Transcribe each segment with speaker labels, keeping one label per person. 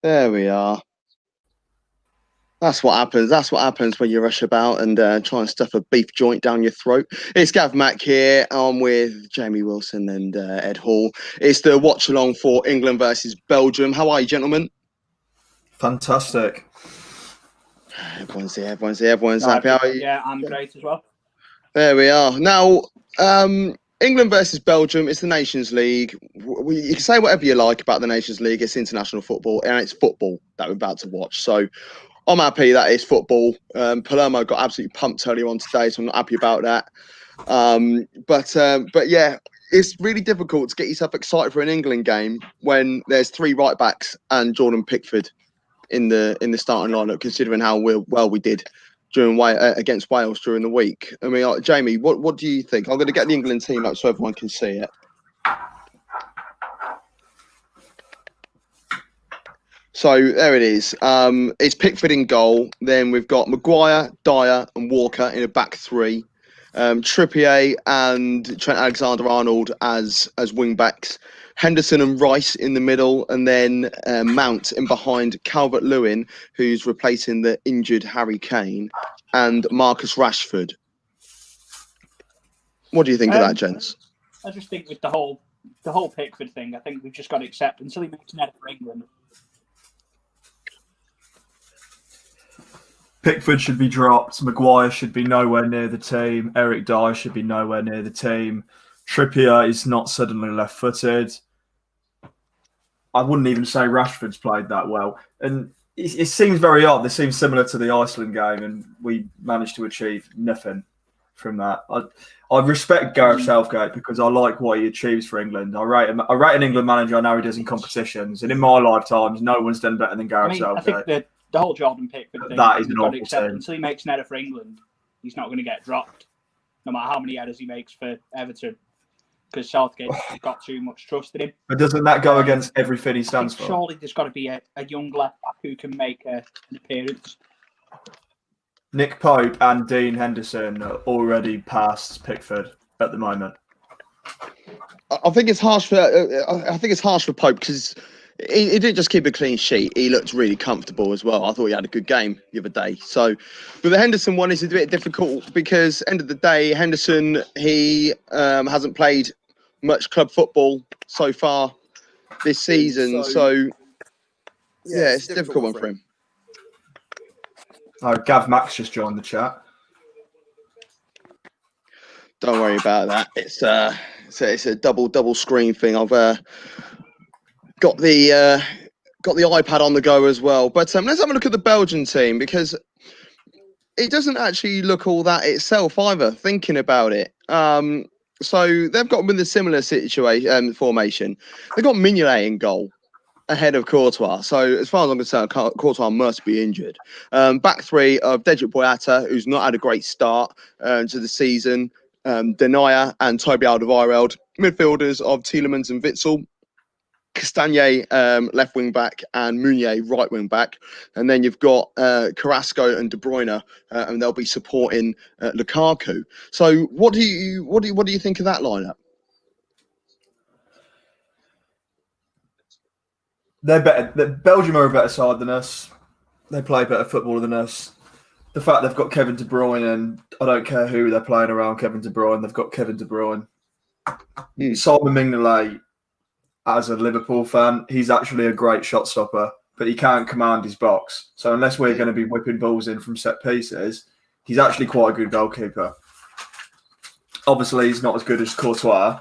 Speaker 1: There we are. That's what happens. That's what happens when you rush about and try and stuff a beef joint down your throat. It's Gav Mack here. I'm with Jamie Wilson and Ed Hall. It's the watch along for England versus Belgium. How are you, gentlemen?
Speaker 2: Fantastic.
Speaker 1: Everyone's here. Everyone's happy. How are you?
Speaker 3: Yeah, I'm great as well.
Speaker 1: There we are. Now, England versus Belgium. It's the Nations League. You can say whatever you like about the Nations League. It's international football, and it's football that we're about to watch. So I'm happy that it's football. Palermo got absolutely pumped earlier on today, so I'm not happy about that. But yeah, it's really difficult to get yourself excited for an England game when there's three right backs and Jordan Pickford in the starting lineup, considering how well we did against Wales during the week. I mean, Jamie, what do you think? I'm going to get the England team up so everyone can see it. So there it is. It's Pickford in goal. Then we've got Maguire, Dyer, and Walker in a back three. Trippier and Trent Alexander-Arnold as wing backs. Henderson and Rice in the middle, and then Mount in behind Calvert-Lewin, who's replacing the injured Harry Kane, and Marcus Rashford. What do you think of that, gents?
Speaker 3: I just think with the whole Pickford thing, I think we've just got to accept until he makes an edit for England.
Speaker 2: Pickford should be dropped. Maguire should be nowhere near the team. Eric Dyer should be nowhere near the team. Trippier is not suddenly left-footed. I wouldn't even say Rashford's played that well. And it seems very odd. This seems similar to the Iceland game, and we managed to achieve nothing from that. I respect Gareth Southgate because I like what he achieves for England. I rate an England manager. I know he does in competitions. And in my lifetimes, no one's done better than Gareth Southgate.
Speaker 3: I think the whole Jordan Pickford thing,
Speaker 2: that is an awful thing.
Speaker 3: Until he makes an header for England, he's not going to get dropped, no matter how many headers he makes for Everton, because Southgate's got too much trust in him.
Speaker 2: But doesn't that go against everything he stands for?
Speaker 3: Surely there's got to be a young left back who can make an appearance.
Speaker 2: Nick Pope and Dean Henderson are already past Pickford at the moment.
Speaker 1: I think it's harsh for Pope because he didn't just keep a clean sheet. He looked really comfortable as well. I thought he had a good game the other day. So, but the Henderson one is a bit difficult because end of the day, Henderson, he hasn't played much club football so far this season. So yeah, it's a difficult one for him.
Speaker 2: Oh, Gav Max just joined the chat.
Speaker 1: Don't worry about that. It's a double screen thing. I've got the iPad on the go as well. But let's have a look at the Belgian team because it doesn't actually look all that itself either, thinking about it. So they've got with a similar formation. They've got Mignolet in goal ahead of Courtois. So as far as I'm concerned, Courtois must be injured. Back three of Dedrick Boyata, who's not had a great start to the season. Denayer and Toby Alderweireld. Midfielders of Tielemans and Witsel. Castagne left wing back and Meunier right wing back, and then you've got Carrasco and De Bruyne, and they'll be supporting Lukaku. So, what do you think of that lineup?
Speaker 2: They're better. Belgium are a better side than us. They play better football than us. The fact they've got Kevin De Bruyne, and I don't care who they're playing around Kevin De Bruyne, they've got Kevin De Bruyne. Simon Mignolet, as a Liverpool fan, he's actually a great shot stopper, but he can't command his box. So unless we're going to be whipping balls in from set pieces, he's actually quite a good goalkeeper. Obviously, he's not as good as Courtois,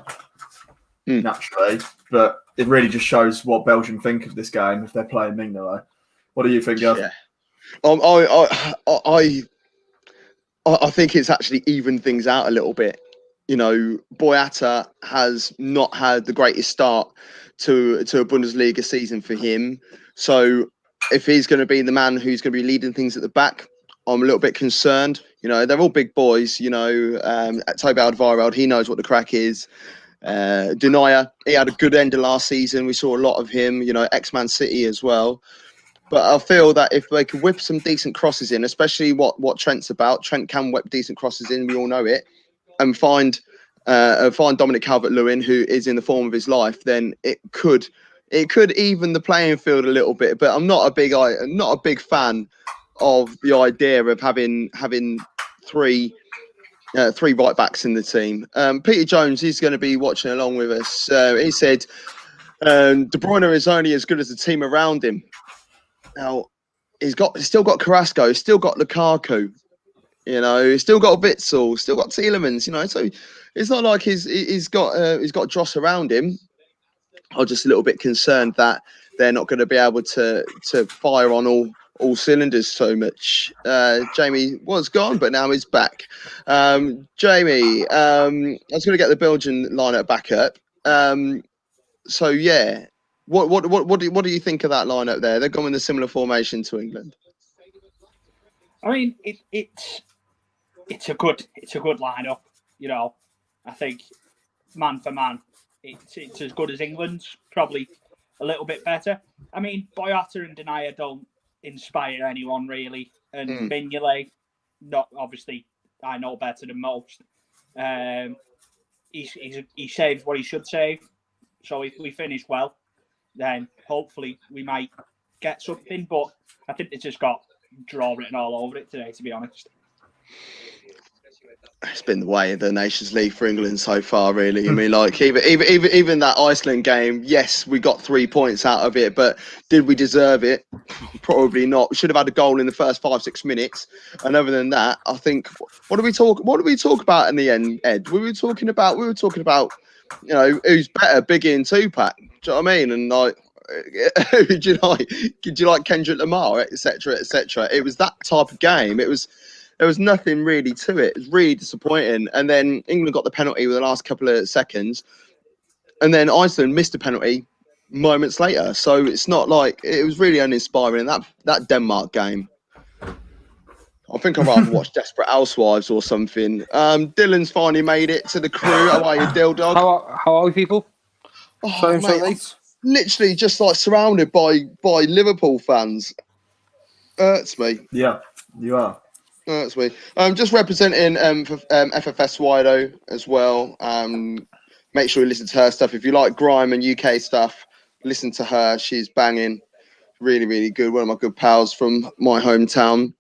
Speaker 2: naturally, but it really just shows what Belgium think of this game if they're playing Mignolet. What do you think, Gav?
Speaker 1: Yeah. I think it's actually evened things out a little bit. You know, Boyata has not had the greatest start to a Bundesliga season for him. So if he's going to be the man who's going to be leading things at the back, I'm a little bit concerned. You know, they're all big boys. You know, Toby Alderweireld, he knows what the crack is. Denayer, he had a good end of last season. We saw a lot of him, you know, ex-Man City as well. But I feel that if they could whip some decent crosses in, especially what Trent's about, Trent can whip decent crosses in, we all know it, and find Dominic Calvert-Lewin, who is in the form of his life, then it could it could even the playing field a little bit. But I'm not a big fan of the idea of having three right backs in the team. Peter Jones, he's going to be watching along with us. He said De Bruyne is only as good as the team around him. Now he's still got Carrasco, he's still got Lukaku. He's still got Witsel, still got Tielemans. So it's not like he's got Dross around him. I'm just a little bit concerned that they're not going to be able to fire on all cylinders so much. Jamie was gone, but now he's back. Jamie, I was going to get the Belgian lineup back up. So yeah, what do you think of that lineup there? They're going in a similar formation to England.
Speaker 3: I mean, it's a good lineup. I think man for man, it's as good as England's, probably a little bit better. I mean, Boyata and Denier don't inspire anyone really, and Mignolet, not obviously, I know better than most. He saved what he should save, so if we finish well, then hopefully we might get something. But I think it's just got draw written all over it today, to be honest.
Speaker 1: It's been the way of the Nations League for England so far, really. I mean, like even that Iceland game, yes, we got 3 points out of it, but did we deserve it? Probably not. We should have had a goal in the first 5-6 minutes. And other than that, I think what do we talk about in the end, Ed? We were talking about who's better, Biggie and Tupac. Do you know what I mean? And like, did you like Kendrick Lamar, etc., etc. It was that type of game. There was nothing really to it. It was really disappointing. And then England got the penalty with the last couple of seconds. And then Iceland missed a penalty moments later. So it's not like it was really uninspiring. That Denmark game, I think I'd rather watch Desperate Housewives or something. Dylan's finally made it to the crew. How are you, Dill Dog?
Speaker 4: How are we, people?
Speaker 1: Oh, mate, I'm literally just like surrounded by Liverpool fans. Hurts me.
Speaker 2: Yeah, you are.
Speaker 1: That's me. Just representing for FFS Wido as well. Make sure you listen to her stuff. If you like grime and UK stuff, listen to her. She's banging, really, really good. One of my good pals from my hometown.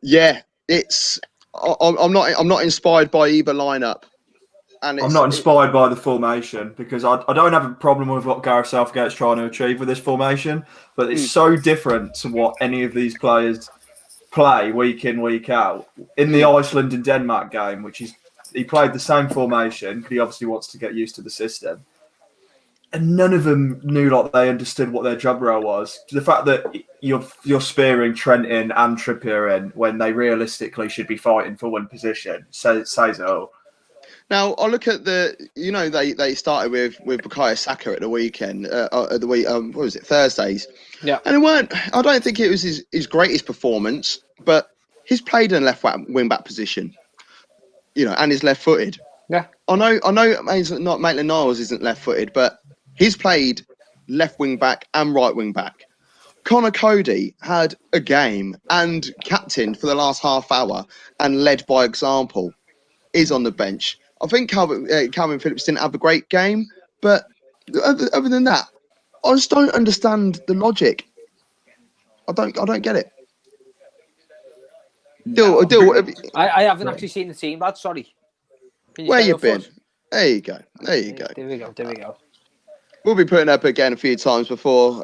Speaker 1: Yeah, I'm not inspired by either lineup. And
Speaker 2: I'm not inspired by the formation because I don't have a problem with what Gareth Southgate's trying to achieve with this formation, but it's so different to what any of these players play week in, week out. In the Iceland and Denmark game, he played the same formation because he obviously wants to get used to the system. And none of them knew like they understood what their job role was. The fact that you're spearing Trent in and Trippier in when they realistically should be fighting for one position says it all.
Speaker 1: Now I look at they started with Bukayo Saka at the weekend what was it, Thursdays?
Speaker 4: Yeah,
Speaker 1: and I don't think it was his greatest performance, but he's played in a left wing back position, and he's left footed.
Speaker 4: Yeah,
Speaker 1: I know Maitland-Niles isn't left footed, but he's played left wing back and right wing back. Connor Cody had a game and captained for the last half hour and led by example. Is on the bench. I think Calvin Phillips didn't have a great game, but other than that, I just don't understand the logic. I don't get it.
Speaker 4: No. I haven't actually seen the team, lad. Sorry.
Speaker 1: Where you been? There you go. There we go. We'll be putting up again a few times before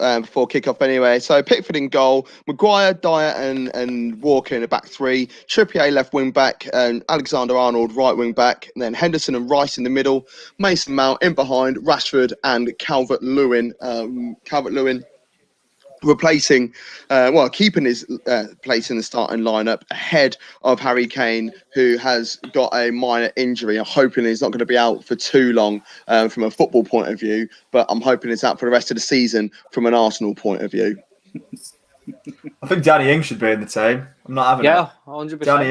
Speaker 1: kick-off anyway. So Pickford in goal, Maguire, Dyer and Walker in the back three, Trippier left wing back, and Alexander-Arnold right wing back, and then Henderson and Rice in the middle, Mason Mount in behind, Rashford and Calvert-Lewin. Calvert-Lewin replacing, keeping his place in the starting lineup ahead of Harry Kane, who has got a minor injury. I'm hoping he's not going to be out for too long from a football point of view, but I'm hoping he's out for the rest of the season from an Arsenal point of view.
Speaker 2: I think Danny Ings should be in the team. I'm not having it.
Speaker 4: 100%.
Speaker 2: Danny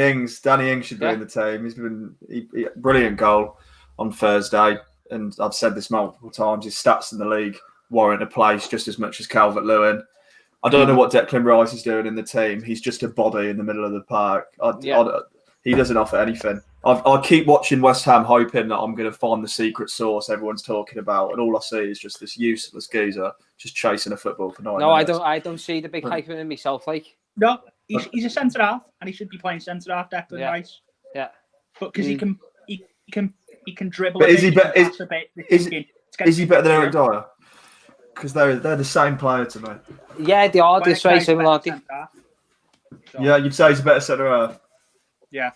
Speaker 2: Ings should be in the team. He's been a brilliant goal on Thursday, and I've said this multiple times. His stats in the league warrant a place just as much as Calvert-Lewin. I don't know what Declan Rice is doing in the team. He's just a body in the middle of the park. He doesn't offer anything. I keep watching West Ham, hoping that I'm going to find the secret sauce everyone's talking about, and all I see is just this useless geezer just chasing a football for 9
Speaker 4: No,
Speaker 2: minutes.
Speaker 4: I don't see the big hype in myself. Like,
Speaker 3: No, he's a centre half, and he should be playing centre half. Declan Rice.
Speaker 4: Yeah.
Speaker 3: But because he can dribble.
Speaker 2: But
Speaker 3: a
Speaker 2: is
Speaker 3: bit,
Speaker 2: he better? Is he better than Eric
Speaker 3: Dyer?
Speaker 2: Dyer? Because they're the same player to me.
Speaker 4: Yeah, they are. They're very similar, aren't they?
Speaker 3: So,
Speaker 2: Yeah, you'd say he's a better centre half.
Speaker 3: Yeah.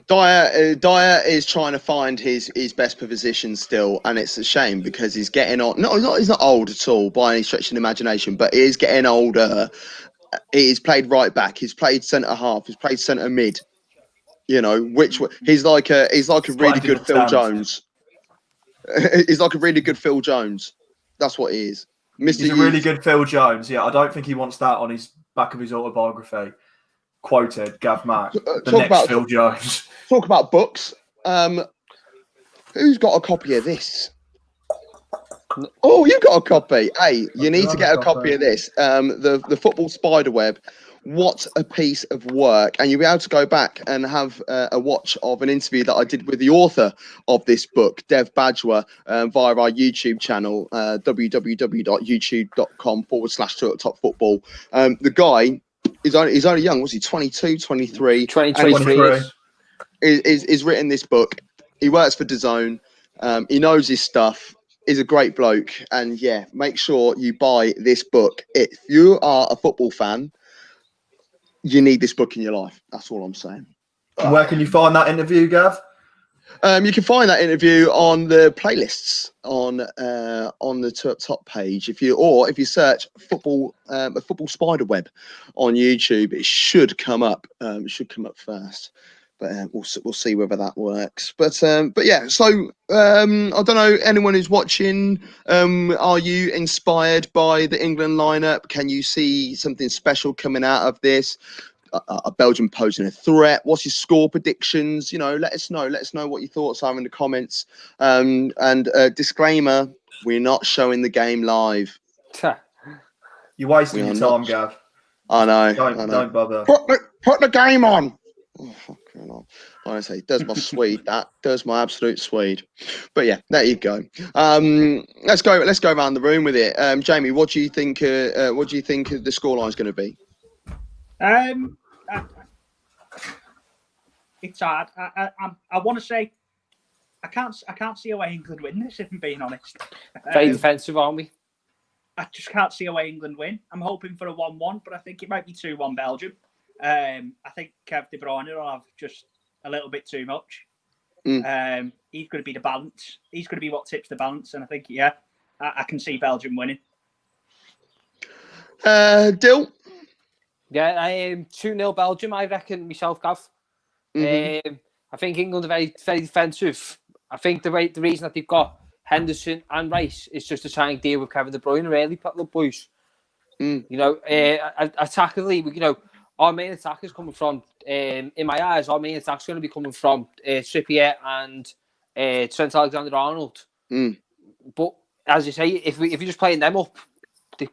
Speaker 1: Dyer is trying to find his best position still, and it's a shame because he's getting on. He's not old at all by any stretch of the imagination, but he is getting older. He's played right back. He's played centre half. He's played centre mid. You know, he's like a really good Phil Jones. He's like a really good Phil Jones. That's what he is.
Speaker 2: He's a really good Phil Jones. Yeah, I don't think he wants that on his back of his autobiography. Quoted Gav Mack, Phil Jones.
Speaker 1: Talk about books. Who's got a copy of this? Oh, you got a copy. Hey, you need to get a copy of this. The Football Spiderweb. What a piece of work. And you'll be able to go back and have a watch of an interview that I did with the author of this book, Dev Bajwa, via our YouTube channel, www.youtube.com/Top Football. The guy he's only young. Was he 22, 23?
Speaker 4: 23.
Speaker 1: He's written this book. He works for DAZN. He knows his stuff. He's a great bloke. And yeah, make sure you buy this book. If you are a football fan, you need this book in your life. That's all I'm saying.
Speaker 2: Where can you find that interview, Gav?
Speaker 1: You can find that interview on the playlists on the top page. If you search football Spiderweb on YouTube, it should come up. It should come up first. But we'll see whether that works. But yeah. So I don't know. Anyone who's watching, are you inspired by the England lineup? Can you see something special coming out of this? Belgium posing a threat? What's your score predictions? You know, let us know. Let us know what your thoughts are in the comments. And disclaimer: we're not showing the game live.
Speaker 2: You're wasting your time, Gav.
Speaker 1: I know.
Speaker 2: Don't bother.
Speaker 1: Put the game on. Oh, fucking hell. Honestly, does my Swede that? Does my absolute Swede. But yeah, there you go. Let's go around the room with it. Jamie, what do you think the scoreline is going to be?
Speaker 3: It's hard. I want to say I can't see a way England win this, if I'm being honest.
Speaker 4: Very defensive, aren't we?
Speaker 3: I just can't see a way England win. I'm hoping for a 1-1, but I think it might be 2-1 Belgium. I think Kev De Bruyne will have just a little bit too much. He's going to be the balance. He's going to be what tips the balance, and I think I can see Belgium winning.
Speaker 1: Dill?
Speaker 4: Yeah, I am 2-0 Belgium, I reckon, myself, Gav. I think England are very, very defensive. I think the reason that they've got Henderson and Rice is just to try and deal with Kevin De Bruyne, really, boys. You know, attackingly, you know, our main attack is coming from, in my eyes, our main attack is going to be coming from Trippier and Trent Alexander-Arnold. But as you say, if you're just playing them up,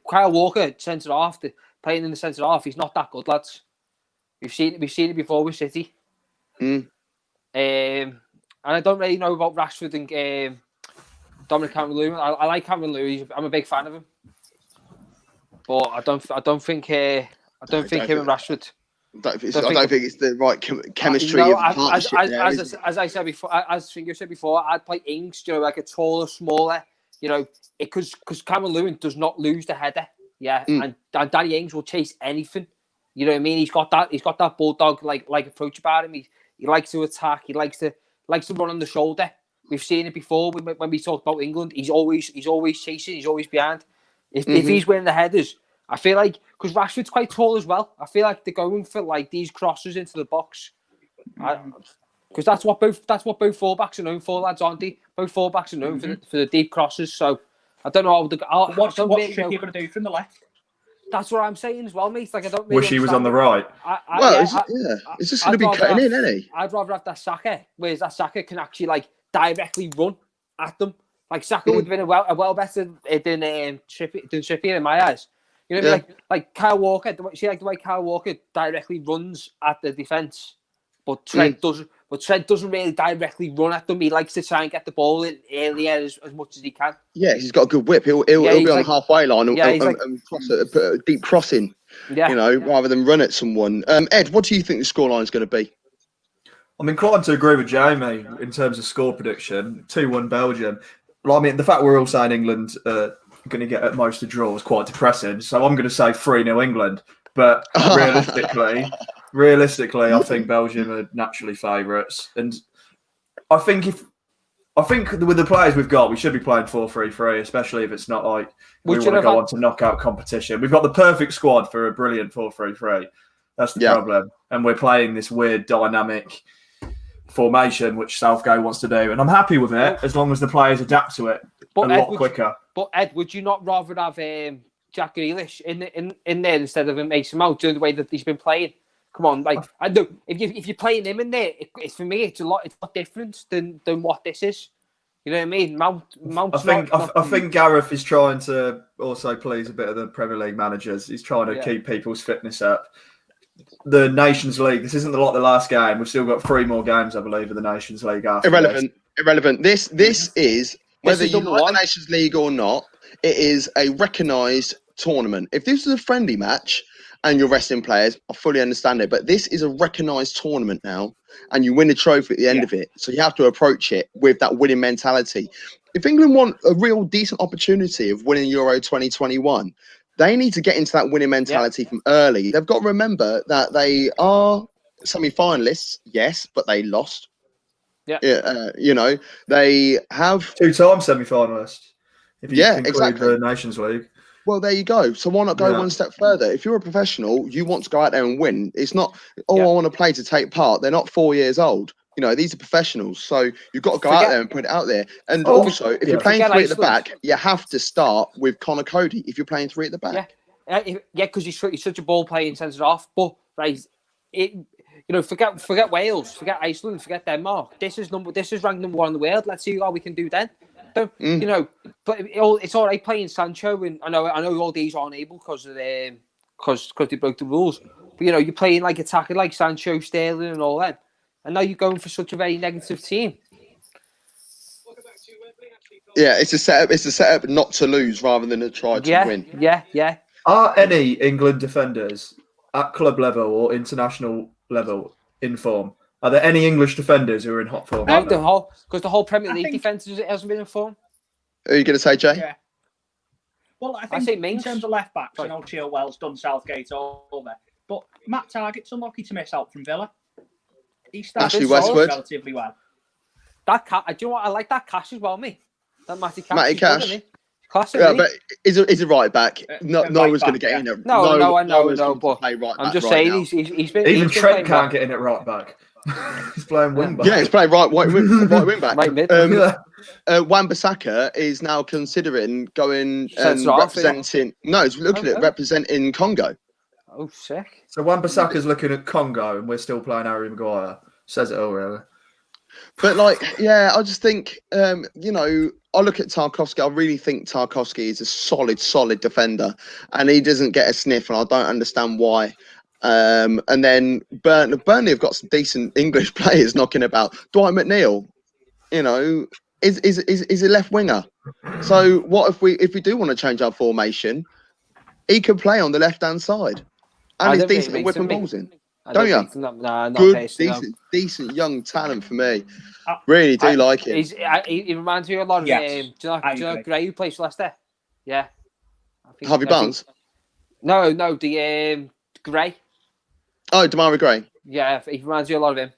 Speaker 4: Kyle Walker, centre half, playing in the centre half, he's not that good, lads. We've seen it before with City. And I don't really know about Rashford and Dominic Calvert-Lewin. I like Calvert-Lewin. I'm a big fan of him, but I don't think him and Rashford.
Speaker 1: I don't think it's the right chemistry.
Speaker 4: As I said before, as Finger said before, I'd play Ings, you know, like a taller, smaller, you know, because Cameron Lewin does not lose the header, and Danny Ings will chase anything. You know what I mean? He's got that bulldog like approach about him. He likes to attack. He likes to run on the shoulder. We've seen it before when we talked about England. He's always chasing. He's always behind. If he's winning the headers, I feel like, because Rashford's quite tall as well, I feel like they're going for like these crosses into the box, because that's what both fullbacks are known for, lads, aren't they? Both fullbacks are known for the deep crosses. So I don't know.
Speaker 3: What's Trippier going to do from the left?
Speaker 4: That's what I'm saying as well, mate. Like, I don't really
Speaker 2: wish he was on the right.
Speaker 1: It's just going to be cutting in, isn't he?
Speaker 4: I'd rather have that Saka, whereas that Saka can actually like directly run at them. Like Saka would have been a well better than Trippier in my eyes. You know what I mean? Like Kyle Walker. See, like the way Kyle Walker directly runs at the defence, but Trent doesn't. But Trent doesn't really directly run at them. He likes to try and get the ball in earlier as much as he can.
Speaker 1: Yeah, he's got a good whip. He'll be on the halfway line and cross a deep crossing.
Speaker 4: Yeah.
Speaker 1: Rather than run at someone. Ed, what do you think the scoreline is going to be?
Speaker 2: I'm inclined to agree with Jamie in terms of score prediction. 2-1 Belgium. Well, I mean, the fact we're all saying England are going to get at most a draw is quite depressing. So I'm going to say 3-0 England. But realistically, I think Belgium are naturally favourites. And I think with the players we've got, we should be playing 4-3-3, especially if it's not like we want to go on to knockout competition. We've got the perfect squad for a brilliant 4-3-3. That's the problem. And we're playing this weird dynamic formation, which Southgate wants to do. And I'm happy with it as long as the players adapt to it a lot quicker.
Speaker 4: But Ed, would you not rather have Jack Grealish in there instead of Mason Mount, the way that he's been playing? Come on, I know if you're playing him in there, it's for me it's a lot different than what this is. You know what I mean? Mount's
Speaker 2: I think Gareth is trying to also please a bit of the Premier League managers. He's trying to keep people's fitness up. The Nations League. This isn't the last game. We've still got 3 more games, I believe, of the Nations League after.
Speaker 1: Irrelevant. This is whether you like the Nations League or not. It is a recognised tournament. If this was a friendly match and you're resting players, I fully understand it. But this is a recognised tournament now, and you win a trophy at the end of it. So you have to approach it with that winning mentality. If England want a real decent opportunity of winning Euro 2021, they need to get into that winning mentality from early. They've got to remember that they are semi-finalists, yes, but they lost.
Speaker 4: Yeah.
Speaker 1: They have
Speaker 2: 2-time semi-finalists. If you include
Speaker 1: exactly.
Speaker 2: the Nations League.
Speaker 1: Well, there you go. So why not go one step further? If you're a professional, you want to go out there and win. It's not, I want to play to take part. They're not 4 years old. These are professionals. So you've got to go out there and put it out there. And also, if you're playing 3 at the back, you have to start with Connor Cody if you're playing 3 at the back.
Speaker 4: Yeah, because he's such a ball playing centre off. But forget Wales, forget Iceland, forget Denmark. This is ranked number 1 in the world. Let's see how we can do then. But it's all right playing Sancho, and I know all these aren't able because they broke the rules. But you're playing like attacker like Sancho, Sterling, and all that, and now you're going for such a very negative team.
Speaker 1: Yeah, it's a setup. It's a setup not to lose rather than to try to win.
Speaker 4: Yeah.
Speaker 2: Are any England defenders at club level or international level in form? Are there any English defenders who are in hot form?
Speaker 4: No, because the whole Premier League defence hasn't been in form.
Speaker 1: Who are you going to say, Jay?
Speaker 3: Yeah. Well, I think in terms of left backs, I know Chilwell's done Southgate over, but Matt Targett's unlucky to miss out from Villa. He started relatively well.
Speaker 4: Do you know what? I like that Cash as well, me. That Matty
Speaker 1: Cash.
Speaker 4: Classic,
Speaker 1: but is a right back. No one's going to get in it.
Speaker 4: No, I know, but I'm just saying he's been.
Speaker 2: Even Trent can't get in at right back. He's playing wing back.
Speaker 1: Yeah, he's playing right wing back.
Speaker 4: Right mid.
Speaker 1: Wan-Bissaka is now considering going and representing. No, he's looking at representing Congo.
Speaker 4: Oh, sick.
Speaker 2: So Wan-Bissaka's looking at Congo, and we're still playing Harry Maguire. Says it all, really.
Speaker 1: But I just think, I look at Tarkowski. I really think Tarkowski is a solid defender, and he doesn't get a sniff, and I don't understand why. And then Burnley have got some decent English players knocking about. Dwight McNeil, is a left winger. So what if we do want to change our formation? He could play on the left hand side, and he's decent at whipping balls in. Don't you?
Speaker 4: Not
Speaker 1: good, decent young talent for me. Really do like him.
Speaker 4: He reminds me a lot of. Do you know Gray who plays for Leicester? Yeah.
Speaker 1: Harvey Barnes?
Speaker 4: No, the Gray.
Speaker 1: Oh, Damari Gray.
Speaker 4: Yeah, he reminds me a lot of him.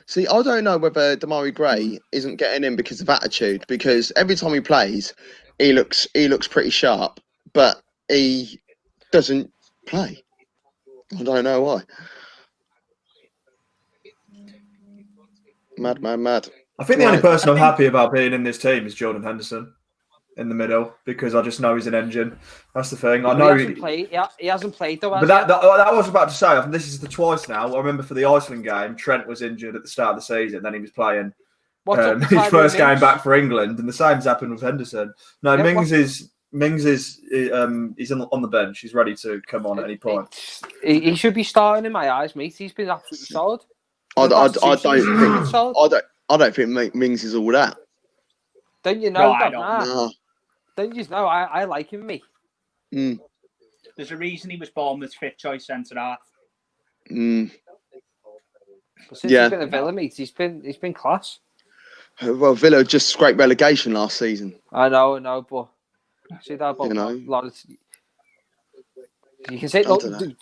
Speaker 1: See, I don't know whether Damari Gray isn't getting in because of attitude. Because every time he plays, he looks pretty sharp, but he doesn't play. I don't know why. Mad.
Speaker 2: I think the only person I'm happy about being in this team is Jordan Henderson in the middle, because I just know he's an engine. That's the thing. I know
Speaker 4: he hasn't played though.
Speaker 2: But that I was about to say, this is the twice now. I remember for the Iceland game, Trent was injured at the start of the season. Then he was playing his first game back for England, and the same's happened with Henderson. No, Mings is he's on the bench. He's ready to come on at any point.
Speaker 4: He should be starting in my eyes, mate. He's been absolutely solid.
Speaker 1: I
Speaker 4: The last two
Speaker 1: don't
Speaker 4: seasons,
Speaker 1: think
Speaker 4: he's solid.
Speaker 1: I don't think Mings is all that.
Speaker 4: Don't you
Speaker 3: No,
Speaker 4: know?
Speaker 3: I
Speaker 4: Gav?
Speaker 3: don't.
Speaker 4: Nah.
Speaker 1: No.
Speaker 4: Don't you know? I like him, me.
Speaker 1: Mm,
Speaker 3: There's a reason he was Bournemouth's fifth choice centre half.
Speaker 1: mm.
Speaker 4: But since
Speaker 1: Yeah.
Speaker 4: he's been a Villa, mate, he's been class.
Speaker 1: Well, Villa just scraped relegation last season.
Speaker 4: I know, but see that about
Speaker 1: You know.
Speaker 4: a lot of. You can say
Speaker 1: I don't know.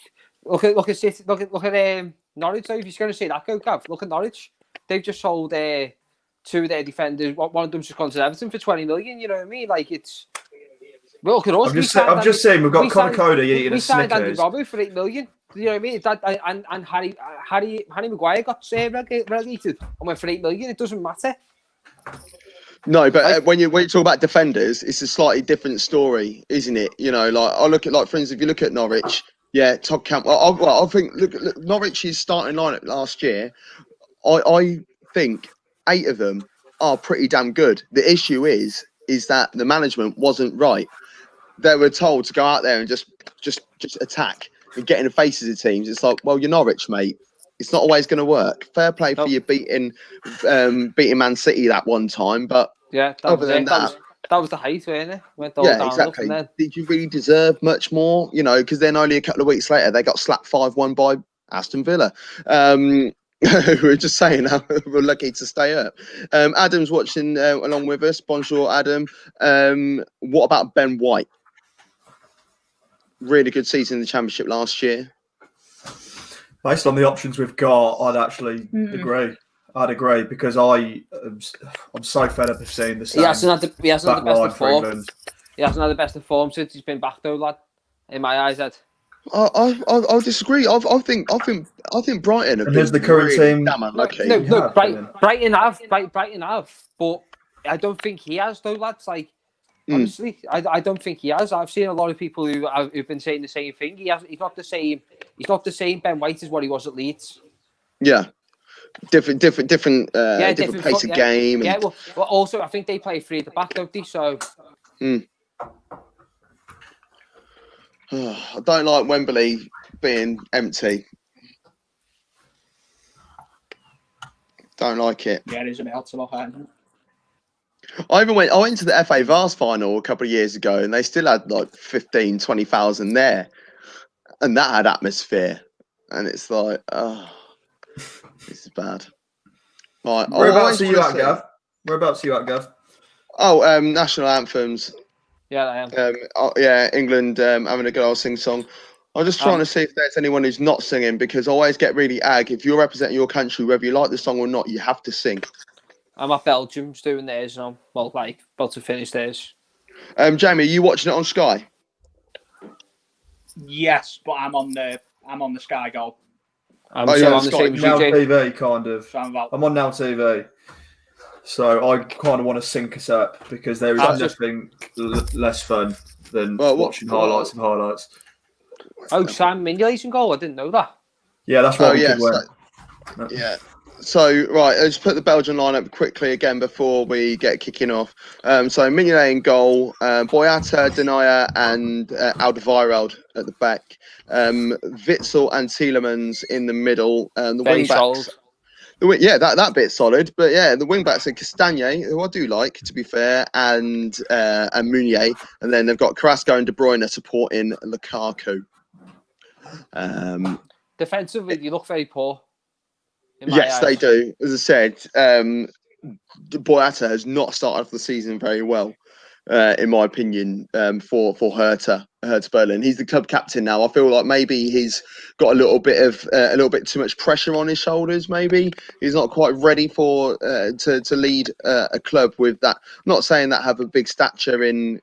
Speaker 4: look at City, look at Norwich. Though, if you're going to say that, go Gav. Look at Norwich. They've just sold two of their defenders. One of them's just gone to Everton for 20 million. You know what I mean? Like it's. Well, look at us.
Speaker 2: I'm just saying we've got Connor Cody eating a
Speaker 4: We signed Andy
Speaker 2: Snickers.
Speaker 4: Roberts for 8 million. You know what I mean? And Harry Maguire got relegated and went for 8 million. It doesn't matter.
Speaker 1: No, but when you talk about defenders, it's a slightly different story, isn't it? You know, like I look at, like, for instance, if you look at Norwich, yeah, Todd Campbell. I think look, Norwich's starting lineup last year. I think 8 of them are pretty damn good. The issue is that the management wasn't right. They were told to go out there and just attack and get in the faces of teams. It's like, well, you're Norwich, mate. It's not always going to work. Fair play for you beating Man City that one time, but
Speaker 4: Yeah,
Speaker 1: other than that,
Speaker 4: that was the height, wasn't it? Went all
Speaker 1: yeah,
Speaker 4: down
Speaker 1: exactly.
Speaker 4: And then...
Speaker 1: Did you really deserve much more? You know, because then only a couple of weeks later they got slapped 5-1 by Aston Villa. We're just saying how we're lucky to stay up. Adam's watching along with us. Bonjour, Adam. What about Ben White? Really good season in the Championship last year.
Speaker 2: Based on the options we've got, I'd actually agree. I'd agree because I'm so fed up of seeing the same.
Speaker 4: He hasn't had the best of form.
Speaker 2: England.
Speaker 4: He hasn't had the best of form since he's been back, though, lad. In my eyes, Ed.
Speaker 1: I disagree. I think Brighton have
Speaker 2: And
Speaker 1: been
Speaker 2: here's the current
Speaker 1: really
Speaker 2: team.
Speaker 1: damn unlucky.
Speaker 4: No, Brighton have, but I don't think he has, though, lads. Like, honestly, I don't think he has. I've seen a lot of people who've been saying the same thing. He's not the same. He's not the same Ben White as what he was at Leeds.
Speaker 1: Yeah, different pace of game.
Speaker 4: Yeah, well, also I think they play 3 at the back, don't they? So.
Speaker 1: I don't like Wembley being empty. Don't like it.
Speaker 3: Yeah, it is a bit hard to look at, isn't it?
Speaker 1: I went to the FA Vase final a couple of years ago and they still had like 15, 20,000 there. And that had atmosphere. And it's like, oh, this is bad. Right,
Speaker 2: Whereabouts are you at, Gav? Whereabouts are you at, Gav?
Speaker 1: Oh, national anthems.
Speaker 4: Yeah, I am.
Speaker 1: Yeah, England having a good old sing-song. I'm just trying to see if there's anyone who's not singing because I always get really ag. If you're representing your country, whether you like the song or not, you have to sing.
Speaker 4: I'm at Belgium's doing theirs and I'm about to finish theirs.
Speaker 1: Jamie, are you watching it on Sky?
Speaker 3: Yes, but I'm on the Sky Go.
Speaker 4: I'm on the same as
Speaker 2: Now
Speaker 4: you,
Speaker 2: TV, kind of.
Speaker 3: So
Speaker 2: I'm on Now TV. So I kind of want to sync us up because there is nothing less fun than watching highlights of highlights.
Speaker 4: Oh, Sam Mignolet's in goal. I didn't know that.
Speaker 2: Yeah, that's why we could win.
Speaker 1: Yeah. So, right, let's put the Belgian lineup quickly again before we get kicking off. So, Mignolet in goal, Boyata, Denayer, and Alderweireld at the back. Witsel and Tielemans in the middle. The wing backs. That bit's solid. But yeah, the wing backs are Castagne, who I do like, to be fair, and Meunier. And then they've got Carrasco and De Bruyne supporting Lukaku.
Speaker 4: Defensively, you look very poor.
Speaker 1: Yes, they do. As I said, Boyata has not started off the season very well, in my opinion, for Hertha Berlin. He's the club captain now. I feel like maybe he's got a little bit too much pressure on his shoulders. Maybe he's not quite ready to lead a club with that. I'm not saying that have a big stature in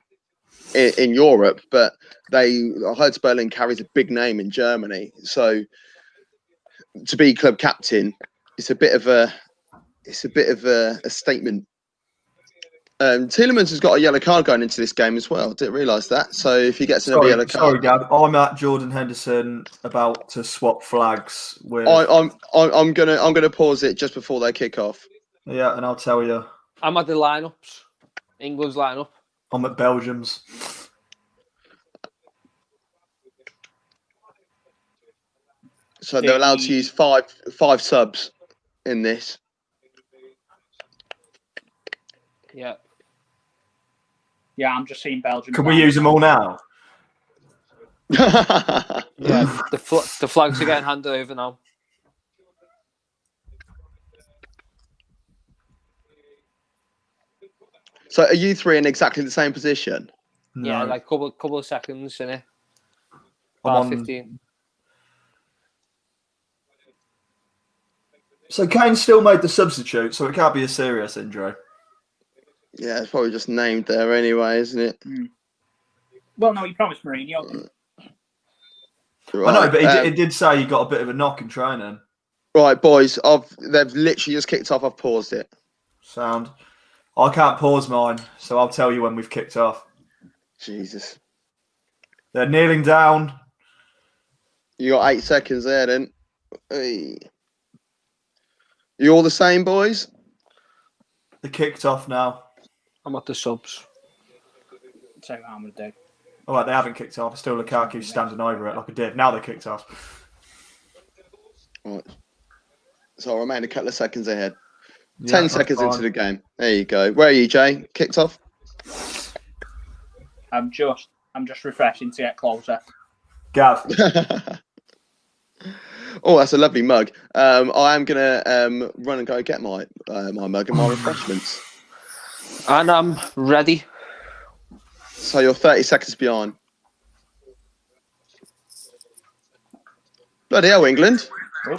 Speaker 1: Europe, but Hertha Berlin carries a big name in Germany. So to be club captain, it's a bit of a statement. Tielemans has got a yellow card going into this game as well. Didn't realise that. So if he gets another yellow card,
Speaker 2: sorry, Gab. I'm at Jordan Henderson about to swap flags with.
Speaker 1: I'm gonna pause it just before they kick off.
Speaker 2: Yeah, and I'll tell you.
Speaker 4: I'm at the lineups. England's lineup.
Speaker 2: I'm at Belgium's.
Speaker 1: So they're allowed to use five subs. in this.
Speaker 4: Yeah.
Speaker 3: Yeah, I'm just seeing Belgium.
Speaker 2: Can we use them all now?
Speaker 4: Yeah. The flags are getting handed over now.
Speaker 1: So are you three in exactly the same position?
Speaker 4: Yeah,
Speaker 2: No.
Speaker 4: like couple of seconds in it.
Speaker 2: I'm
Speaker 4: About
Speaker 2: on
Speaker 4: 15.
Speaker 2: So Kane still made the substitute, so it can't be a serious injury.
Speaker 1: Yeah, it's probably just named there anyway, isn't it?
Speaker 3: Well, no, he promised Mourinho.
Speaker 1: Right.
Speaker 2: I know, but it did say he got a bit of a knock in training.
Speaker 1: Right, boys. They've literally just kicked off. I've paused it.
Speaker 2: Sound. I can't pause mine, so I'll tell you when we've kicked off.
Speaker 1: Jesus.
Speaker 2: They're kneeling down.
Speaker 1: You got 8 seconds there, then. Hey. You all the same, boys?
Speaker 2: They're kicked off now.
Speaker 4: I'm at the subs.
Speaker 3: Tell you what I'm going to do.
Speaker 2: All right, they haven't kicked off. Still Lukaku standing over it like a div. Now they're kicked off.
Speaker 1: Right. So I'll remain a couple of seconds ahead.
Speaker 2: Yeah,
Speaker 1: 10
Speaker 2: that's
Speaker 1: seconds
Speaker 2: fine.
Speaker 1: into the game. There you go. Where are you, Jay? Kicked off?
Speaker 3: I'm just refreshing to get closer.
Speaker 2: Gav.
Speaker 1: Oh, that's a lovely mug. I am gonna run and go get my mug and my refreshments.
Speaker 4: And I'm ready.
Speaker 1: So you're 30 seconds behind. Bloody hell, England.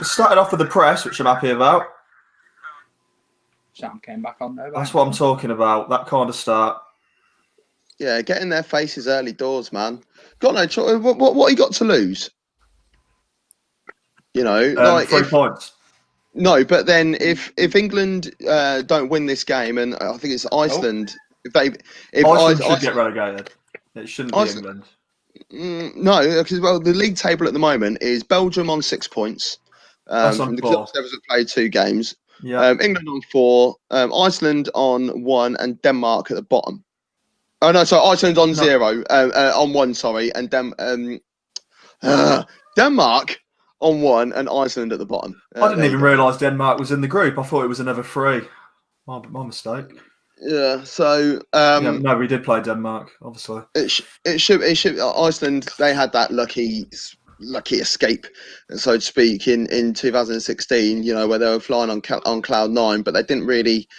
Speaker 2: Started off with the press, which I'm happy about.
Speaker 3: Sam came back on there.
Speaker 2: That's what I'm talking about. That kind of start.
Speaker 1: Yeah, get in their faces early doors, man. Got no choice. What you got to lose? You know, like
Speaker 2: 3 points.
Speaker 1: No, but then if England don't win this game, and I think it's Iceland, if
Speaker 2: Iceland should get relegated. It shouldn't be England.
Speaker 1: No, because the league table at the moment is Belgium on 6 points.
Speaker 2: That's on
Speaker 1: Because
Speaker 2: 4.
Speaker 1: obviously have played 2 games.
Speaker 2: Yeah.
Speaker 1: England on 4, Iceland on 1, and Denmark at the bottom. Oh no, so Iceland on 0, on 1, sorry, and Denmark on 1 and Iceland at the bottom.
Speaker 2: I didn't even realise Denmark was in the group. I thought it was another 3. My mistake.
Speaker 1: Yeah, so
Speaker 2: No, we did play Denmark, obviously.
Speaker 1: It should Iceland. They had that lucky escape, so to speak, in 2016. You know, where they were flying on cloud 9, but they didn't really.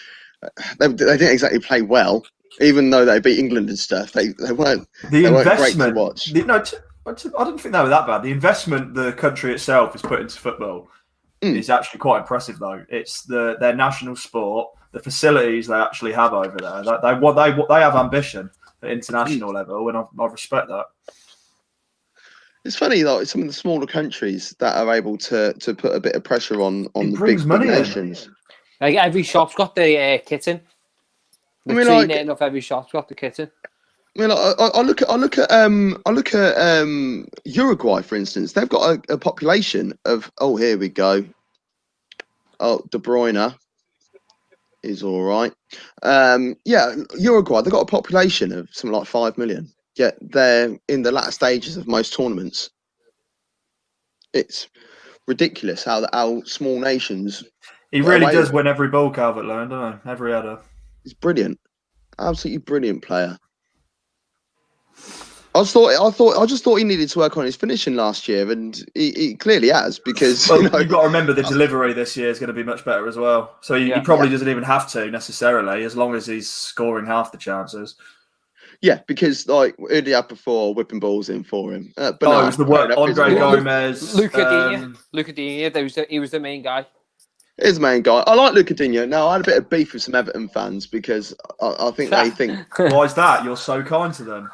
Speaker 1: They didn't exactly play well, even though they beat England and stuff. They weren't. They weren't great to watch.
Speaker 2: I didn't think they were that bad. The investment the country itself has put into football is actually quite impressive, though. It's their national sport, the facilities they actually have over there. They have ambition at international level, and I respect that.
Speaker 1: It's funny, like some of the smaller countries that are able to put a bit of pressure on the big nations.
Speaker 4: Like every shop's got the kit in. Enough every shop's got the kit in.
Speaker 1: I mean, I look at Uruguay, for instance. They've got a population of here we go. Oh, De Bruyne is all right. Yeah, Uruguay. They've got a population of something like 5 million. Yet they're in the latter stages of most tournaments. It's ridiculous how small nations.
Speaker 2: He really does win every ball, Calvert-Lewin, doesn't he? Every header.
Speaker 1: He's brilliant, absolutely brilliant player. I just thought he needed to work on his finishing last year, and he clearly has, because
Speaker 2: you've got to remember the delivery this year is going to be much better as well. So he probably doesn't even have to necessarily, as long as he's scoring half the chances.
Speaker 1: Yeah, because like who did he have before whipping balls in for him? But
Speaker 2: it was the work. Andre Gomez,
Speaker 4: Luca Digne. He was the main guy.
Speaker 1: He's the main guy. I like Luca Digne. Now I had a bit of beef with some Everton fans because I think they think.
Speaker 2: Why is that? You're so kind to them.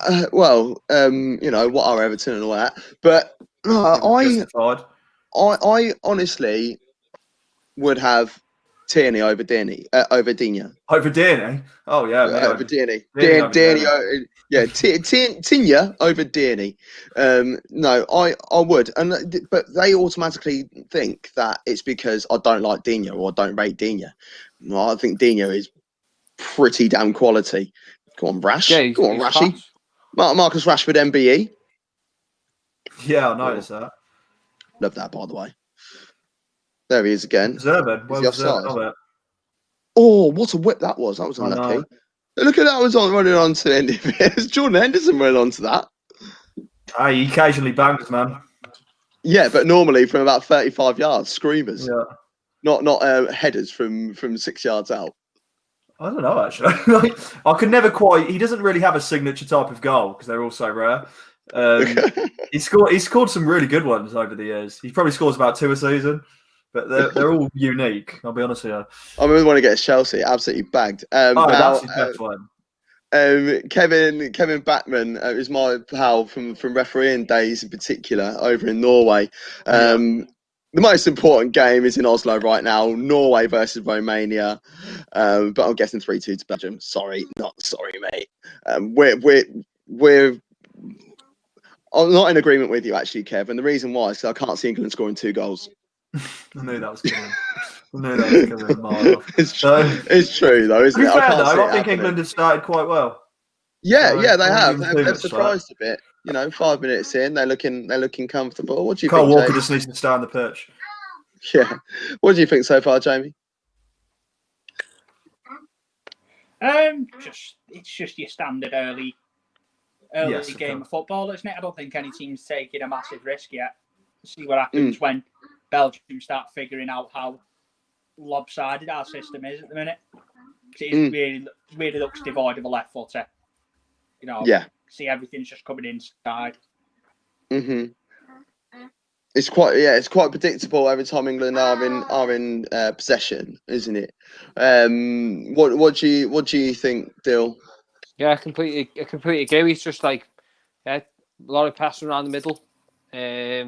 Speaker 1: You know, what are Everton and all that, but I honestly would have Tierney over Digne.
Speaker 2: Over Digne? Oh yeah,
Speaker 1: over Tierney. Tierney, yeah, Tierney over Tierney. No, I would, but they automatically think that it's because I don't like Digne or I don't rate Digne. No, I think Digne is pretty damn quality. Go on, Rash.
Speaker 4: Yeah,
Speaker 1: Go on, Rashy. Marcus Rashford, MBE.
Speaker 2: Yeah, I noticed that.
Speaker 1: Love that, by the way. There he is again.
Speaker 2: Deserving.
Speaker 1: Is
Speaker 2: Well
Speaker 1: he
Speaker 2: deserved
Speaker 1: offside?
Speaker 2: of it.
Speaker 1: Oh, what a whip that was. That was
Speaker 2: I
Speaker 1: unlucky.
Speaker 2: know.
Speaker 1: Look at that, was on running on to the end of it. It's Jordan Henderson running on to that.
Speaker 2: Hey, he occasionally bangs, man.
Speaker 1: Yeah, but normally from about 35 yards, screamers.
Speaker 2: Yeah.
Speaker 1: Not headers from 6 yards out.
Speaker 2: I don't know, actually. Like, I could never quite. He doesn't really have a signature type of goal because they're all so rare. He scored some really good ones over the years. He probably scores about 2 a season, but they're all unique. I'll be honest with you.
Speaker 1: I really want to get Chelsea absolutely bagged.
Speaker 2: That's his best one.
Speaker 1: Kevin Backman is my pal from refereeing days in particular over in Norway. The most important game is in Oslo right now, Norway versus Romania. But I'm guessing 3-2 to Belgium. Sorry, not sorry, mate. I'm not in agreement with you actually, Kev. And the reason why is because I can't see England scoring 2 goals.
Speaker 2: I knew that was coming. A mile off.
Speaker 1: It's true though, isn't it?
Speaker 2: I think England have started quite well.
Speaker 1: Yeah,
Speaker 2: So,
Speaker 1: they have. They've
Speaker 2: much
Speaker 1: surprised a bit. 5 minutes in, they're looking comfortable. What do you
Speaker 2: Kyle
Speaker 1: think,
Speaker 2: Walker
Speaker 1: Jamie?
Speaker 2: just needs to stay on the pitch.
Speaker 1: Yeah. What do you think so far, Jamie?
Speaker 3: It's just your standard early game of football, isn't it? I don't think any team's taking a massive risk yet. See what happens when Belgium start figuring out how lopsided our system is at the minute. It really looks devoid of a left footer. See everything's just coming inside.
Speaker 1: It's quite predictable every time England are in possession, isn't it? What do you think, Dill?
Speaker 4: Yeah, I completely agree. It's just like a lot of passing around the middle. As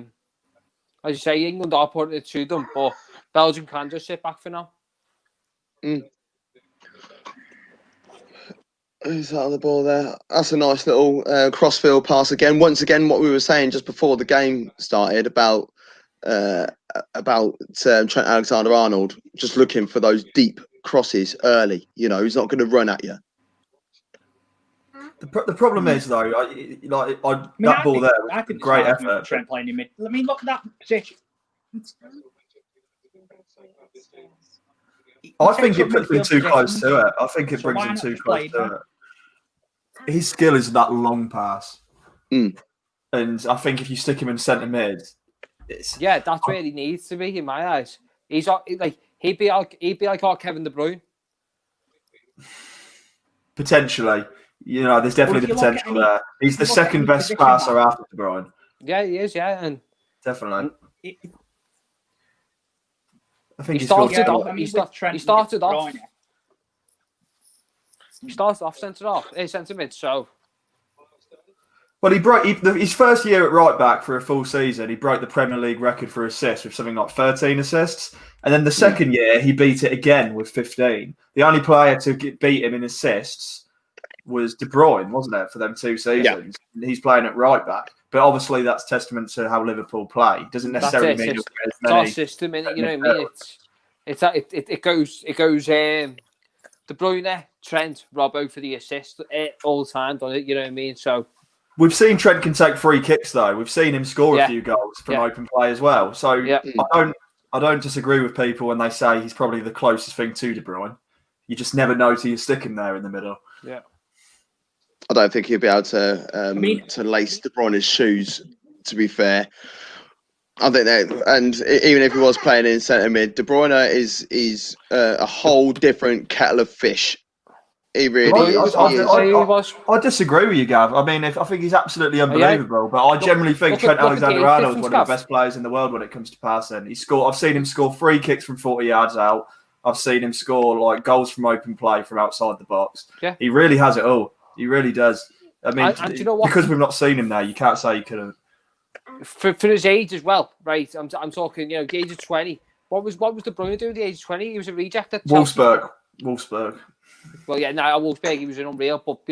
Speaker 4: you say, England are putting it to them, but Belgium can just sit back for now.
Speaker 1: Who's that on the ball there? That's a nice little crossfield pass again. Once again, what we were saying just before the game started about Trent Alexander-Arnold, just looking for those deep crosses early. He's not going to run at you.
Speaker 2: The problem is though, that ball there was a great effort.
Speaker 3: Trent playing in mid. I mean, look at that position.
Speaker 2: I think it puts him too close to it. I think it brings him too close to it. His skill is that long pass, and I think if you stick him in centre mid, that's
Speaker 4: where he needs to be in my eyes. He's like he'd be like our Kevin De Bruyne.
Speaker 2: Potentially, there's definitely the potential there. He's the second best passer after De Bruyne.
Speaker 4: Yeah, he is. Yeah, and
Speaker 2: definitely. I think
Speaker 4: he started off centre mid. So,
Speaker 2: well, he broke his first year at right back for a full season. He broke the Premier League record for assists with something like 13 assists, and then the second year he beat it again with 15. The only player to beat him in assists was De Bruyne, wasn't it, for them 2 seasons? Yeah. He's playing at right back. But obviously, that's testament to how Liverpool play. It doesn't necessarily mean
Speaker 4: it's our system, innit? You know what I mean? It goes De Bruyne, Trent, Robbo for the assist all the time, doesn't it? You know what I mean? So
Speaker 2: we've seen Trent can take free kicks though. We've seen him score a few goals from open play as well. So I don't disagree with people when they say he's probably the closest thing to De Bruyne. You just never know till you stick him there in the middle.
Speaker 4: Yeah.
Speaker 1: I don't think he'll be able to lace De Bruyne's shoes. To be fair, I think that, and even if he was playing in centre mid, De Bruyne is a whole different kettle of fish. He really is.
Speaker 2: I disagree with you, Gav. I mean, I think he's absolutely unbelievable, but I generally think Trent Alexander-Arnold is one of the best players in the world when it comes to passing. I've seen him score free kicks from 40 yards out. I've seen him score goals from open play from outside the box. Yeah. He really has it all. He really does. I mean, and you know what? Because we've not seen him there, you can't say he couldn't.
Speaker 4: For his age as well, right? I'm talking, the age of 20. What was De Bruyne doing at the age of 20? He was a reject at Chelsea.
Speaker 2: Wolfsburg.
Speaker 4: Well, yeah, at Wolfsburg he was an unreal, but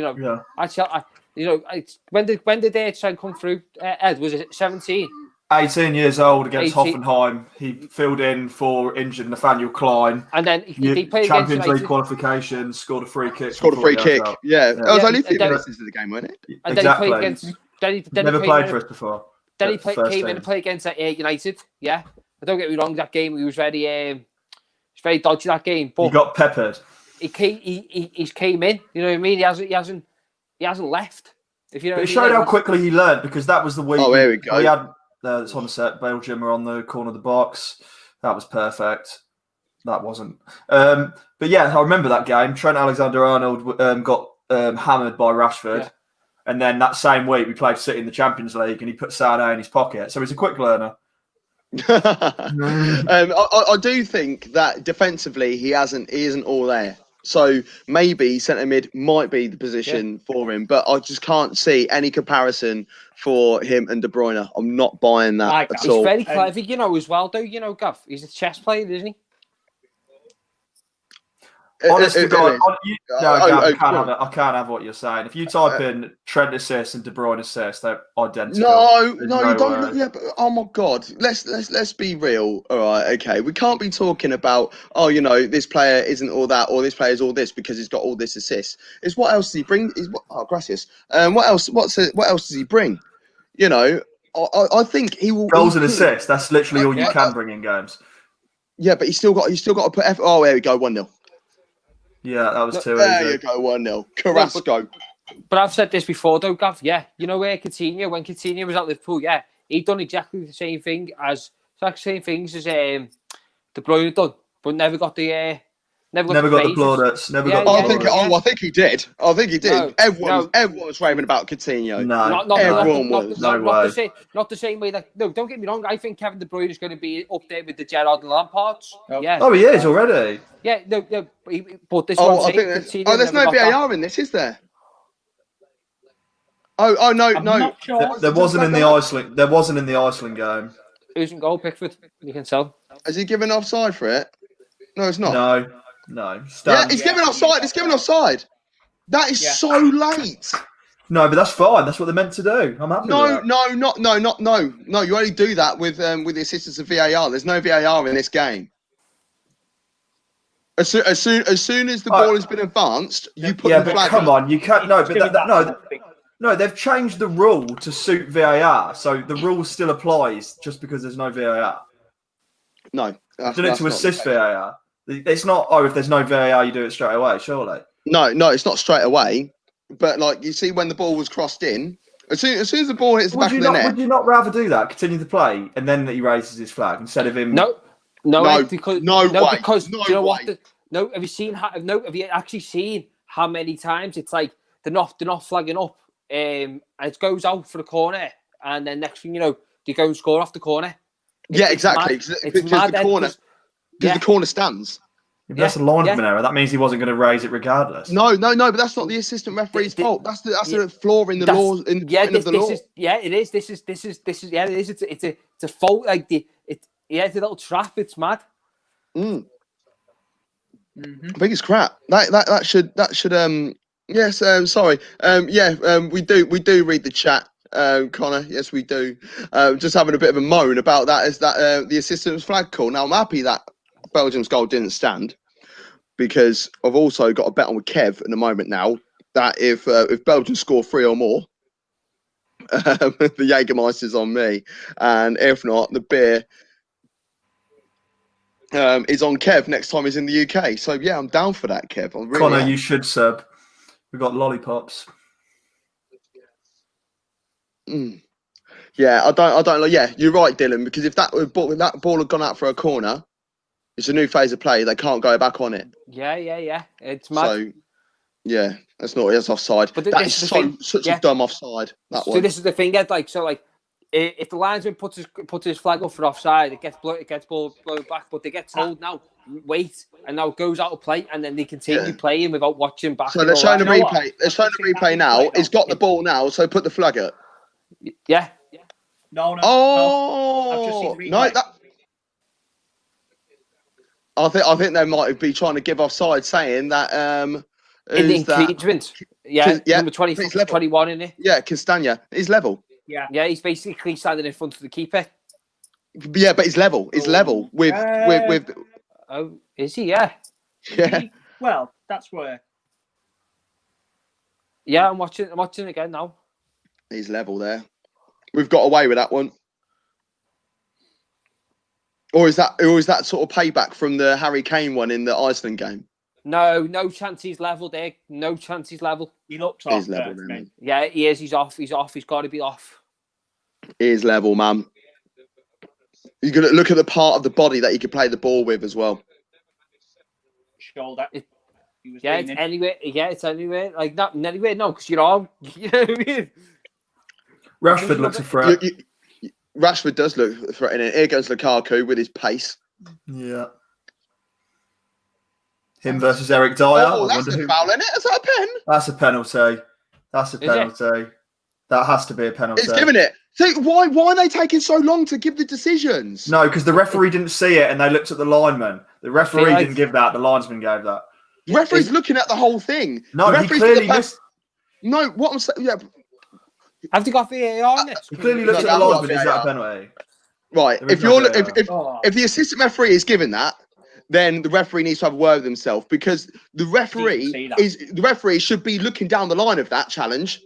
Speaker 4: when did Trent come through? Ed, was it 17?
Speaker 2: 18 years old against Hoffenheim. He filled in for injured Nathaniel Klein.
Speaker 4: And then he played
Speaker 2: Champions League qualification, scored a free kick.
Speaker 1: Yeah. It was only 50 minutes into the game, wasn't it?
Speaker 4: And
Speaker 2: exactly.
Speaker 4: Then he played against...
Speaker 2: Never played for us before.
Speaker 4: Then he came in and played against United, yeah. don't get me wrong, that game he was very dodgy that game.
Speaker 2: He
Speaker 4: But
Speaker 2: got peppered.
Speaker 4: he came in. You know what I mean? He hasn't left. If you know
Speaker 2: But
Speaker 4: what
Speaker 2: it
Speaker 4: I mean?
Speaker 2: showed how quickly he learned, because that was the week.
Speaker 1: Oh, here we go.
Speaker 2: We had it's on the set. Belgium were on the corner of the box. That was perfect. That wasn't. But yeah, I remember that game. Trent Alexander-Arnold got hammered by Rashford.
Speaker 4: Yeah.
Speaker 2: And then that same week, we played City in the Champions League, and he put Sané in his pocket. So he's a quick learner.
Speaker 1: I do think that defensively he isn't all there. So maybe centre mid might be the position for him, but I just can't see any comparison for him and De Bruyne. I'm not buying that at
Speaker 4: He's
Speaker 1: all.
Speaker 4: very clever, you know, as well, though. You know, Gav, he's a chess player, isn't he?
Speaker 2: Honest to God, I
Speaker 1: Go
Speaker 2: can't have what you're saying. If you type in Trent assist and De Bruyne assist, they're identical.
Speaker 1: No, you don't. Yeah, but oh my God, let's be real. All right, okay, we can't be talking about this player isn't all that, or this player is all this because he's got all this assists. It's what else does he bring? Gracias. What else? What else does he bring? You know, I think he will.
Speaker 2: Goals and assists. That's literally all you can bring in games.
Speaker 1: Yeah, but he's still got to put effort. Oh, there we go, 1-0.
Speaker 2: Yeah, that was too
Speaker 1: There
Speaker 2: easy.
Speaker 1: you go, 1-0. Carrasco.
Speaker 4: But I've said this before, though, Gav. Yeah, you know where Coutinho, when Coutinho was at Liverpool, he'd done exactly the same things as De Bruyne done, but never got the
Speaker 2: plaudits.
Speaker 1: I think he did. I think he did.
Speaker 4: No,
Speaker 1: Everyone was raving about Coutinho.
Speaker 2: No,
Speaker 1: everyone was.
Speaker 4: Not the same way that. No, don't get me wrong. I think Kevin De Bruyne is going to be up there with the Gerrard and Lampards. Yeah.
Speaker 2: Oh, he is already.
Speaker 4: Yeah, no. But this
Speaker 1: I think there's no VAR in this, is there? Oh no.
Speaker 3: Not sure.
Speaker 2: There wasn't in the Iceland. There wasn't in the Iceland game.
Speaker 4: Who's in goal, Pickford? You can tell.
Speaker 1: Has he given offside for it? No, it's not.
Speaker 2: No.
Speaker 1: Yeah, he's given offside. It's given offside. That is so late.
Speaker 2: No, but that's fine. That's what they're meant to do. I'm happy with that.
Speaker 1: No. You only do that with the assistance of VAR. There's no VAR in this game. As soon as the ball has been advanced, you put the flag.
Speaker 2: Come on, you can't. No, but no. They've changed the rule to suit VAR, so the rule still applies just because there's no VAR.
Speaker 1: No,
Speaker 2: they've done it to assist VAR. It's not. If there's no VAR, you do it straight away. Surely.
Speaker 1: No, it's not straight away. But like you see, when the ball was crossed in, as soon as the ball hits the back of the net,
Speaker 2: would you not rather do that? Continue to play, and then he raises his flag instead of him.
Speaker 4: No, because you know what? Have you actually seen how many times it's like they're not flagging up, and it goes out for the corner, and then next thing you know, they go and score off the corner.
Speaker 1: Exactly. Because the corner stands.
Speaker 2: If that's a linesman error, that means he wasn't going to raise it regardless.
Speaker 1: No, but that's not the assistant referee's fault. That's the flaw in the laws. It
Speaker 4: is. This is. Yeah, it is. It's a fault. Like it's a little trap. It's mad.
Speaker 1: I think it's crap. That should. Yes. Sorry. We do read the chat. Connor, yes, we do. Just having a bit of a moan about that. Is that the assistant's flag call? Now I'm happy that Belgium's goal didn't stand, because I've also got a bet on with Kev in the moment now that if Belgium score 3 or more, the Jägermeister's on me, and if not, the beer is on Kev next time he's in the UK. So yeah, I'm down for that, Kev.
Speaker 2: Connor, you should sub. We've got lollipops.
Speaker 1: Yeah, I don't. Yeah, you're right, Dylan. Because if that ball had gone out for a corner, it's a new phase of play. They can't go back on it.
Speaker 4: Yeah. It's mad.
Speaker 1: So, yeah, that's offside. But that is such a dumb offside.
Speaker 4: So this is the thing, Ed. If the linesman puts his flag up for offside, it gets blown back. But they get told now, wait, and now it goes out of play, and then they continue playing without watching back.
Speaker 1: So they're showing the replay. They're showing the replay now. He's got the ball now, so put the flag up.
Speaker 4: Yeah.
Speaker 3: No.
Speaker 1: Oh no! I think they might be trying to give offside, saying that
Speaker 4: in the engagement. Number 21 in it.
Speaker 1: Yeah, Castagna. He's level.
Speaker 4: Yeah, he's basically standing in front of the keeper.
Speaker 1: Yeah, but he's level. He's level with.
Speaker 4: Oh, is he? Yeah.
Speaker 3: Well, that's where.
Speaker 4: Yeah, I'm watching again now.
Speaker 1: He's level there. We've got away with that one. Or is that sort of payback from the Harry Kane one in the Iceland game?
Speaker 4: No chance he's level there. No chance he's level.
Speaker 3: He looks
Speaker 1: He is
Speaker 3: off.
Speaker 1: level, man.
Speaker 4: Yeah, he is. He's off. He's got to be off.
Speaker 1: He is level, man. You're going to look at the part of the body that he could play the ball with as well.
Speaker 3: Shoulder.
Speaker 4: Yeah, it's anywhere. Yeah, it's anywhere. Like not anywhere. No, because you're all. You know what I mean?
Speaker 2: Rashford looks a threat.
Speaker 1: Rashford does look threatening. Here goes Lukaku with his pace.
Speaker 2: Yeah. Him versus Eric Dyer.
Speaker 1: Oh, that's a foul, isn't it? Is that a pen?
Speaker 2: That's a penalty. That's a penalty. That has to be a penalty.
Speaker 1: It's giving it. So why are they taking so long to give the decisions?
Speaker 2: No, because the referee didn't see it and they looked at the lineman. The referee didn't give that. The linesman gave that.
Speaker 1: The referee's looking at the whole thing.
Speaker 2: No, he clearly missed.
Speaker 1: No, what I'm saying, yeah.
Speaker 4: Have they got VAR on this?
Speaker 2: He clearly looked at the linesman. Is that a penalty?
Speaker 1: Right. If the assistant referee is given that, then the referee needs to have a word with himself, because the referee should be looking down the line of that challenge.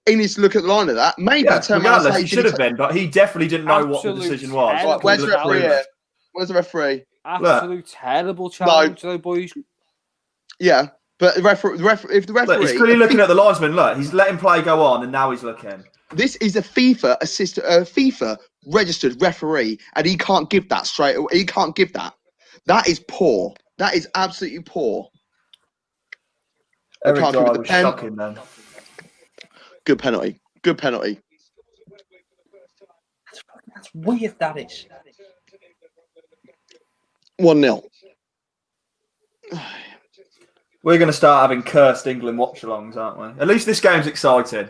Speaker 1: He needs to look at the line of that. Maybe turn around and say,
Speaker 2: he should have been, but he definitely didn't know what the decision was.
Speaker 1: Right, where's the referee here? Where's the referee?
Speaker 4: Absolute terrible challenge, though, boys.
Speaker 1: Yeah, but if the referee,
Speaker 2: he's clearly looking at the linesman. Look, he's letting play go on, and now he's looking.
Speaker 1: This is a FIFA registered referee, and he can't give that straight away. He can't give that. That is poor. That is absolutely poor.
Speaker 2: Eric Dyer was shocking then.
Speaker 1: Good penalty. Good penalty.
Speaker 3: That's weird, that is.
Speaker 1: 1-0.
Speaker 2: We're going to start having cursed England watch-alongs, aren't we? At least this game's exciting.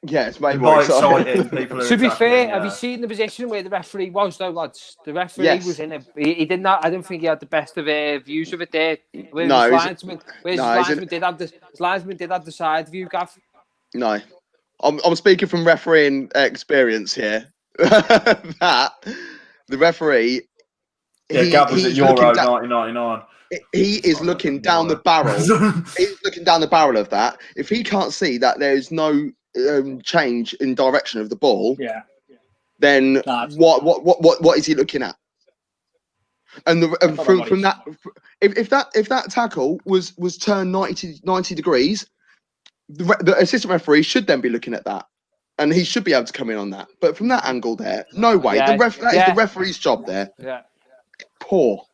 Speaker 1: Yeah, it's way more exciting.
Speaker 2: To
Speaker 4: be fair, have you seen the position where the referee was, though, lads? The referee was in it. He did not. I don't think he had the best of views of it there. His linesman did have the side view, Gav.
Speaker 1: No, I'm speaking from refereeing experience here. That the referee.
Speaker 2: Yeah, Gav was at Euro 1999.
Speaker 1: He is looking down the barrel. He's looking down the barrel of that. If he can't see that there's no change in direction of the ball, then what is he looking at? And from that, if that tackle was turned 90 degrees, the assistant referee should then be looking at that, and he should be able to come in on that. But from that angle there, no way. That is the referee's job there.
Speaker 4: Yeah.
Speaker 1: Poor.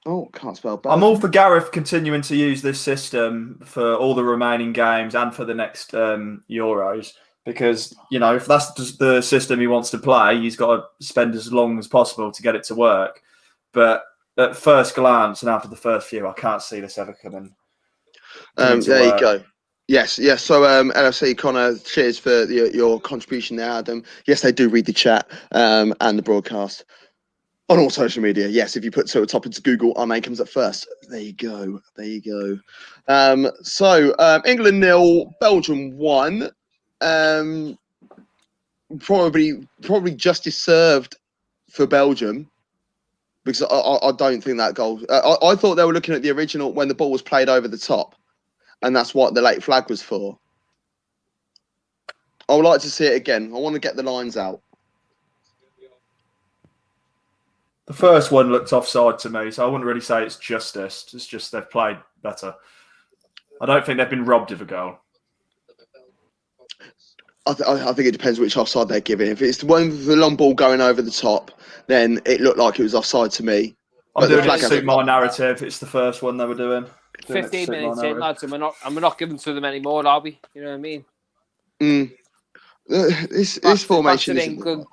Speaker 1: Oh, can't spell.
Speaker 2: I'm all for Gareth continuing to use this system for all the remaining games and for the next Euros, because, you know, if that's the system he wants to play, he's got to spend as long as possible to get it to work. But at first glance and after the first few, I can't see this ever coming.
Speaker 1: There you go. Yes. So, LFC, Connor, cheers for your contribution there, Adam. Yes, they do read the chat and the broadcast. On all social media, yes. If you put Total Top into Google, our name comes up first. There you go. England 0, Belgium 1. Probably justice served for Belgium, because I don't think that goal. I thought they were looking at the original when the ball was played over the top, and that's what the late flag was for. I would like to see it again. I want to get the lines out.
Speaker 2: The first one looked offside to me, so I wouldn't really say it's justice. It's just they've played better. I don't think they've been robbed of a goal.
Speaker 1: I think it depends which offside they're giving. If it's the one with the long ball going over the top, then it looked like it was offside to me.
Speaker 2: I'm doing it to suit my narrative. It's the first one they were doing.
Speaker 4: 15 minutes in, lads, and we're not giving to them anymore, are we? You know what I mean?
Speaker 1: This formation is
Speaker 4: good.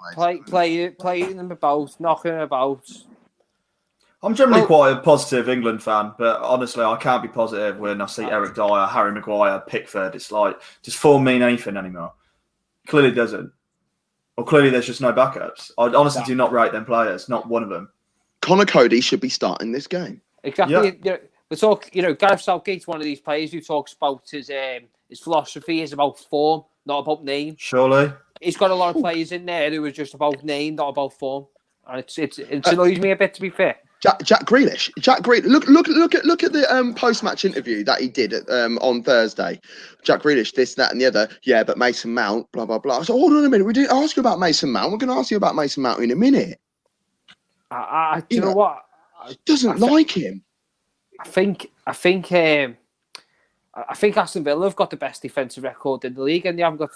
Speaker 4: Playing them about, knocking them about.
Speaker 2: I'm generally quite a positive England fan, but honestly, I can't be positive when I see Eric Dyer, Harry Maguire, Pickford. It's like, does form mean anything anymore? Clearly doesn't. Or clearly there's just no backups. I honestly do not rate them players, not one of them.
Speaker 1: Connor Cody should be starting this game.
Speaker 4: Exactly. Yeah. We talk, Gareth Southgate's one of these players who talks about his philosophy is about form, not about name.
Speaker 2: Surely.
Speaker 4: He's got a lot of players in there who are just about name, not about form. And it annoys me a bit, to be fair.
Speaker 1: Jack Grealish. Look at the post-match interview that he did on Thursday. Jack Grealish, this, that, and the other. Yeah, but Mason Mount, blah blah blah. So hold on a minute. We didn't ask you about Mason Mount. We're going to ask you about Mason Mount in a minute.
Speaker 4: Do you know what?
Speaker 1: Doesn't like him.
Speaker 4: I think Aston Villa have got the best defensive record in the league, and they haven't got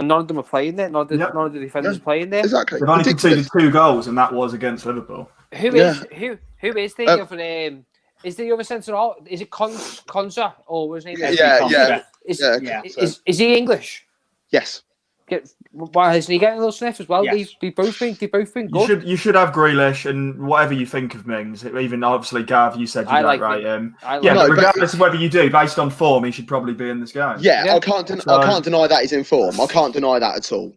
Speaker 4: none of them are playing there. None of the defenders are playing there.
Speaker 1: Exactly.
Speaker 2: They've only conceded 2 goals, and that was against Liverpool.
Speaker 4: Who is the other? Is the other centre half? Is it Konza or was his name?
Speaker 1: Yeah.
Speaker 4: Is he English?
Speaker 1: Yes.
Speaker 4: Why isn't he getting a little sniff as well?
Speaker 3: Yes.
Speaker 4: They both been good.
Speaker 2: You should have Grealish, and whatever you think of Mings, even obviously Gav, you said you don't rate him. But regardless of whether you do, based on form, he should probably be in this game.
Speaker 1: Yeah. I can't deny that he's in form. I can't deny that at all.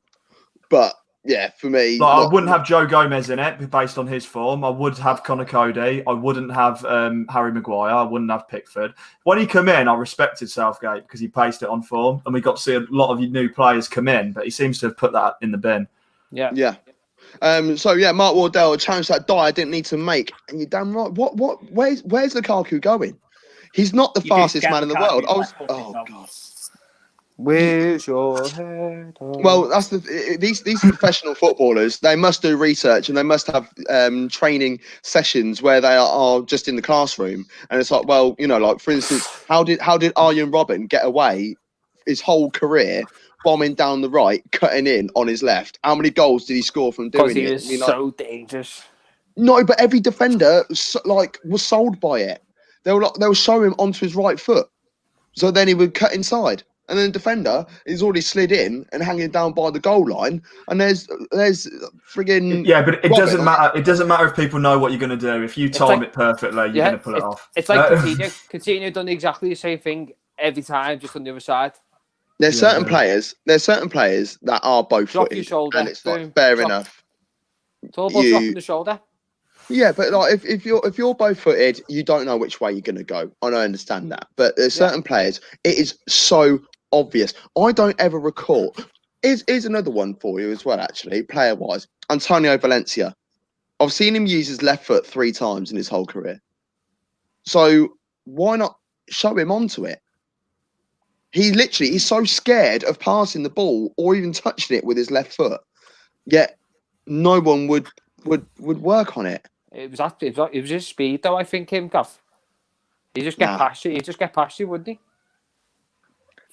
Speaker 1: But yeah, for me,
Speaker 2: I wouldn't have Joe Gomez in it based on his form. I would have Conor Cody. I wouldn't have Harry Maguire. I wouldn't have Pickford. When he came in, I respected Southgate because he based it on form, and we got to see a lot of new players come in. But he seems to have put that in the bin.
Speaker 4: Yeah.
Speaker 1: Mark Wardell challenged that I didn't need to make, and you're damn right. Where's Lukaku going? He's not the fastest man in the world. God.
Speaker 4: Where's your head?
Speaker 1: Well, that's these professional footballers. They must do research and they must have training sessions where they are just in the classroom. And it's like, well, like for instance, how did Arjen Robben get away his whole career bombing down the right, cutting in on his left? How many goals did he score from doing it?
Speaker 4: Because he was so dangerous.
Speaker 1: No, but every defender was sold by it. They'll show him onto his right foot, so then he would cut inside. And then the defender is already slid in and hanging down by the goal line. And there's friggin'
Speaker 2: but it doesn't matter. It doesn't matter if people know what you're going to do. If you time it perfectly, you're going to pull it off.
Speaker 4: It's like Coutinho done exactly the same thing every time, just on the other side.
Speaker 1: There's certain players that are both
Speaker 4: Drop
Speaker 1: footed,
Speaker 4: your shoulder,
Speaker 1: and it's like fair enough.
Speaker 4: It's all about dropping the shoulder.
Speaker 1: Yeah, but like if you're both footed, you don't know which way you're going to go. I understand that, but there's certain players. It is so obvious. I don't ever recall. Here's another one for you as well, actually, player-wise. Antonio Valencia. I've seen him use his left foot 3 times in his whole career. So why not show him onto it? He's so scared of passing the ball or even touching it with his left foot. Yet no one would work on it.
Speaker 4: It was his speed, though. I think him, Gav. He just get past you. He just get past you, wouldn't he?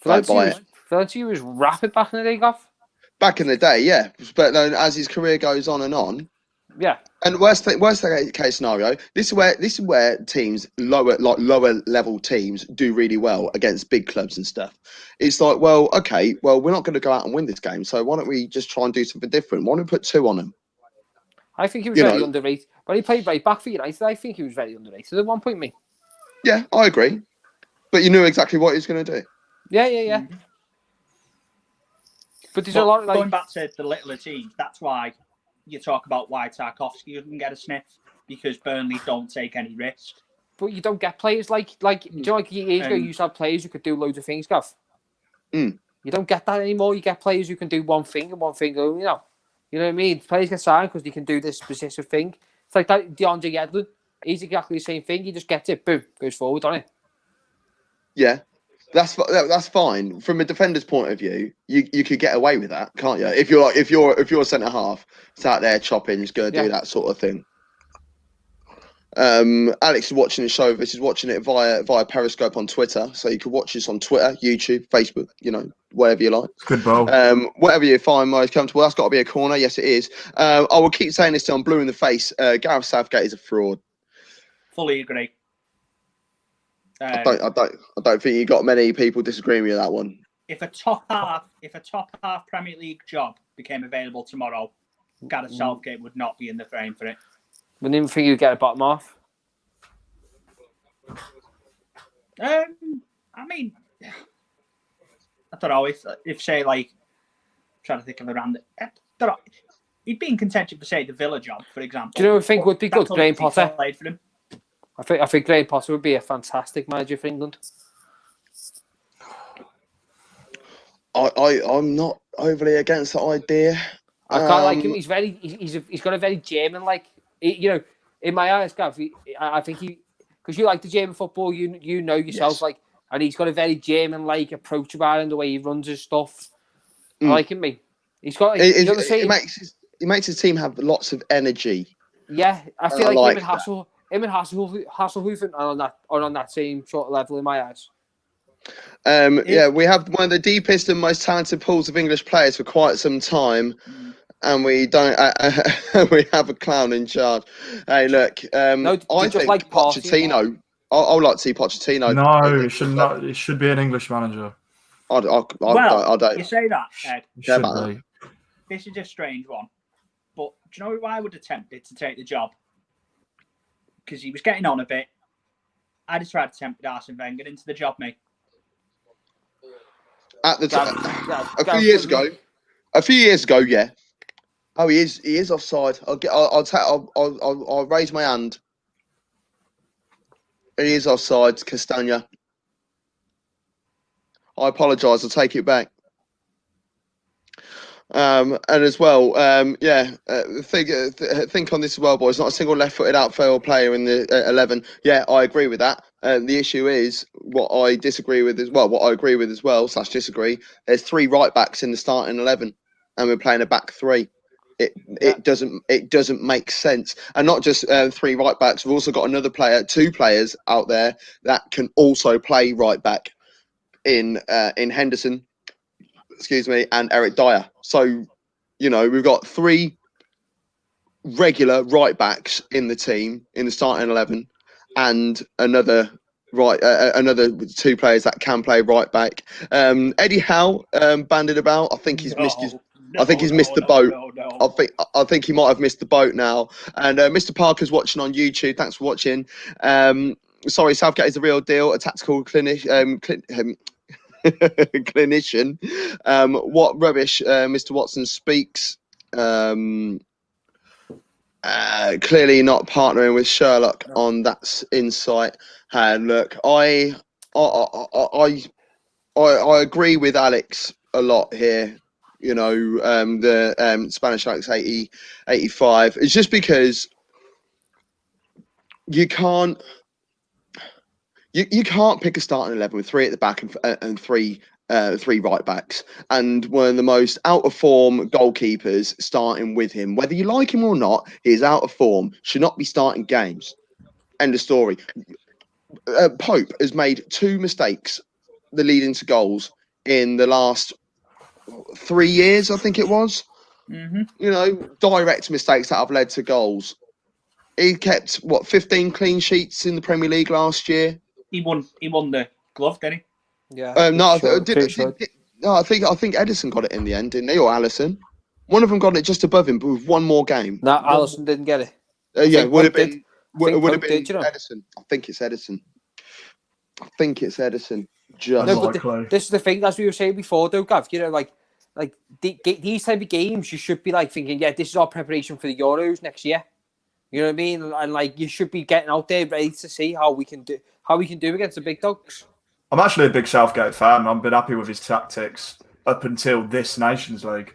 Speaker 4: Valencia was rapid back in the day, Gav.
Speaker 1: Back in the day, yeah. But then as his career goes on,
Speaker 4: yeah.
Speaker 1: And worst case scenario, this is where teams lower level teams do really well against big clubs and stuff. It's like, well, okay, we're not going to go out and win this game, so why don't we just try and do something different? Why don't we put 2 on them?
Speaker 4: I think he was very underrated. When he played right back for United, I think he was very underrated at one point, me.
Speaker 1: Yeah, I agree. But you knew exactly what he was going to do.
Speaker 4: Yeah.
Speaker 3: Mm-hmm.
Speaker 4: But there's a lot of
Speaker 3: going back to the littler teams. That's why you talk about why Tarkowski doesn't get a sniff, because Burnley don't take any risk.
Speaker 4: But you don't get players like years ago, you used to have players who could do loads of things, Gav. You don't get that anymore. You get players who can do one thing and one thing only now. You know what I mean? Players get signed because they can do this specific thing. It's like that DeAndre Yedlin. He's exactly the same thing. He just gets it, boom, goes forward on it.
Speaker 1: Yeah, that's fine. From a defender's point of view, you could get away with that, can't you? If you're a centre half, it's out there chopping, just going to do that sort of thing. Alex is watching the show. This is watching it via Periscope on Twitter, so you can watch this on Twitter, YouTube, Facebook, whatever you like.
Speaker 2: Good ball.
Speaker 1: Whatever you find most comfortable. That's got to be a corner. Yes, it is. I will keep saying this till I'm blue in the face. Gareth Southgate is a fraud.
Speaker 3: Fully agree.
Speaker 1: I don't think you got many people disagreeing with that one.
Speaker 3: If a top half Premier League job became available tomorrow, Gareth Southgate would not be in the frame for it.
Speaker 4: Wouldn't even think you'd get a bottom half.
Speaker 3: I mean, I don't know if say like, I'm trying to think of around. He'd be in contention for say the Villa job, for example.
Speaker 4: Do you know what I think would be good? Graham Potter.
Speaker 3: Played for him.
Speaker 4: I think Graham Potter would be a fantastic manager for England.
Speaker 1: I'm not overly against the idea.
Speaker 4: I quite like him. He's got a very German like. in my eyes, Gav, I think he, because you like the German football, you know yourself,
Speaker 1: Yes.
Speaker 4: like, and he's got a very German-like approach about him, the way he runs his stuff. I
Speaker 1: Mm.
Speaker 4: like him, mate. He's got,
Speaker 1: It,
Speaker 4: you know, the
Speaker 1: it,
Speaker 4: same.
Speaker 1: it makes his team have lots of energy.
Speaker 4: Yeah, I
Speaker 1: And
Speaker 4: feel
Speaker 1: I
Speaker 4: like
Speaker 1: like
Speaker 4: him and Hasselhoefen are on that same sort of level in my eyes.
Speaker 1: Yeah, we have one of the deepest and most talented pools of English players for quite some time, and we don't. We have a clown in charge. Hey, look,
Speaker 4: No,
Speaker 1: I
Speaker 4: just
Speaker 1: think
Speaker 4: like partying.
Speaker 1: Pochettino. I would like to see Pochettino.
Speaker 5: No, it should not. It should be an English manager.
Speaker 1: I
Speaker 3: Well,
Speaker 1: don't
Speaker 3: you say that, Ed.
Speaker 5: It
Speaker 1: care
Speaker 5: should
Speaker 1: about
Speaker 5: be.
Speaker 3: This is a strange one. But do you know who I would have tempted to take the job? Because he was getting on a bit. I'd have tried to tempt Arsene Wenger into the job, mate.
Speaker 1: at the time.
Speaker 4: Gav,
Speaker 1: A few years ago, yeah. Oh, he is offside. I'll raise my hand. He is offside, Castagna. I apologise. I'll take it back. And as well, think on this as well, boys. Not a single left-footed outfield player in the 11. Yeah, I agree with that. The issue is what I disagree with as well. What I agree with as well / disagree. There's 3 right backs in the starting 11, and we're playing a back 3. It doesn't make sense. And not just 3 right backs. We've also got 2 players out there that can also play right back in Henderson. Excuse me, and Eric Dyer. So, you know, we've got 3 regular right backs in the team in the starting 11, and another 2 players that can play right back. Eddie Howe banded about. I think he's missed the boat. I think he might have missed the boat now. And Mr. Parker's watching on YouTube. Thanks for watching. Sorry, Southgate is the real deal. A tactical clinician. What rubbish Mr. Watson speaks. Clearly not partnering with Sherlock on that insight. And look, I agree with Alex a lot here. You know, the Spanish Alex 85. It's just because you can't pick a starting 11 with 3 at the back and 3 right backs, and one of the most out of form goalkeepers starting with him. Whether you like him or not, he is out of form. Should not be starting games. End of story. Pope has made 2 mistakes that lead into goals in the last 3 years, I think it was.
Speaker 3: Mm-hmm.
Speaker 1: You know, direct mistakes that have led to goals. He kept 15 clean sheets in the Premier League last year.
Speaker 3: He won the glove, didn't he?
Speaker 4: Yeah.
Speaker 1: I think Edison got it in the end, didn't he, or Allison? One of them got it just above him, but with 1 more game.
Speaker 4: No, Allison didn't get it.
Speaker 1: Yeah, would have been
Speaker 4: did, you know?
Speaker 1: Edison. I think it's Edison. Just
Speaker 4: No, but this is the thing, as we were saying before, though, Gav. You know, like these type of games, you should be like thinking, yeah, this is our preparation for the Euros next year. You know what I mean? And like, you should be getting out there ready to see how we can do against the big dogs.
Speaker 2: I'm actually a big Southgate fan. I've been happy with his tactics up until this Nations League.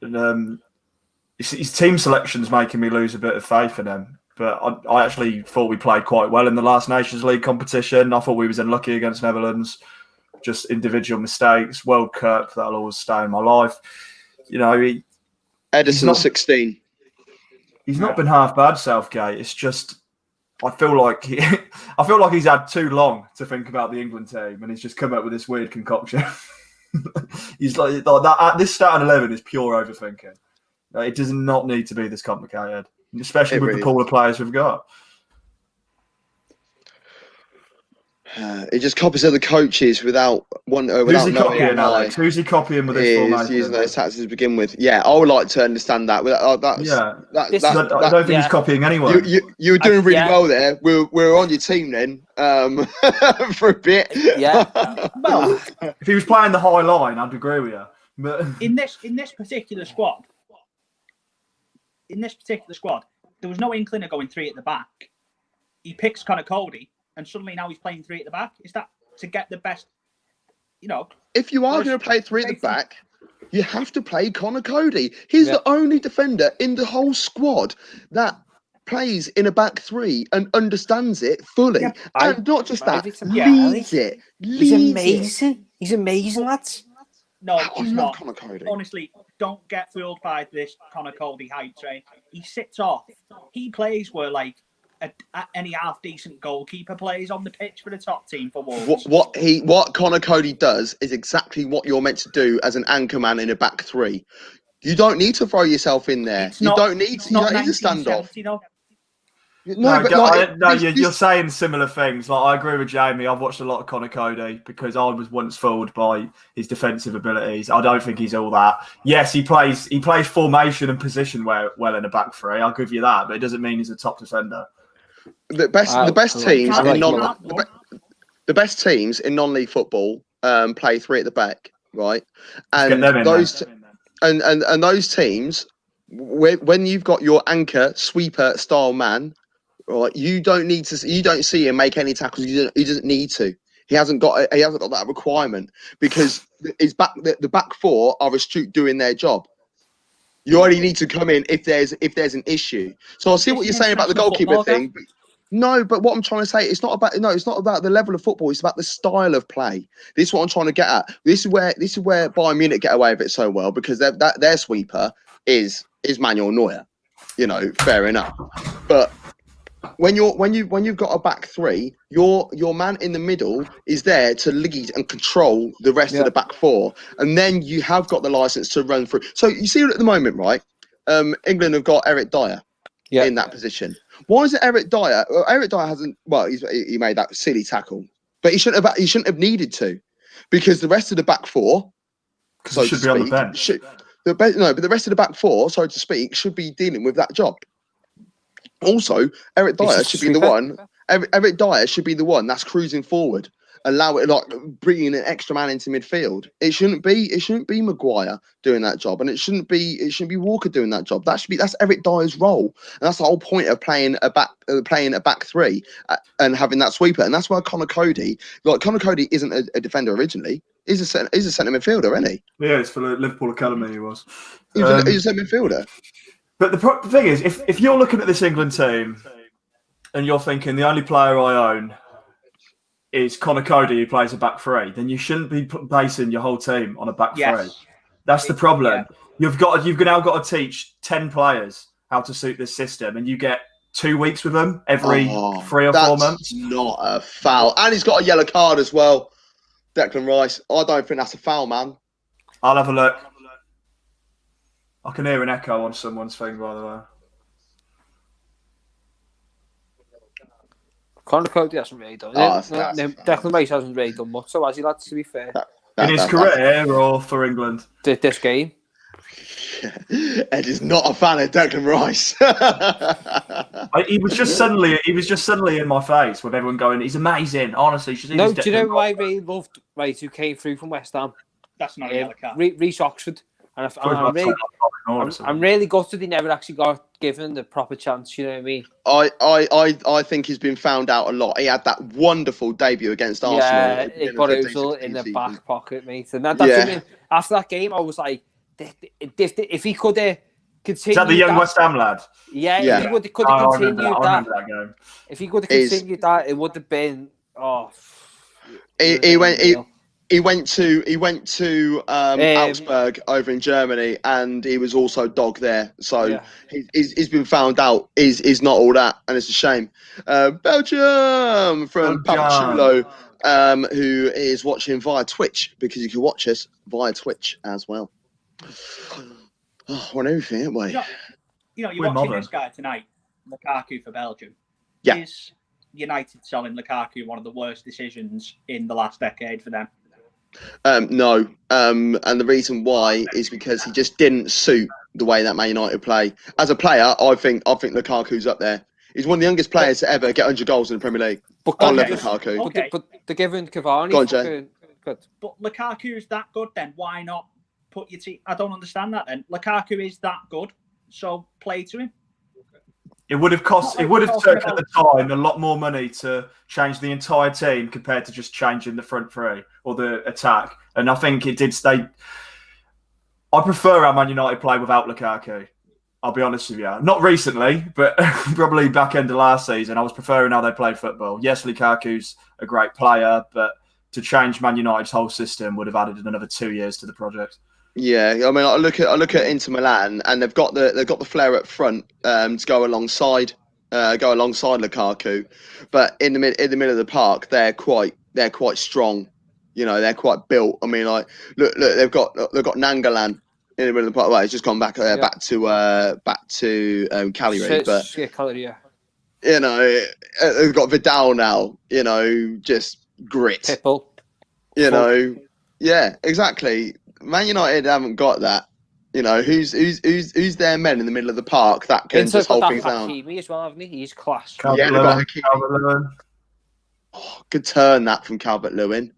Speaker 2: And, his team selection's making me lose a bit of faith in him. But I actually thought we played quite well in the last Nations League competition. I thought we was unlucky against Netherlands. Just individual mistakes. World Cup, that'll always stay in my life. You know,
Speaker 1: Edison 16.
Speaker 2: He's not been half bad, Southgate. It's just I feel like he's had too long to think about the England team, and he's just come up with this weird concoction. He's like that. This starting 11 is pure overthinking. It does not need to be this complicated, especially with the pool of players we've got.
Speaker 1: He just copies other coaches without knowing
Speaker 2: Alex? Who's he copying with this formation?
Speaker 1: Using those tactics to begin with. Yeah, I would like to understand that.
Speaker 2: I don't think he's copying anyone.
Speaker 1: You were doing really well there. We're on your team then for a bit.
Speaker 3: Yeah. Well,
Speaker 2: if he was playing the high line, I'd agree with you. But
Speaker 3: in this particular squad, there was no inkling of going 3 at the back. He picks Connor Cody, and suddenly now he's playing 3 at the back. Is that to get the best? You know,
Speaker 1: if you are going to play 3 at the back, you have to play Connor Cody. He's the only defender in the whole squad that plays in a back three and understands it fully,
Speaker 3: Yeah,
Speaker 1: and not just that,
Speaker 3: Yeah.
Speaker 1: leads it.
Speaker 4: He's amazing. He's amazing, lads.
Speaker 3: No,
Speaker 1: I
Speaker 3: he's
Speaker 1: love
Speaker 3: not.
Speaker 1: Conor Cody.
Speaker 3: Honestly, don't get fooled by this Conor Cody hype train. He sits off. He plays where like any half decent goalkeeper plays on the pitch for the top team for Wolves.
Speaker 1: What Conor Cody does is exactly what you're meant to do as an anchor man in a back three. You don't need to throw yourself in there. You don't need to stand off.
Speaker 3: No.
Speaker 2: You're saying similar things. Like I agree with Jamie. I've watched a lot of Conor Cody because I was once fooled by his defensive abilities. I don't think he's all that. Yes, he plays formation and position well in a back three. I'll give you that, but it doesn't mean he's a top defender.
Speaker 1: The best teams in non-league football play three at the back, right? And those teams, when you've got your anchor sweeper style man, right? You don't see him make any tackles. He doesn't need to. He hasn't got that requirement because the back four are astute doing their job. You only need to come in if there's an issue. So I see what you're saying about the goalkeeper thing. No, but what I'm trying to say, it's not about the level of football. It's about the style of play. This is what I'm trying to get at. This is where Bayern Munich get away with it so well because their sweeper is Manuel Neuer. Fair enough. But when you've got a back three, your man in the middle is there to lead and control the rest of the back four, and then you have got the license to run through. So you see at the moment, right? England have got Eric Dyer in that position. Why is it Eric Dyer? Well, Eric Dyer hasn't. Well, he made that silly tackle, but he shouldn't have needed to, because the rest of the back four,
Speaker 2: so should be on the bench.
Speaker 1: But the rest of the back four, so to speak, should be dealing with that job. Also, Eric Dyer should be the one. Eric Dyer should be the one that's cruising forward, bringing an extra man into midfield. It shouldn't be Maguire doing that job, and it shouldn't be Walker doing that job. That's Eric Dyer's role, and that's the whole point of playing a back three and having that sweeper. And that's why Conor Cody isn't a defender originally. He's a centre midfielder, isn't he?
Speaker 2: Yeah, it's for the Liverpool Academy. He was.
Speaker 1: He's a centre midfielder.
Speaker 2: But the thing is, if you're looking at this England team and you're thinking the only player I own is Conor Cody who plays a back three, then you shouldn't be basing your whole team on a back three. That's the problem. Yeah. You've now got to teach 10 players how to suit this system, and you get 2 weeks with them every 3 or 4 months.
Speaker 1: That's not a foul. And he's got a yellow card as well. Declan Rice. I don't think that's a foul, man.
Speaker 2: I'll have a look. I can hear an echo on someone's thing, by the way.
Speaker 4: Conor Cody hasn't really done it. Declan Rice hasn't really done much, so has he, lads, to be fair?
Speaker 2: In his career or for England?
Speaker 4: This game.
Speaker 1: Ed is not a fan of Declan Rice.
Speaker 2: He was just suddenly in my face with everyone going, he's amazing, honestly.
Speaker 4: Do you know who I really loved, right, who came through from West Ham?
Speaker 3: That's not a yellow card.
Speaker 4: Reece Oxford. And I'm really gutted he never actually got given the proper chance. You know what I mean?
Speaker 1: I think he's been found out a lot. He had that wonderful debut against Arsenal.
Speaker 4: Yeah, but it was all in the back pocket, mate. And that's what I mean. After that game, I was like, if he could have continued.
Speaker 2: Is that the young West Ham lad?
Speaker 4: Yeah. If he could have continued that game. If he could have continued that, it would have been.
Speaker 1: He went to Augsburg over in Germany, and he was also dog there. So he's been found out. He's not all that, and it's a shame. Belgium from Papachulo, who is watching via Twitch, because you can watch us via Twitch as well. We're on everything, aren't we?
Speaker 3: You're watching this guy tonight, Lukaku for Belgium.
Speaker 1: Yeah.
Speaker 3: Is United selling Lukaku one of the worst decisions in the last decade for them?
Speaker 1: No, and the reason why is because he just didn't suit the way that Man United play. As a player, I think Lukaku's up there. He's one of the youngest players to ever get 100 goals in the Premier League.
Speaker 4: But
Speaker 1: Lukaku.
Speaker 4: But they're giving Cavani.
Speaker 1: Go on, Jay.
Speaker 4: Good.
Speaker 3: But Lukaku's that good, then why not put your team? I don't understand that. Then Lukaku is that good, so play to him.
Speaker 2: It would have taken at the time a lot more money to change the entire team compared to just changing the front three or the attack. And I think it did stay. I prefer how Man United play without Lukaku. I'll be honest with you. Not recently, but probably back end of last season, I was preferring how they played football. Yes, Lukaku's a great player, but to change Man United's whole system would have added another 2 years to the project.
Speaker 1: Yeah, I mean, I look at Inter Milan, and they've got the flair up front to go alongside Lukaku, but in the middle of the park, they're quite strong. You know, they're quite built. I mean, like look, they've got Nangalan in the middle of the park. Well, he's just gone back back to Cagliari, but
Speaker 4: Cagliari, yeah.
Speaker 1: you know, they've got Vidal now. You know, just grit.
Speaker 4: Pitbull.
Speaker 1: You know, yeah, exactly. Man United haven't got that. You know, who's their men in the middle of the park that can just hold things down.
Speaker 4: Hakimi as well, haven't he? He's class.
Speaker 2: Calvert-Lewin.
Speaker 1: Oh, good turn that from Calvert-Lewin.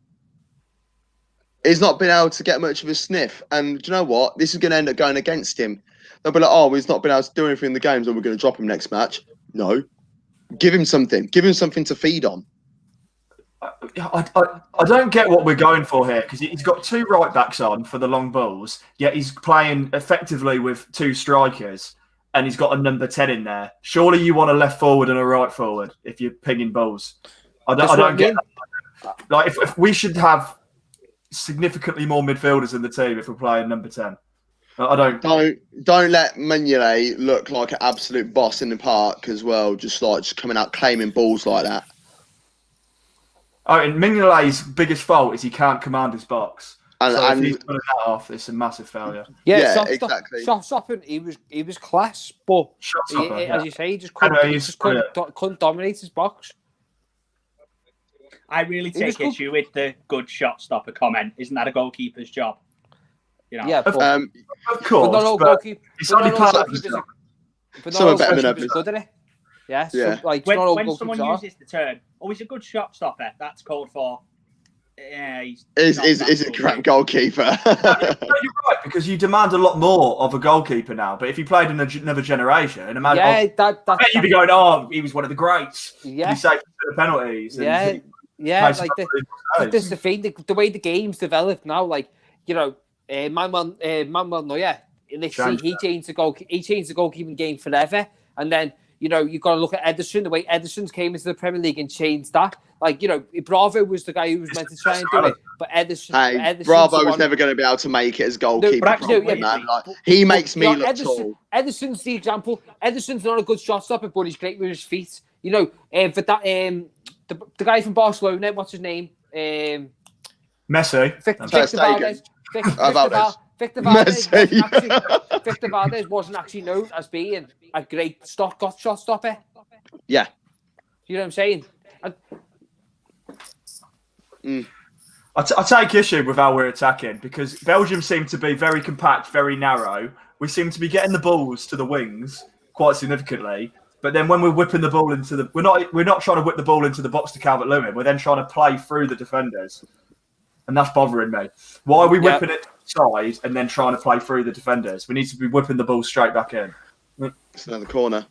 Speaker 1: He's not been able to get much of a sniff, and do you know what? This is going to end up going against him. They'll be like, "Oh, he's not been able to do anything in the games, and we're going to drop him next match." No, give him something. Give him something to feed on.
Speaker 2: I don't get what we're going for here, because he's got 2 right backs on for the long balls, yet he's playing effectively with 2 strikers, and he's got a number 10 in there. Surely you want a left forward and a right forward if you're pinging balls. I don't get that. Like if we should have significantly more midfielders in the team if we're playing number 10. I
Speaker 1: don't let Mignolet look like an absolute boss in the park as well, just coming out claiming balls like that.
Speaker 2: Oh, and Mignolet's biggest fault is he can't command his box.
Speaker 1: And
Speaker 2: if he's pulling that off, it's a massive failure.
Speaker 1: Yeah, exactly.
Speaker 4: Shot stopping, he was class, but as you say, he just couldn't dominate his box.
Speaker 3: I really take issue with the good shot stopper comment. Isn't that a goalkeeper's job? You know?
Speaker 4: Yeah,
Speaker 2: of
Speaker 4: but
Speaker 2: course.
Speaker 4: not all goalkeepers.
Speaker 2: It's only part of his job.
Speaker 1: Some are better than others.
Speaker 4: Good at it. Yeah.
Speaker 1: Yeah.
Speaker 4: So, like,
Speaker 3: when someone uses the term, "Oh, he's a good shot stopper," that's called for. He's
Speaker 1: a great goalkeeper.
Speaker 2: No, you're right, because you demand a lot more of a goalkeeper now. But if you played in another generation, imagine, you'd be going, "Oh, he was one of the greats.
Speaker 4: Yeah,
Speaker 2: he saved the penalties."
Speaker 4: And like this is the thing. The way the game's developed now, like, you know, Manuel Neuer, he changed the goalkeeping game forever, and then, you know, you've got to look at Ederson, the way Ederson's came into the Premier League and changed that. Like, you know, Bravo was the guy who was meant to try and do it, but Ederson.
Speaker 1: Bravo was never going to be able to make it as goalkeeper. He makes me look tall.
Speaker 4: Ederson's the example. Ederson's not a good shot stopper, but he's great with his feet. You know, for that, the guy from Barcelona, what's his name?
Speaker 2: Messi.
Speaker 4: Victor Valdes wasn't actually known as being a great shot stopper.
Speaker 1: Yeah.
Speaker 4: You know what I'm saying?
Speaker 2: I take issue with how we're attacking, because Belgium seem to be very compact, very narrow. We seem to be getting the balls to the wings quite significantly, but then when we're whipping the ball into the, we're not trying to whip the ball into the box to Calvert-Lewin. We're then trying to play through the defenders, and that's bothering me. Why are we whipping it side and then trying to play through the defenders? We need to be whipping the ball straight back in.
Speaker 1: It's another corner.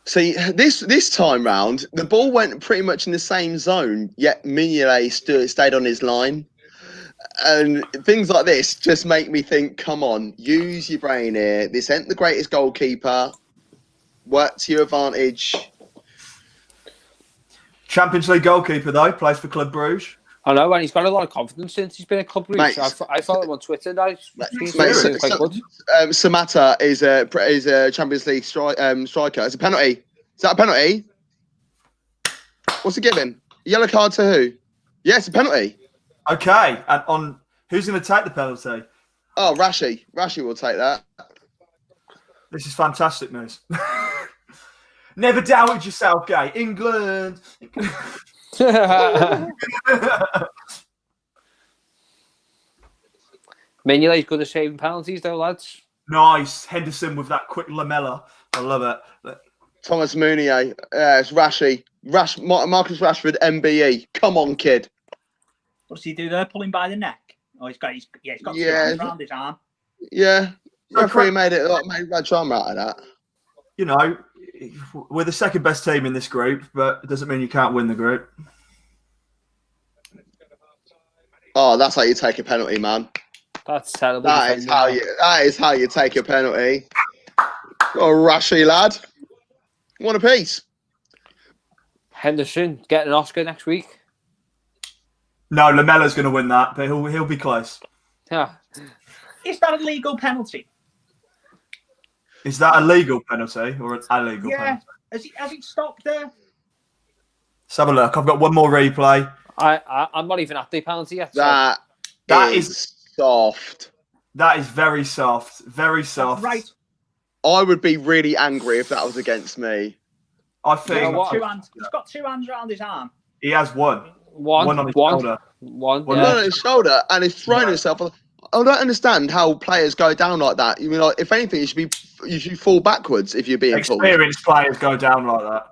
Speaker 1: See, this time round, the ball went pretty much in the same zone, yet Mignolet stayed on his line. And things like this just make me think, come on, use your brain here. This ain't the greatest goalkeeper. Work to your advantage.
Speaker 2: Champions League goalkeeper, though, plays for Club Bruges.
Speaker 4: I know, and he's got a lot of confidence since he's been at Club Bruges. I follow him on Twitter now.
Speaker 1: Samatta is a Champions League striker. It's a penalty. Is that a penalty? What's he giving? Yellow card to who? Yeah, it's a penalty.
Speaker 2: Okay, and on who's going to take the penalty?
Speaker 1: Oh, Rashi. Rashi will take that.
Speaker 2: This is fantastic news. Never doubted yourself, Gay. England.
Speaker 4: Mignolet's good at saving penalties, though, lads.
Speaker 2: Nice. Henderson with that quick lamella. I love it.
Speaker 1: Thomas Meunier. It's Rashi. Marcus Rashford, MBE. Come on, kid.
Speaker 3: What does he do there? Pull him by the neck? Oh, he's got two hands around his arm.
Speaker 1: Yeah. Referee made a bad drama out of that.
Speaker 2: You know, we're the second best team in this group, but it doesn't mean you can't win the group.
Speaker 1: Oh, that's how you take a penalty, man.
Speaker 4: That's terrible.
Speaker 1: That is
Speaker 4: defending
Speaker 1: how you. That is how you take a penalty. Oh, Rashy lad. One apiece.
Speaker 4: Henderson getting an Oscar next week.
Speaker 2: No, Lamella's going to win that, but he'll be close.
Speaker 4: Yeah.
Speaker 3: Is that a legal penalty?
Speaker 2: Is that a legal penalty or an illegal
Speaker 3: Yeah.
Speaker 2: penalty?
Speaker 3: Has he stopped there?
Speaker 2: Let's have a look. I've got one more replay.
Speaker 4: I'm not even at the penalty yet. So.
Speaker 2: That
Speaker 1: is
Speaker 2: is
Speaker 1: soft.
Speaker 2: That is very soft. Very soft.
Speaker 3: Right.
Speaker 1: I would be really angry if that was against me.
Speaker 2: I
Speaker 3: He's
Speaker 2: think
Speaker 3: got two hands. He's got two hands around his arm.
Speaker 2: he has one.
Speaker 4: One
Speaker 2: on his
Speaker 4: one,
Speaker 2: shoulder.
Speaker 4: one.
Speaker 2: One
Speaker 4: Yeah.
Speaker 1: On his shoulder, and he's thrown himself. I don't understand how players go down like that. You mean, like, if anything, you should fall backwards if you're being pulled.
Speaker 2: Experienced players go down like that.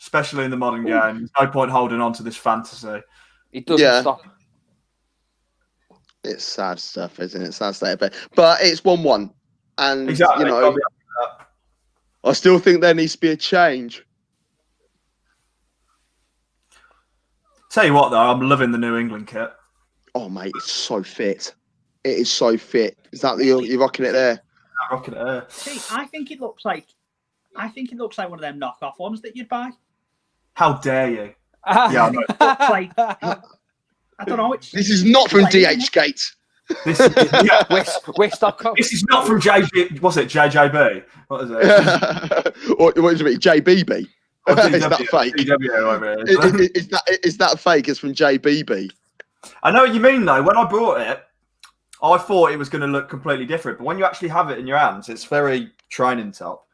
Speaker 2: Especially in the modern game. There's no point holding on to this fantasy.
Speaker 4: It doesn't stop.
Speaker 1: It's sad stuff, isn't it? Sad state of it. But it's 1-1. And,
Speaker 2: Exactly.
Speaker 1: you know, I still think there needs to be a change.
Speaker 2: Tell you what, though, I'm loving the New England kit.
Speaker 1: Oh, mate, it's so fit. It is so fit. Is that you're rocking it there?
Speaker 2: I'm rocking it there.
Speaker 3: See, I think it looks like one of them knockoff ones that you'd buy.
Speaker 2: How dare you? Yeah, I know.
Speaker 3: Looks like, I don't know.
Speaker 1: This is not from DHgate.
Speaker 2: This is, yeah.
Speaker 4: Wish.com.
Speaker 2: This is not from JJ. What's it? JJB? What is it?
Speaker 1: What do you mean? JBB?
Speaker 2: Or
Speaker 1: Is that fake?
Speaker 2: DW, whatever it is.
Speaker 1: Is that fake? It's from JBB.
Speaker 2: I know what you mean, though. When I bought it, I thought it was going to look completely different. But when you actually have it in your hands, it's very training top.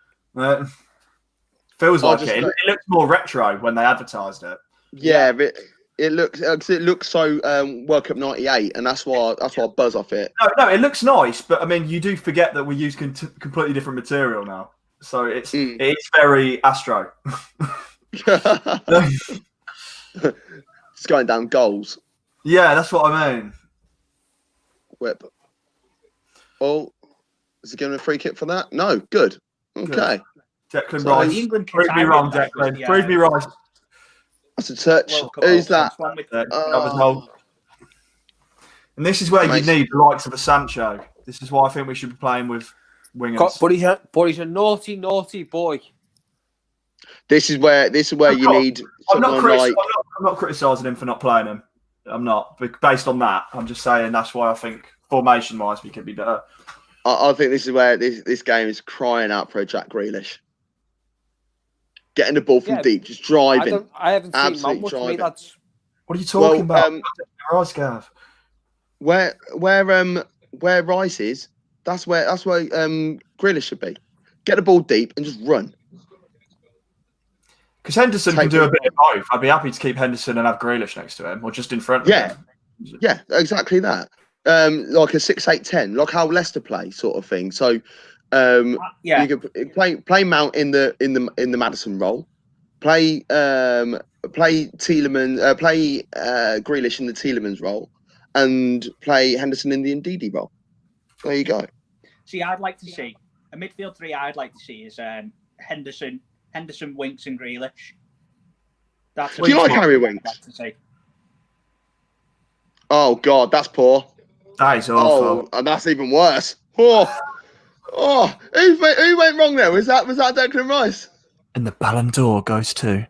Speaker 2: Feels like it. It looks more retro when they advertised it.
Speaker 1: Yeah, but it looks so World Cup '98, and that's why I buzz off it.
Speaker 2: No, it looks nice, but I mean, you do forget that we use completely different material now, so it's very Astro.
Speaker 1: It's going down goals.
Speaker 2: Yeah, that's what I mean.
Speaker 1: Whip. Oh, is he giving a free kick for that? No, good. Okay.
Speaker 2: Declan
Speaker 1: So
Speaker 2: Rice.
Speaker 3: the England
Speaker 2: Prove me wrong, Declan. Prove me right.
Speaker 1: That's a touch. Who's that?
Speaker 2: And this is where you
Speaker 1: Nice.
Speaker 2: need the likes of a Sancho. This is why I think we should be playing with wingers.
Speaker 4: But he's a naughty boy.
Speaker 1: This is where you need
Speaker 2: I'm
Speaker 1: someone like.
Speaker 2: I'm not criticising him for not playing him. I'm not. But based on that, I'm just saying that's why I think formation-wise we could be better.
Speaker 1: I think this is where this game is crying out for a Jack Grealish. Getting the ball from deep, just driving.
Speaker 4: I haven't seen
Speaker 1: Absolute
Speaker 4: Mount much for me.
Speaker 1: driving.
Speaker 4: That's
Speaker 2: What are you talking about?
Speaker 1: Well,
Speaker 2: Rice, Gav.
Speaker 1: Where Rice is, that's where Grealish should be. Get the ball deep and just run.
Speaker 2: Because Henderson can do a bit of both. I'd be happy to keep Henderson and have Grealish next to him, or just in front of him.
Speaker 1: Yeah, exactly that. Like a 6-8-10, like how Leicester play, sort of thing. So,
Speaker 3: Yeah.
Speaker 1: you could play Mount in the Maddison role, play Tielemans, play Grealish in the Tielemans role, and play Henderson in the Ndidi role. There you go.
Speaker 3: See, I'd like to see a midfield three. I'd like to see is Henderson, Winks, and Grealish. That's
Speaker 1: Do you like Harry Winks?
Speaker 3: I'd like to see.
Speaker 1: Oh God, that's poor.
Speaker 2: That is awful.
Speaker 1: Oh, and that's even worse. Oh, who went wrong there? Was that Declan Rice?
Speaker 2: And the Ballon d'Or goes to.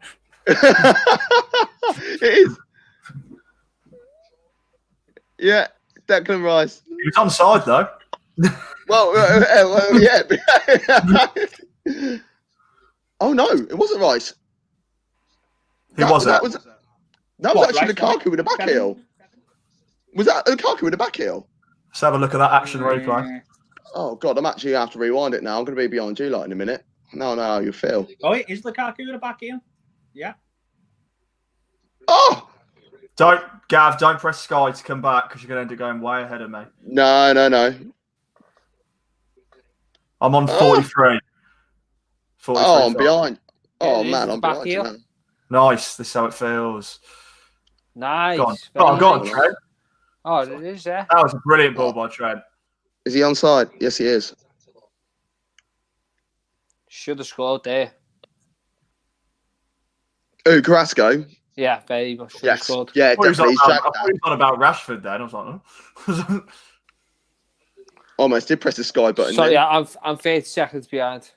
Speaker 1: It is. Yeah, Declan Rice.
Speaker 2: He was on side though.
Speaker 1: Well, yeah. Oh no, it wasn't Rice.
Speaker 2: Who was that?
Speaker 1: That was
Speaker 3: What,
Speaker 1: actually
Speaker 3: Rice?
Speaker 1: Lukaku with a back heel. Was that Lukaku with a back heel?
Speaker 2: Let's have a look at that action replay.
Speaker 1: Oh God, I'm actually gonna have to rewind it now. I'm gonna be behind you like in a minute. No, you feel.
Speaker 3: Oh, it is Lukaku with a back heel? Yeah.
Speaker 1: Oh
Speaker 2: Don't press Sky to come back because you're going to end up going way ahead of me.
Speaker 1: no.
Speaker 2: I'm on 43. 43
Speaker 1: Oh, I'm behind. Oh
Speaker 4: Yeah,
Speaker 1: man, I'm
Speaker 4: back
Speaker 1: behind.
Speaker 4: heel.
Speaker 1: You know.
Speaker 2: Nice. This is how it feels.
Speaker 4: nice.
Speaker 2: Go on.
Speaker 4: Very
Speaker 2: Go on,
Speaker 4: nice.
Speaker 2: Trent.
Speaker 4: Oh, it is, yeah.
Speaker 2: That was a brilliant ball by Trent.
Speaker 1: Is he onside? Yes, he is.
Speaker 4: Should have scored there.
Speaker 1: Oh, Carrasco.
Speaker 4: Yeah, very much. So
Speaker 1: Yes.
Speaker 4: good.
Speaker 1: Yeah,
Speaker 2: I thought he was on
Speaker 1: definitely. He's
Speaker 2: about,
Speaker 1: dragged
Speaker 2: I thought
Speaker 1: that.
Speaker 2: he was on about Rashford then. I was like,
Speaker 1: Almost did press the sky button.
Speaker 4: So
Speaker 1: then.
Speaker 4: yeah, I'm 30 seconds behind.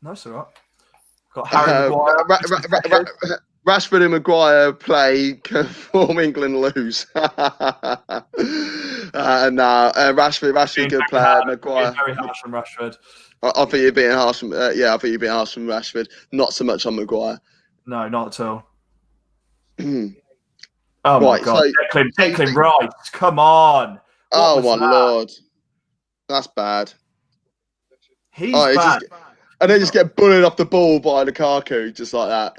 Speaker 2: no, it's all right. Got Harry Maguire.
Speaker 1: Rashford and Maguire play for England lose. Rashford good player. Maguire.
Speaker 2: Very harsh on Rashford.
Speaker 1: I think you're being harsh. I think you're being harsh from Rashford. Not so much on Maguire.
Speaker 2: No, not at all.
Speaker 1: Oh
Speaker 2: Oh my God, Declan Rice, come on!
Speaker 1: Oh
Speaker 2: was
Speaker 1: my
Speaker 2: that?
Speaker 1: lord, that's bad.
Speaker 2: He's bad.
Speaker 1: And then just get bullied off the ball by Lukaku, just like that.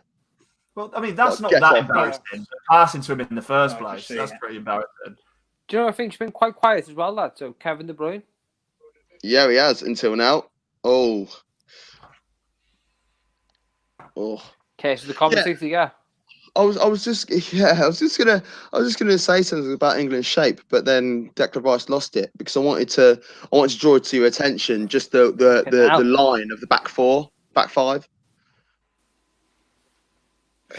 Speaker 2: Well, I mean, that's not
Speaker 1: get
Speaker 2: that
Speaker 1: off.
Speaker 2: embarrassing. Passing to him in the first place,
Speaker 3: see
Speaker 2: that's
Speaker 3: it.
Speaker 2: pretty embarrassing.
Speaker 4: Do you know? I think he's been quite quiet as well, lad. So Kevin De Bruyne.
Speaker 1: Yeah, he has until now. Oh.
Speaker 4: Okay, so the commentator, yeah.
Speaker 1: I was just gonna say something about England's shape, but then Declan Rice lost it because I wanted to draw to your attention just the line of the back five.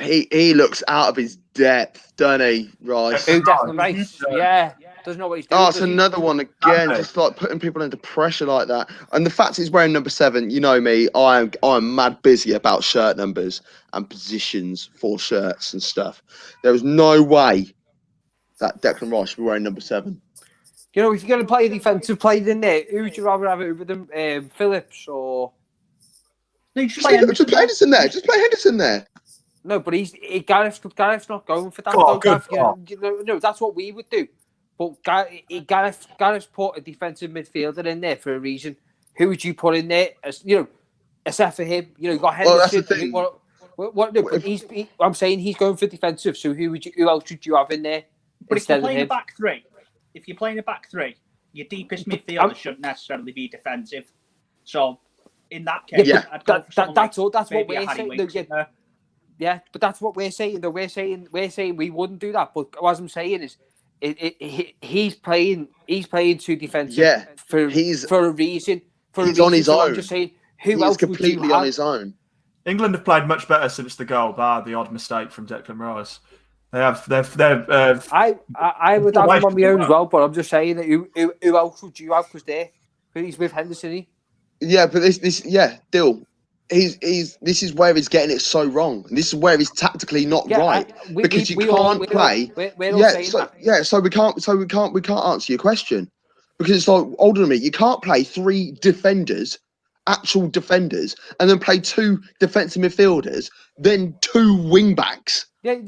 Speaker 1: He looks out of his depth, doesn't he, Rice?
Speaker 4: Who Declan Rice? Yeah, doesn't know what he's doing.
Speaker 1: Oh, it's another one again, just like putting people into pressure like that. And the fact he's wearing number 7, you know me, I'm mad busy about shirt numbers and positions for shirts and stuff. There was no way that Declan Rice should be wearing number 7.
Speaker 4: You know, if you're going to play a defensive player in there, who would you rather have over them? Phillips or?
Speaker 3: No, just play
Speaker 1: Henderson there. Just play Henderson there.
Speaker 4: No, but Gareth's not going for that. No, that's what we would do. But Gareth's put a defensive midfielder in there for a reason. Who would you put in there? Except for him, you got Henderson. I'm saying he's going for defensive. So who else would you have in there?
Speaker 3: But if you're playing a back three, your deepest midfielder shouldn't necessarily be defensive. So in that case, I'd go for
Speaker 4: that's what
Speaker 3: maybe
Speaker 4: we're saying. Yeah, but that's what we're saying. Though we're saying we wouldn't do that. But what I'm saying is, he's playing too defensive for a reason.
Speaker 1: He's on his own.
Speaker 4: I'm just saying, who else would you have? He's completely
Speaker 1: on his own.
Speaker 2: England have played much better since the goal, bar the odd mistake from Declan Rice. I
Speaker 4: would have him on my own as well, but I'm just saying that who else would you have? Because he's with Henderson.
Speaker 1: Yeah, but Dill. This is where he's getting it so wrong. This is where he's tactically not right because you can't play. So we can't answer your question because it's like older than me. You can't play 3 defenders, actual defenders, and then play 2 defensive midfielders, then 2 wing backs.
Speaker 4: I'm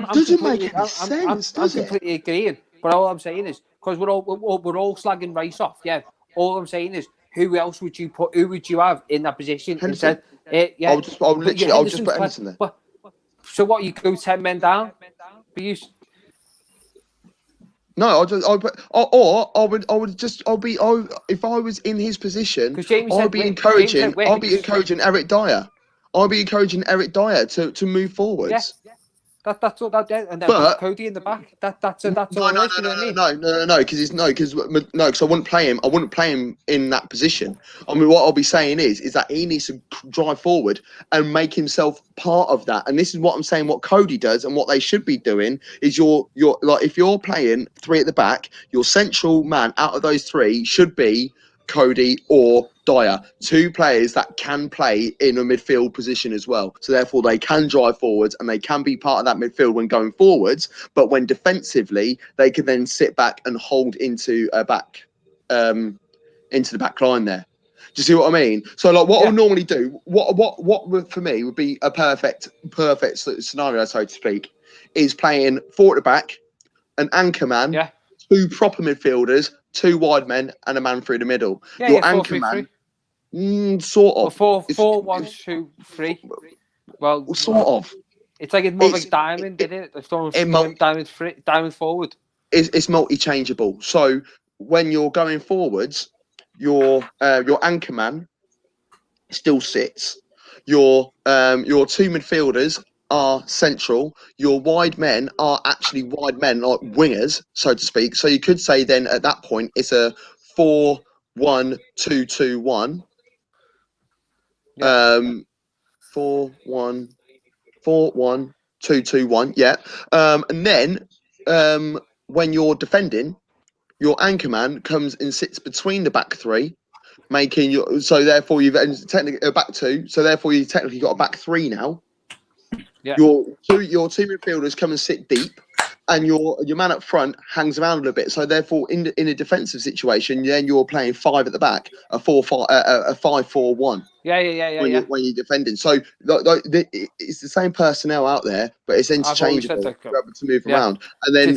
Speaker 4: completely agreeing. But all I'm saying is because we're all slagging Rice off. Yeah, all I'm saying is. Who else would you put? Who would you have in that position?
Speaker 1: Henderson.
Speaker 4: I'll
Speaker 1: just put Henderson there.
Speaker 4: So what? You go 10 men down?
Speaker 1: No, if I was in his position, I'd be encouraging Eric Dyer. I'd be encouraging Eric Dyer to move forwards.
Speaker 4: Yeah. That's all that did, and then put Cody in the back. That's all.
Speaker 1: No, because I wouldn't play him. I wouldn't play him in that position. I mean, what I'll be saying is that he needs to drive forward and make himself part of that. And this is what I'm saying. What Cody does and what they should be doing is you're like if you're playing 3 at the back, your central man out of those 3 should be Cody or Dyer, 2 players that can play in a midfield position as well. So therefore they can drive forwards and they can be part of that midfield when going forwards. But when defensively, they can then sit back and hold into the back line there. Do you see what I mean? So like what I'll normally do, what for me would be a perfect scenario, so to speak, is playing 4 at the back, an anchor man, 2 proper midfielders, 2 wide men, and a man through the middle. Your anchor man, sort of.
Speaker 4: 4-1-2-3. Well,
Speaker 1: sort of.
Speaker 4: It's like it's more like diamond, isn't it? It's diamond forward.
Speaker 1: It's multi-changeable. So when you're going forwards, your anchor man still sits. Your 2 midfielders are central. Your wide men are actually wide men, like wingers, so to speak. So you could say then at that point it's a 4-1-2-2-1. 4-1. 4-1-2-2-1. Yeah. And then when you're defending, your anchor man comes and sits between the back three, making your so therefore you've technically a back two. So therefore you technically got a back three now.
Speaker 4: Yeah.
Speaker 1: Your two midfielders come and sit deep, and your man up front hangs around a little bit. So therefore, in a defensive situation, then you're playing five at the back, a 5-4-1.
Speaker 4: Yeah.
Speaker 1: When you're defending. So it's the same personnel out there, but it's interchangeable. You're able to move around, and then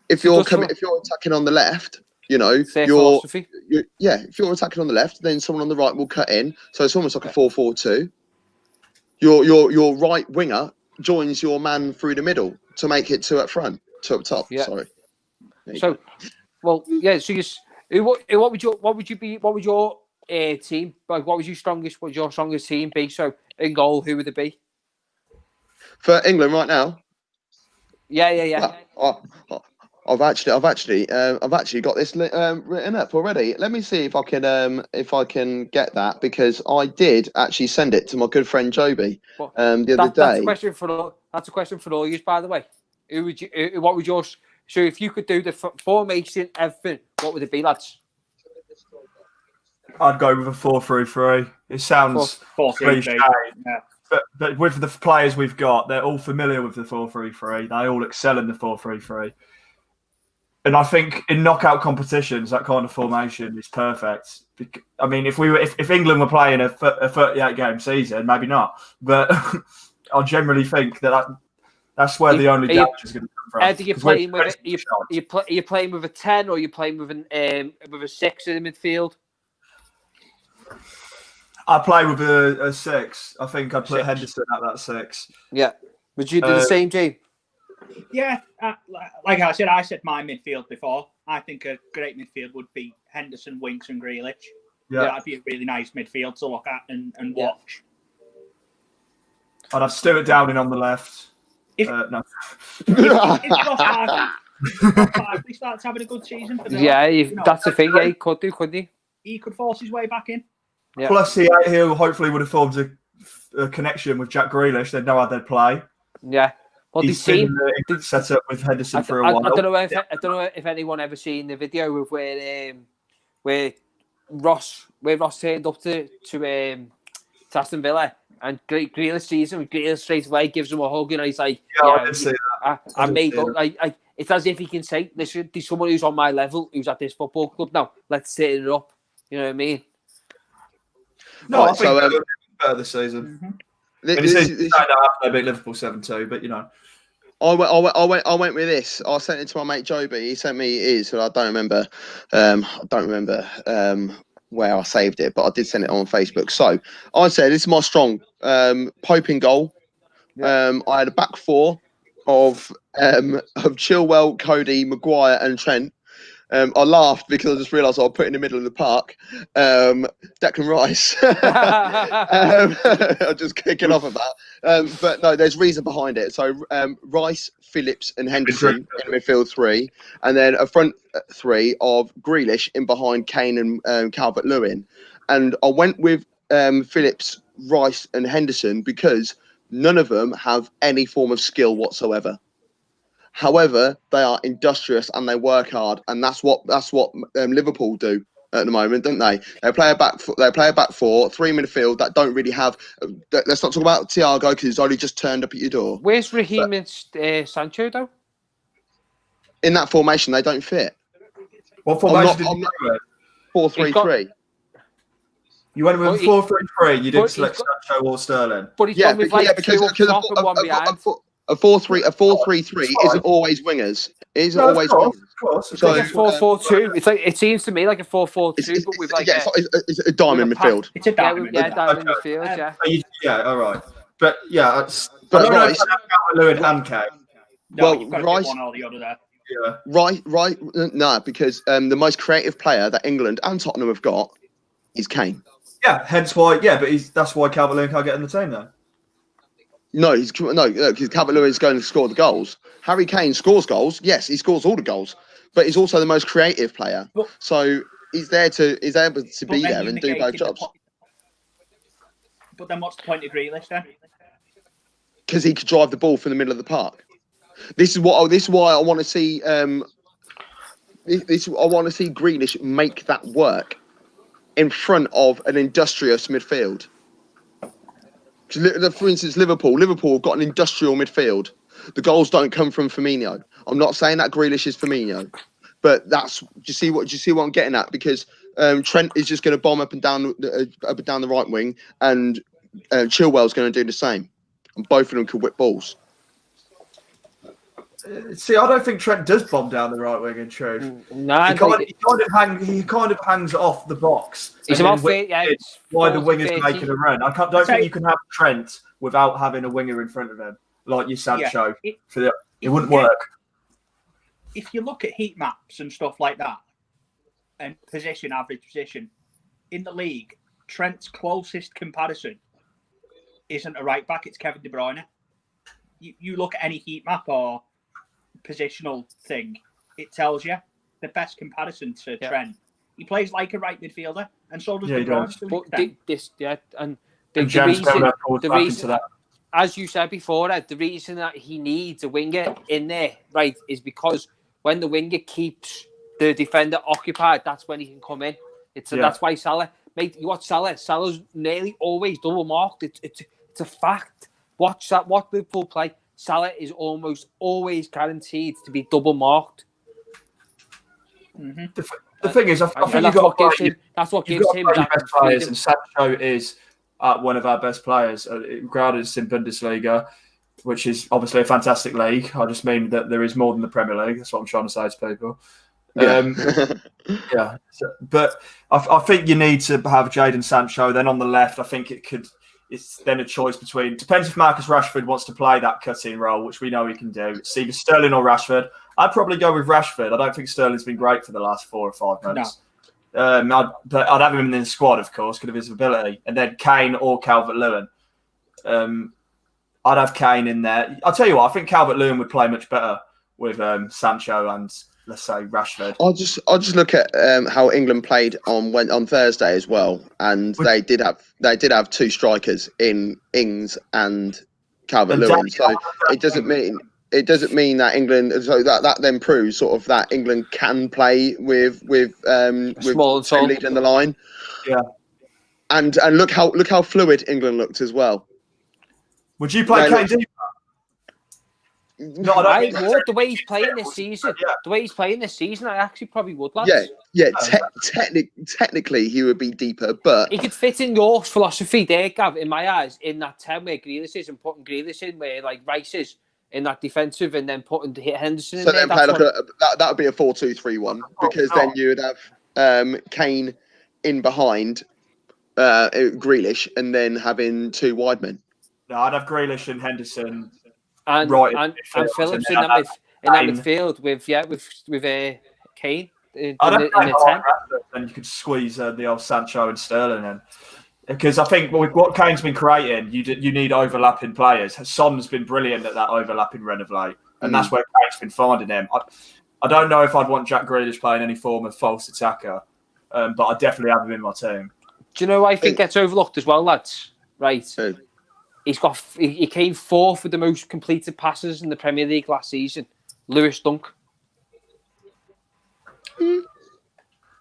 Speaker 1: if you're attacking on the left, if you're attacking on the left, then someone on the right will cut in. So it's almost like a 4-4-2. Your right winger joins your man through the middle to make it two up front, two up top.
Speaker 4: Yeah.
Speaker 1: Sorry.
Speaker 4: So, well, yeah. So what would your team? Like, what would your strongest team be? So in goal, who would it be
Speaker 1: for England right now?
Speaker 4: Yeah.
Speaker 1: Well, I've actually got this written up already. Let me see if I can get that, because I did actually send it to my good friend Joby the other day.
Speaker 4: That's a question for all you, by the way. What would yours? So if you could do the formation, everything, what would it be, lads?
Speaker 2: I'd go with a 4-3-3. It sounds cliche, but with the players we've got, they're all familiar with the 4-3-3. They all excel in the 4-3-3. And I think in knockout competitions, that kind of formation is perfect. I mean, if England were playing a 38-game season, maybe not. But I generally think that's where the only damage is going to come from.
Speaker 4: Are you playing with a 10 or are you playing with a 6 in the midfield?
Speaker 2: I play with a 6. I think I'd put Henderson at that 6.
Speaker 4: Yeah. Would you do the same, Jay?
Speaker 3: Yeah, like I said my midfield before. I think a great midfield would be Henderson, Winks, and Grealish. Yeah, that'd be a really nice midfield to look at and watch.
Speaker 2: I'd have Stuart Downing on the left.
Speaker 3: If Ross Barkley starts having a good season for them,
Speaker 4: that's the thing. Yeah, he could do, couldn't he?
Speaker 3: He could force his way back in.
Speaker 4: Yeah.
Speaker 2: Plus, he hopefully would have formed a connection with Jack Grealish. They'd know how they'd play.
Speaker 4: Yeah. Well,
Speaker 2: he's been set up with Henderson for a while.
Speaker 4: I don't know if anyone ever seen the video of where Ross turned up to Aston Villa and Grealish sees him. Grealish straight away gives him a hug, and he's like,
Speaker 2: I did see that.
Speaker 4: I made up. It's as if he can say, "Listen, there's someone who's on my level who's at this football club now. Let's set it up." You know what I mean?
Speaker 2: No, I think they're better this season. Mm-hmm. They beat Liverpool 7-2, but
Speaker 1: I went with this. I sent it to my mate Joby. He sent me his, but I don't remember where I saved it, but I did send it on Facebook. So I said this is my strong Pope in goal. Yeah. I had a back four of Chilwell, Cody, Maguire, and Trent. I laughed because I just realised I was put in the middle of the park. Declan Rice. I'm just kicking off at that. But no, there's reason behind it. So Rice, Phillips and Henderson in the midfield three. And then a front three of Grealish in behind Kane and Calvert-Lewin. And I went with Phillips, Rice and Henderson because none of them have any form of skill whatsoever. However, they are industrious and they work hard, and that's what Liverpool do at the moment, don't they? They play a back four, three midfield that don't really have. Let's not talk about Thiago because he's only just turned up at your door.
Speaker 4: Where's Raheem and Sancho though?
Speaker 1: In that formation, they don't fit.
Speaker 2: What formation did you go with?
Speaker 1: 4-3-3.
Speaker 2: You went with 4-3-3. You didn't select Sancho or Sterling.
Speaker 4: But he's gone with two up top and one behind.
Speaker 1: A 4-3-3 isn't always wingers. It isn't always wingers.
Speaker 2: Of course.
Speaker 4: It's like a 4-4-2. It's like it seems to me like a 4-4-2, but with like
Speaker 1: it's a diamond midfield.
Speaker 3: It's a diamond.
Speaker 4: Diamond midfield. Yeah.
Speaker 2: Yeah. All right. But yeah,
Speaker 1: but Rice,
Speaker 2: Lewin and Kane.
Speaker 3: No, you've got to pick one or the other there.
Speaker 2: Yeah.
Speaker 1: Right. No, because the most creative player that England and Tottenham have got is Kane.
Speaker 2: Yeah. Hence why. Yeah, but that's why Calvert-Lewin can't get in the team though.
Speaker 1: No, because Calvert-Lewin is going to score the goals. Harry Kane scores goals. Yes, he scores all the goals, but he's also the most creative player. So he's able to be there and do both jobs.
Speaker 3: But then, what's the point of Grealish then?
Speaker 1: because he could drive the ball from the middle of the park. This is why I want to see. I want to see Grealish make that work in front of an industrious midfield. For instance, Liverpool have got an industrial midfield. The goals don't come from Firmino. I'm not saying that Grealish is Firmino, but do you see what I'm getting at? Because Trent is just going to bomb up and down the right wing, and Chilwell's going to do the same. And both of them could whip balls.
Speaker 2: See, I don't think Trent does bomb down the right wing. In truth,
Speaker 4: No,
Speaker 2: he kind of hangs off the box.
Speaker 4: It's about 30,
Speaker 2: why the winger's making a run. Don't think you can have Trent without having a winger in front of him, like your Sancho. It wouldn't work.
Speaker 3: If you look at heat maps and stuff like that, and average position in the league, Trent's closest comparison isn't a right back; it's Kevin De Bruyne. You look at any heat map or positional thing, it tells you the best comparison to Trent. He plays like a right midfielder, and so does De Bruyne.
Speaker 2: The reason,
Speaker 4: as you said before, Ed, the reason that he needs a winger in there, right, is because when the winger keeps the defender occupied, that's when he can come in. That's why Salah, mate. You watch Salah. Salah's nearly always double marked. It's a fact. Watch that. What Liverpool play. Salah is almost always guaranteed to be double marked.
Speaker 2: Mm-hmm. The thing is, I think
Speaker 4: that's what gives him that
Speaker 2: best players, and Sancho is one of our best players, regarded as in Bundesliga, which is obviously a fantastic league. I just mean that there is more than the Premier League. That's what I'm trying to say to people.
Speaker 1: Yeah.
Speaker 2: But I think you need to have Jadon Sancho. Then on the left, I think it's then a choice between. Depends if Marcus Rashford wants to play that cut-in role, which we know he can do. It's either Sterling or Rashford. I'd probably go with Rashford. I don't think Sterling's been great for the last 4 or 5 months. No. But I'd have him in the squad, of course, because of his ability. And then Kane or Calvert-Lewin. I'd have Kane in there. I'll tell you what, I think Calvert-Lewin would play much better with Sancho and, let's say, Rashford.
Speaker 1: I'll just look at how England played on Thursday as well, and they did have 2 strikers in Ings and Calvert-Lewin. So it doesn't mean that England. So that then proves sort of that England can play with two leading the line.
Speaker 2: Yeah.
Speaker 1: And look how fluid England looked as well.
Speaker 2: Would you play Kane deeper?
Speaker 4: No, I would. The way he's playing this season, I actually probably would, lads.
Speaker 1: Yeah. Technically, he would be deeper, but
Speaker 4: he could fit in your philosophy there, Gav, in my eyes, in that 10 where Grealish is, and putting Grealish in where like Rice is in that defensive, and then putting Henderson in.
Speaker 1: So then play that would be a 4-2-3-1 because then you would have Kane in behind Grealish, and then having 2 wide men.
Speaker 2: No, I'd have Grealish and Henderson.
Speaker 4: And Phillips in that midfield with Kane in the 10.
Speaker 2: And you could squeeze the old Sancho and Sterling in. Because I think with what Kane's been creating, you need overlapping players. Son's been brilliant at that overlapping run of late. And that's where Kane's been finding him. I don't know if I'd want Jack Grealish playing any form of false attacker, but I definitely have him in my team.
Speaker 4: Do you know what I think gets overlooked as well, lads? Right. He came 4th with the most completed passes in the Premier League last season. Lewis Dunk.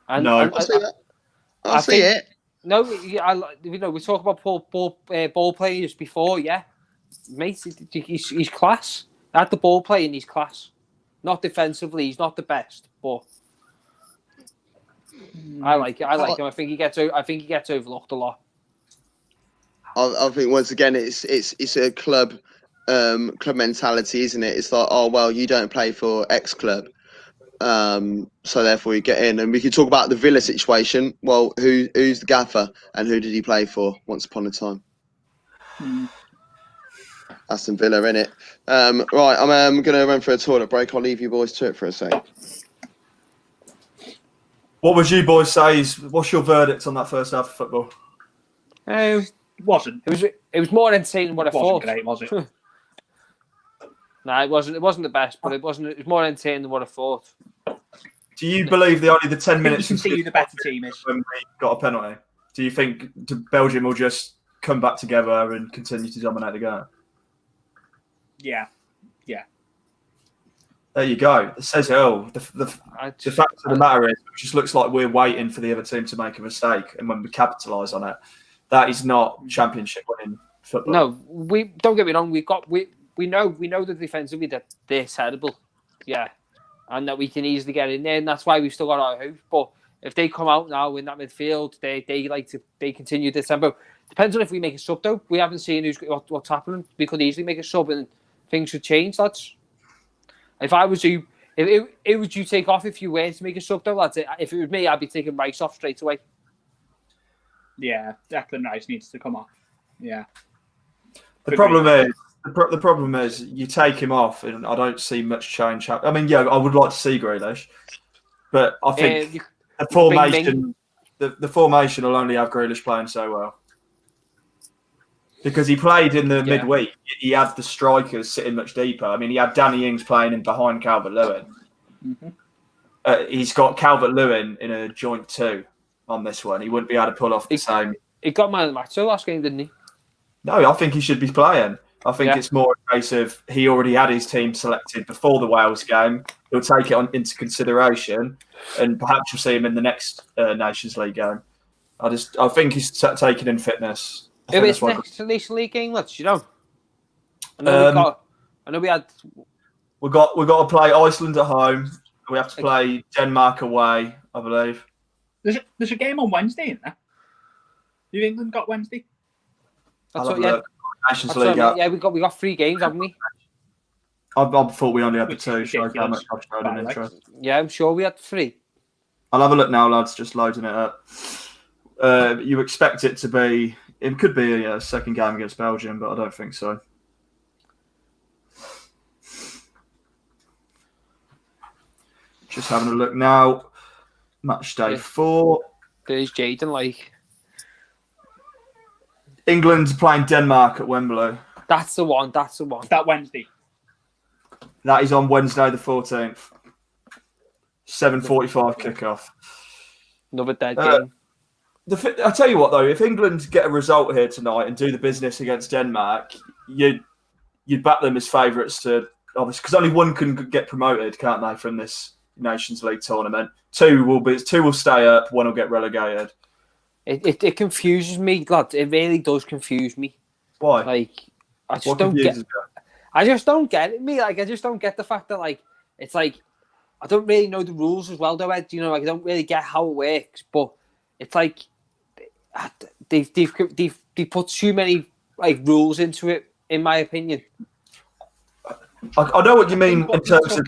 Speaker 1: I'll see that. I'll see it.
Speaker 4: No, we talked about ball players before, yeah. Mate, he's class. At the ball playing, he's class. Not defensively, he's not the best, but I like it. I like him. I think he gets overlooked a lot.
Speaker 1: I think once again, it's a club mentality, isn't it? It's like, oh well, you don't play for X club, so therefore you get in. And we could talk about the Villa situation. Well, who's the gaffer and who did he play for once upon a time? Aston Villa, innit? Right, I'm going to run for a toilet break. I'll leave you boys to it for a sec.
Speaker 2: What would you boys say? What's your verdict on that first half of football?
Speaker 3: Wasn't.
Speaker 4: It was more entertaining than what I thought.
Speaker 3: Great, was it?
Speaker 4: No, it wasn't. It wasn't the best, but it was more entertaining than what I thought.
Speaker 2: Do you believe only the 10 minutes
Speaker 3: you can see who the better team is
Speaker 2: when we got a penalty? Do you think Belgium will just come back together and continue to dominate the game?
Speaker 3: Yeah.
Speaker 2: There you go. It says it all. The fact of the matter is, it just looks like we're waiting for the other team to make a mistake, and when we capitalise on it, that is not championship winning football.
Speaker 4: No, we don't get me wrong. We know that defensively that they're terrible, yeah, and that we can easily get in there, and that's why we've still got our hopes. But if they come out now in that midfield, they continue this tempo. Depends on if we make a sub though. We haven't seen what's happening. We could easily make a sub and things should change, lads. If I was you, it would you take off if you were to make a sub though, lads? If it was me, I'd be taking Rice off straight away.
Speaker 3: Yeah, Declan Rice needs to come off. Yeah.
Speaker 2: The problem is you take him off, and I don't see much change. I mean, yeah, I would like to see Grealish, but I think the formation will only have Grealish playing so well. Because he played in the midweek, he had the strikers sitting much deeper. I mean, he had Danny Ings playing in behind Calvert-Lewin.
Speaker 3: Mm-hmm.
Speaker 2: He's got Calvert-Lewin in a joint 2 on this one. He wouldn't be able to pull off the same.
Speaker 4: He got man of the match last game, didn't he?
Speaker 2: No, I think he should be playing. I think it's more a case of he already had his team selected before the Wales game. He'll take it into consideration, and perhaps you'll see him in the next Nations League game. I think he's taking in fitness.
Speaker 4: Who is next Nations League game, lads? You know. I know we had.
Speaker 2: We've got to play Iceland at home. We have to play Denmark away, I believe.
Speaker 3: There's a game on Wednesday, isn't there? Have England got Wednesday?
Speaker 2: Nations League.
Speaker 4: Yeah, we got 3 games, haven't we?
Speaker 2: I thought we only had the 2. Shows how much I've shown an interest.
Speaker 4: Yeah, I'm sure we had 3.
Speaker 2: I'll have a look now, lads. Just loading it up. You expect it to be? It could be a second game against Belgium, but I don't think so. Just having a look now. Match day 4.
Speaker 4: There's Jaden, like.
Speaker 2: England's playing Denmark at Wembley.
Speaker 4: That's the one.
Speaker 3: Is that Wednesday?
Speaker 2: That is on Wednesday the 14th. 7:45 kickoff.
Speaker 4: Another dead game.
Speaker 2: I tell you what, though, if England get a result here tonight and do the business against Denmark, you'd back them as favourites to obviously because only one can get promoted, can't they, from this Nations League tournament? Two will stay up, one will get relegated.
Speaker 4: It confuses me, lads. It really does confuse me.
Speaker 2: Why?
Speaker 4: Like, I just don't get it. I just don't get the fact that it's like I don't really know the rules as well, though, Ed. You know, I don't really get how it works, but it's like they've put too many rules into it, in my opinion.
Speaker 2: I know what you mean in terms of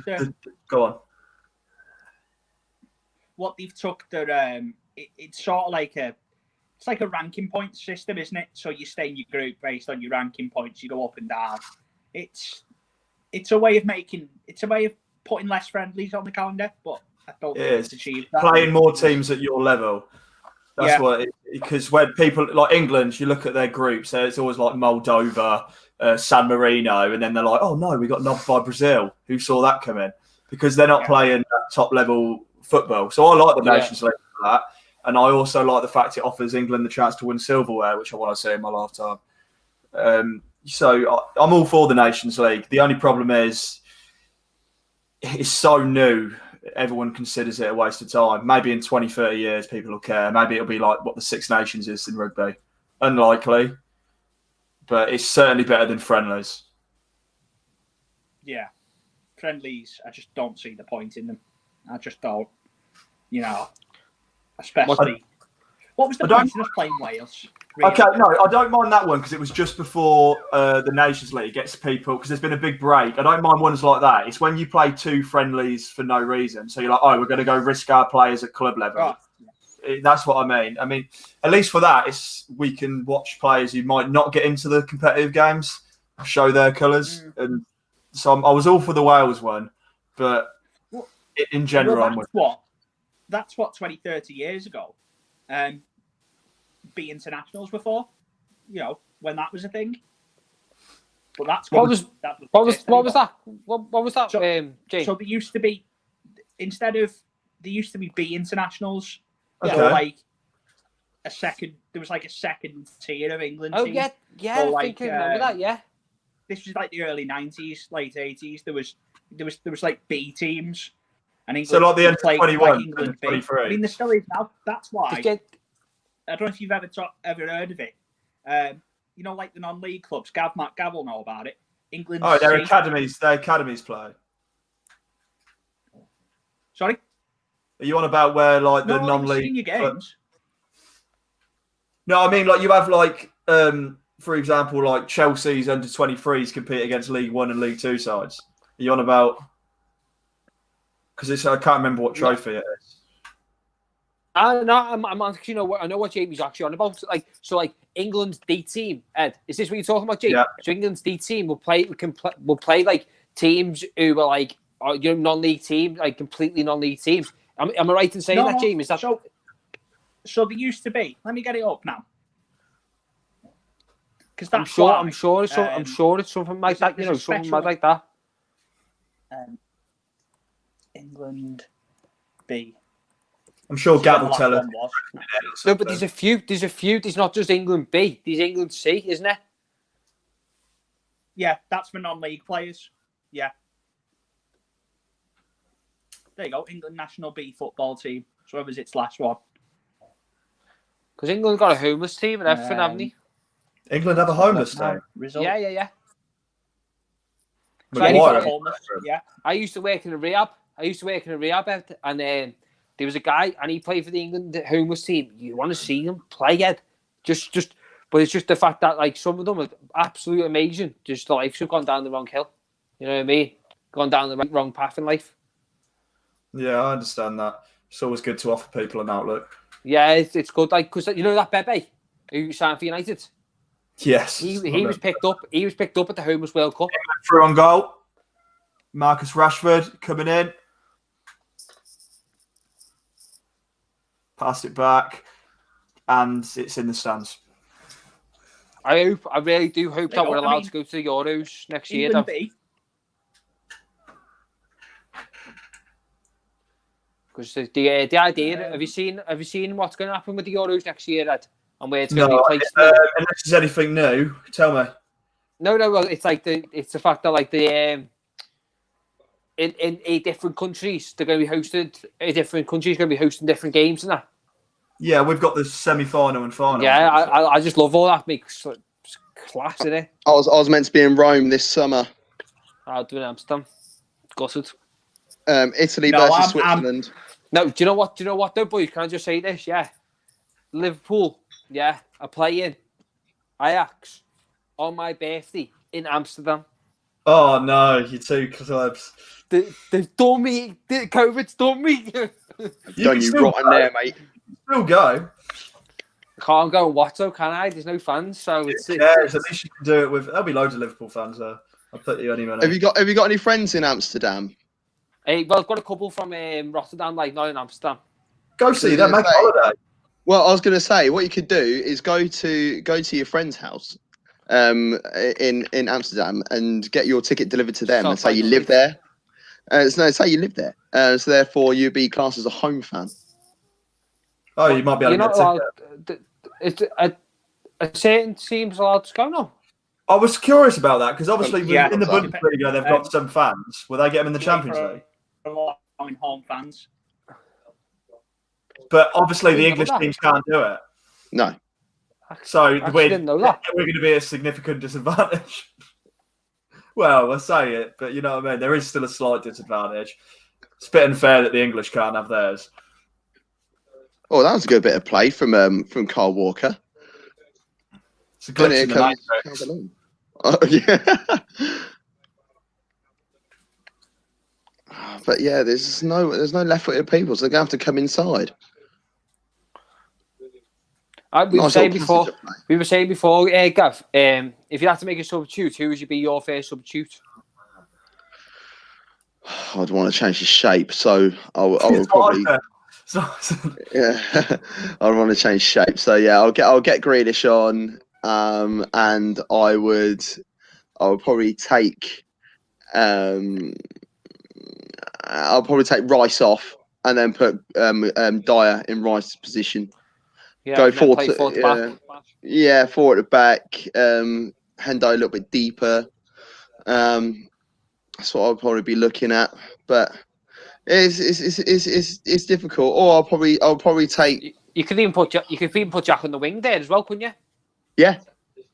Speaker 2: go on.
Speaker 3: What they've took their it's sort of like a ranking point system, isn't it? So you stay in your group based on your ranking points. You go up and down. It's a way of putting less friendlies on the calendar, but I don't think it's achieved that.
Speaker 2: Playing more teams at your level. That's what because when people like England, you look at their groups, it's always like Moldova, San Marino, and then they're like, oh no, we got knocked by Brazil. Who saw that coming? Because they're not playing top level football. So I like the Nations League for that. And I also like the fact it offers England the chance to win silverware, which I want to see in my lifetime. So I'm all for the Nations League. The only problem is it's so new. Everyone considers it a waste of time. Maybe in 20, 30 years, people will care. Maybe it'll be like what the Six Nations is in rugby. Unlikely. But it's certainly better than friendlies.
Speaker 3: Yeah. Friendlies, I just don't see the point in them. I just don't. You know, especially... What was the point in us playing Wales? Really?
Speaker 2: Okay, no, I don't mind that one because it was just before the Nations League gets people, because there's been a big break. I don't mind ones like that. It's when you play 2 friendlies for no reason. So you're like, oh, we're going to go risk our players at club level. Right. That's what I mean. I mean, at least for that, we can watch players who might not get into the competitive games show their colours. And so I was all for the Wales one, but in general,
Speaker 3: that's what 20, 30 years ago. Be internationals before, you know, when that was a thing. But that's
Speaker 4: what was that? What was that? Jay?
Speaker 3: So there used to be B internationals.
Speaker 2: Okay.
Speaker 3: So like there was like a second tier of England.
Speaker 4: Oh
Speaker 3: team.
Speaker 4: yeah, I think I remember that. Yeah.
Speaker 3: this was like the early 90s, late 80s. There was like B teams, and England
Speaker 2: So like the
Speaker 3: would play
Speaker 2: under-21
Speaker 3: like
Speaker 2: and
Speaker 3: England
Speaker 2: the
Speaker 3: B.
Speaker 2: 23.
Speaker 3: I mean, there still is now. That's why.
Speaker 4: Again,
Speaker 3: I don't know if you've ever heard of it. You know, like the non-league clubs. Gav will know about it. England.
Speaker 2: Oh, their
Speaker 3: C.
Speaker 2: academies. Their academies play.
Speaker 3: Sorry.
Speaker 2: Are you on about where like the
Speaker 3: No,
Speaker 2: non-league
Speaker 3: senior games.
Speaker 2: No, I mean like you have like for example like Chelsea's under 23s compete against League One and League Two sides. Are you on about? Because I can't remember what trophy it is.
Speaker 4: I'm actually I know what Jamie's actually on about. Like England's D team. Ed, is this what you're talking about, Jamie?
Speaker 2: Yeah.
Speaker 4: So England's D team will play like teams who are like non-league teams, like completely non-league teams. Am I right in saying that, Jamie? Is that
Speaker 3: so? There used to be. Let me get it up now. Because
Speaker 4: I'm sure it's something like that. You know, something like that.
Speaker 3: England B.
Speaker 2: I'm sure Gav will tell us.
Speaker 4: No, but there's a few. There's not just England B. There's England C, isn't it?
Speaker 3: Yeah, that's for non-league players. Yeah. There you go. England national B football team. So whoever's its last one.
Speaker 4: Because England got a homeless team and everything, haven't they?
Speaker 2: England have a homeless team.
Speaker 4: Yeah.
Speaker 3: Yeah.
Speaker 4: I used to work in a rehab. And there was a guy, and he played for the England homeless team. You want to see him play, Ed? But it's just the fact that like some of them are absolutely amazing. Just the lives have gone down the wrong hill. You know what I mean? Gone down the wrong path in life.
Speaker 2: Yeah, I understand that. It's always good to offer people an outlook.
Speaker 4: Yeah, it's good. Like, because you know that Bebe who signed for United.
Speaker 2: Yes,
Speaker 4: he was picked up. He was picked up at the Homeless World Cup.
Speaker 2: Through on goal. Marcus Rashford coming in. Passed it back, and it's in the stands.
Speaker 4: I really do hope that we're allowed to go to the Euros next year. Because the idea, have you seen what's going to happen with the Euros next year, Ed? And where it's going to be placed?
Speaker 2: Unless there's anything new, tell me.
Speaker 4: No. Well, it's the fact that like in different countries they're going to be hosted. Different countries going to be hosting different games and that.
Speaker 2: Yeah, we've got the semi-final and final.
Speaker 4: Yeah, I just love all that. Makes class in it.
Speaker 1: I was meant to be in Rome this summer.
Speaker 4: I'll do in Amsterdam. Gutted.
Speaker 1: Italy versus Switzerland.
Speaker 4: No, do you know what though, boys? Can I just say this? Yeah. Liverpool, yeah, are playing Ajax on my birthday in Amsterdam.
Speaker 2: Oh no, you two clubs.
Speaker 4: They've done me. COVID's done me.
Speaker 1: Done you rotten there, mate.
Speaker 2: Still go.
Speaker 4: Can't go and watch though, can I? There's no fans, so it's
Speaker 2: at least you can do it with. There'll be loads of Liverpool fans there. I'll put you anywhere.
Speaker 1: Have you got any friends in Amsterdam?
Speaker 4: Well, I've got a couple from Rotterdam, like not in Amsterdam.
Speaker 2: Go see them. Make a holiday.
Speaker 1: Well, I was going to say what you could do is go to your friend's house, in Amsterdam, and get your ticket delivered to them, and say you live there. Say you live there. So therefore, you'd be classed as a home fan.
Speaker 2: Oh, you might be able to get a ticket.
Speaker 4: A certain team's allowed to go now.
Speaker 2: I was curious about that because obviously in the
Speaker 1: so.
Speaker 2: Bundesliga they've got some fans. Will they get them in the Champions League?
Speaker 3: Home fans.
Speaker 2: But obviously the English teams can't do it.
Speaker 1: No.
Speaker 2: So we're
Speaker 4: didn't know that.
Speaker 2: going to be a significant disadvantage. Well, I say it, but you know what I mean? There is still a slight disadvantage. It's a bit unfair that the English can't have theirs.
Speaker 1: Oh, that was a good bit of play from Carl Walker.
Speaker 2: It's a glitch in the matrix.
Speaker 1: Oh, yeah. But yeah, there's no left-footed people, so they're going to have to come inside.
Speaker 4: We were saying before, Gav, if you had to make a substitute, who would you be your first substitute?
Speaker 1: I'd want to change his shape, so I would probably. Yeah, I'd want to change shape. So yeah, I'll get Grealish on, and I would probably take Rice off, and then put Dyer in Rice's position.
Speaker 4: Yeah,
Speaker 1: go forward
Speaker 4: back.
Speaker 1: Yeah, forward to back. Hendo a little bit deeper. That's what I'll probably be looking at. But it's difficult. Or I'll probably take.
Speaker 4: You could even put Jack on the wing there as well, couldn't you?
Speaker 1: Yeah,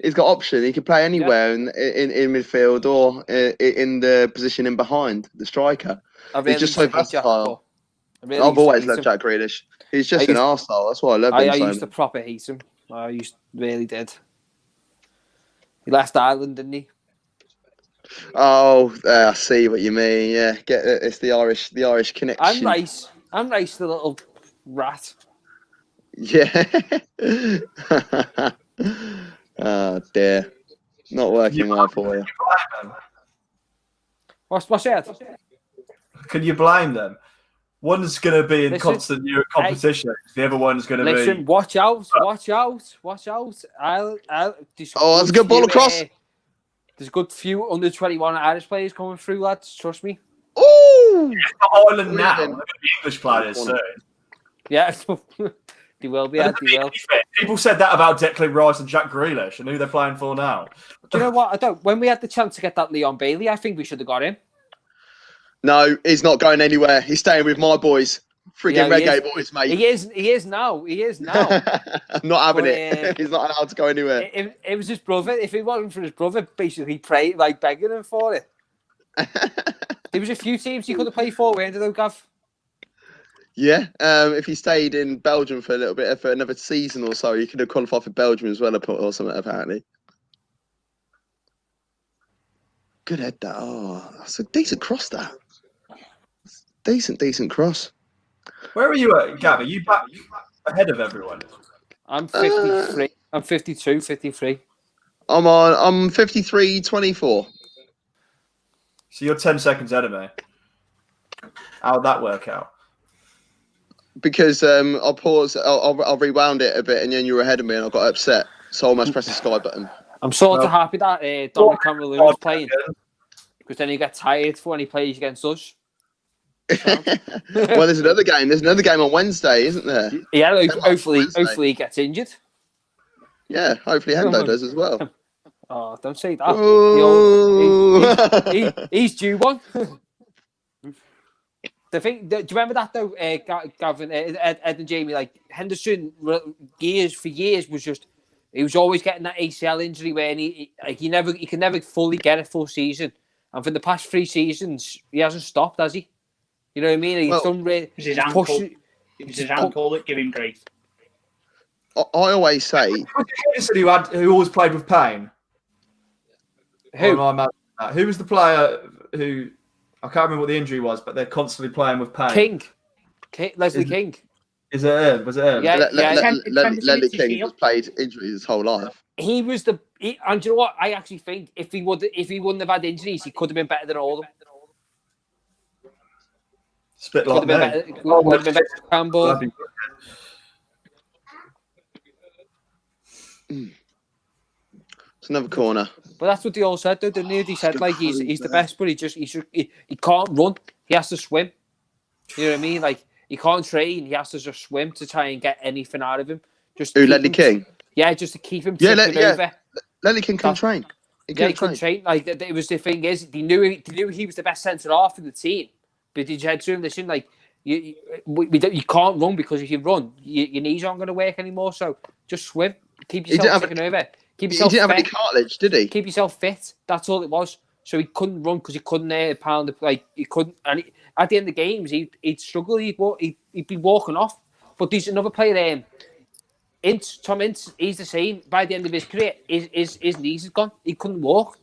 Speaker 1: he's got option. He can play anywhere in midfield or in the position in behind the striker.
Speaker 4: Really
Speaker 1: He's just so versatile. I've always loved Jack Grealish. He's just an arsehole. That's why I love him.
Speaker 4: I used to proper hate him. Really did. He left Ireland, didn't he?
Speaker 1: Oh, I see what you mean. Yeah, it's the Irish connection.
Speaker 4: I'm Rice, the little rat.
Speaker 1: Yeah. Oh dear, not working well for you.
Speaker 4: What's that?
Speaker 2: Can you blame them? One's going to be in constant Euro competition. The other one's going to be.
Speaker 4: Listen, watch out! I'll
Speaker 1: that's a good ball across.
Speaker 4: There's a good few under 21 Irish players coming through, lads. Trust me.
Speaker 1: Oh,
Speaker 2: Ireland now. They're going to be English players soon.
Speaker 4: Yeah, they will be.
Speaker 2: People said that about Declan Rice and Jack Grealish, and who they're playing for now.
Speaker 4: Do you know what? When we had the chance to get that Leon Bailey, I think we should have got him.
Speaker 1: No, he's not going anywhere. He's staying with my boys. Freaking reggae boys, mate.
Speaker 4: He is now.
Speaker 1: I'm not having it. He's not allowed to go anywhere.
Speaker 4: It was his brother. If it wasn't for his brother, basically begging him for it. There was a few teams he could have played for. Where ended up, Gav?
Speaker 1: Yeah, if he stayed in Belgium for a little bit, for another season or so, he could have qualified for Belgium as well, or something, apparently. Good head, that. Oh, that's a decent cross, that. Decent cross.
Speaker 2: Where are you at, Gav? Are you back ahead of everyone?
Speaker 4: I'm 53. I'm 52, 53.
Speaker 1: I'm 53-24.
Speaker 2: So you're 10 seconds ahead of me. How'd that work out?
Speaker 1: Because I'll pause, I'll rewound it a bit, and then you were ahead of me, and I got upset. So I almost pressed the sky button.
Speaker 4: I'm sort of happy that Dominic Cameron is playing, because then he gets tired for when he plays against us.
Speaker 1: Well, there's another game. There's another game on Wednesday, isn't there?
Speaker 4: Yeah, hopefully he gets injured.
Speaker 1: Yeah, hopefully Hendo does as well.
Speaker 4: Oh, don't say that. He's due one. The thing, do you remember that though, Gavin, Ed and Jamie? Like Henderson, for years was just, he was always getting that ACL injury where he can never fully get a full season. And for the past 3 seasons, he hasn't stopped, has he? You know what I mean? He's done really.
Speaker 3: It was his ankle. It was his ankle that gave him grief.
Speaker 1: I always say.
Speaker 2: Who always played with pain?
Speaker 4: Who?
Speaker 2: Who was the player who? I can't remember what the injury was, but they're constantly playing with pain.
Speaker 4: Leslie King.
Speaker 2: Is it him? Was it him?
Speaker 4: Yeah,
Speaker 1: Leslie King has played injuries his whole life.
Speaker 4: He was and do you know what? I actually think if he wouldn't have had injuries, he could have been better than all of them.
Speaker 2: Spit like
Speaker 4: that. Would have been better than Campbell.
Speaker 1: It's another corner.
Speaker 4: But that's what they all said, though, didn't they? They said like he's the best, but he can't run. He has to swim. You know what I mean? Like he can't train. He has to just swim to try and get anything out of him.
Speaker 1: Leslie King?
Speaker 4: Yeah, just to keep him tipping over.
Speaker 1: Leslie King can train.
Speaker 4: He couldn't train. Like it was the thing is, they knew he was the best centre half in the team. But they said to him, listen, like you can't run, because if you run, your knees aren't going to work anymore. So just swim. Keep yourself ticking over. Keep yourself.
Speaker 1: He didn't
Speaker 4: fit.
Speaker 1: have any cartilage, did he?
Speaker 4: Keep yourself fit. That's all it was. So he couldn't run because he couldn't pound. Like he couldn't. And at the end of the games, he'd struggle. He'd be walking off. But there's another player. Tom Ince, he's the same. By the end of his career, his knees had gone. He couldn't walk.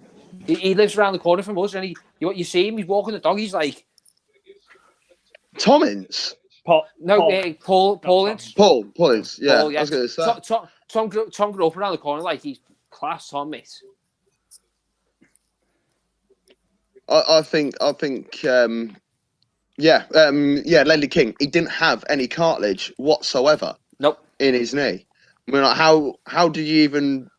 Speaker 4: He lives around the corner from us, and you see him. He's walking the dog. He's like
Speaker 1: Tom Ince.
Speaker 4: Paul Ince.
Speaker 1: Paul Ince. Yeah,
Speaker 4: Paul, yeah.
Speaker 1: I was going to say.
Speaker 4: Tom grew up around the corner like he's class, Tom, mate.
Speaker 1: I think, Leslie King. He didn't have any cartilage whatsoever.
Speaker 4: Nope.
Speaker 1: In his knee. I mean, like, how did you even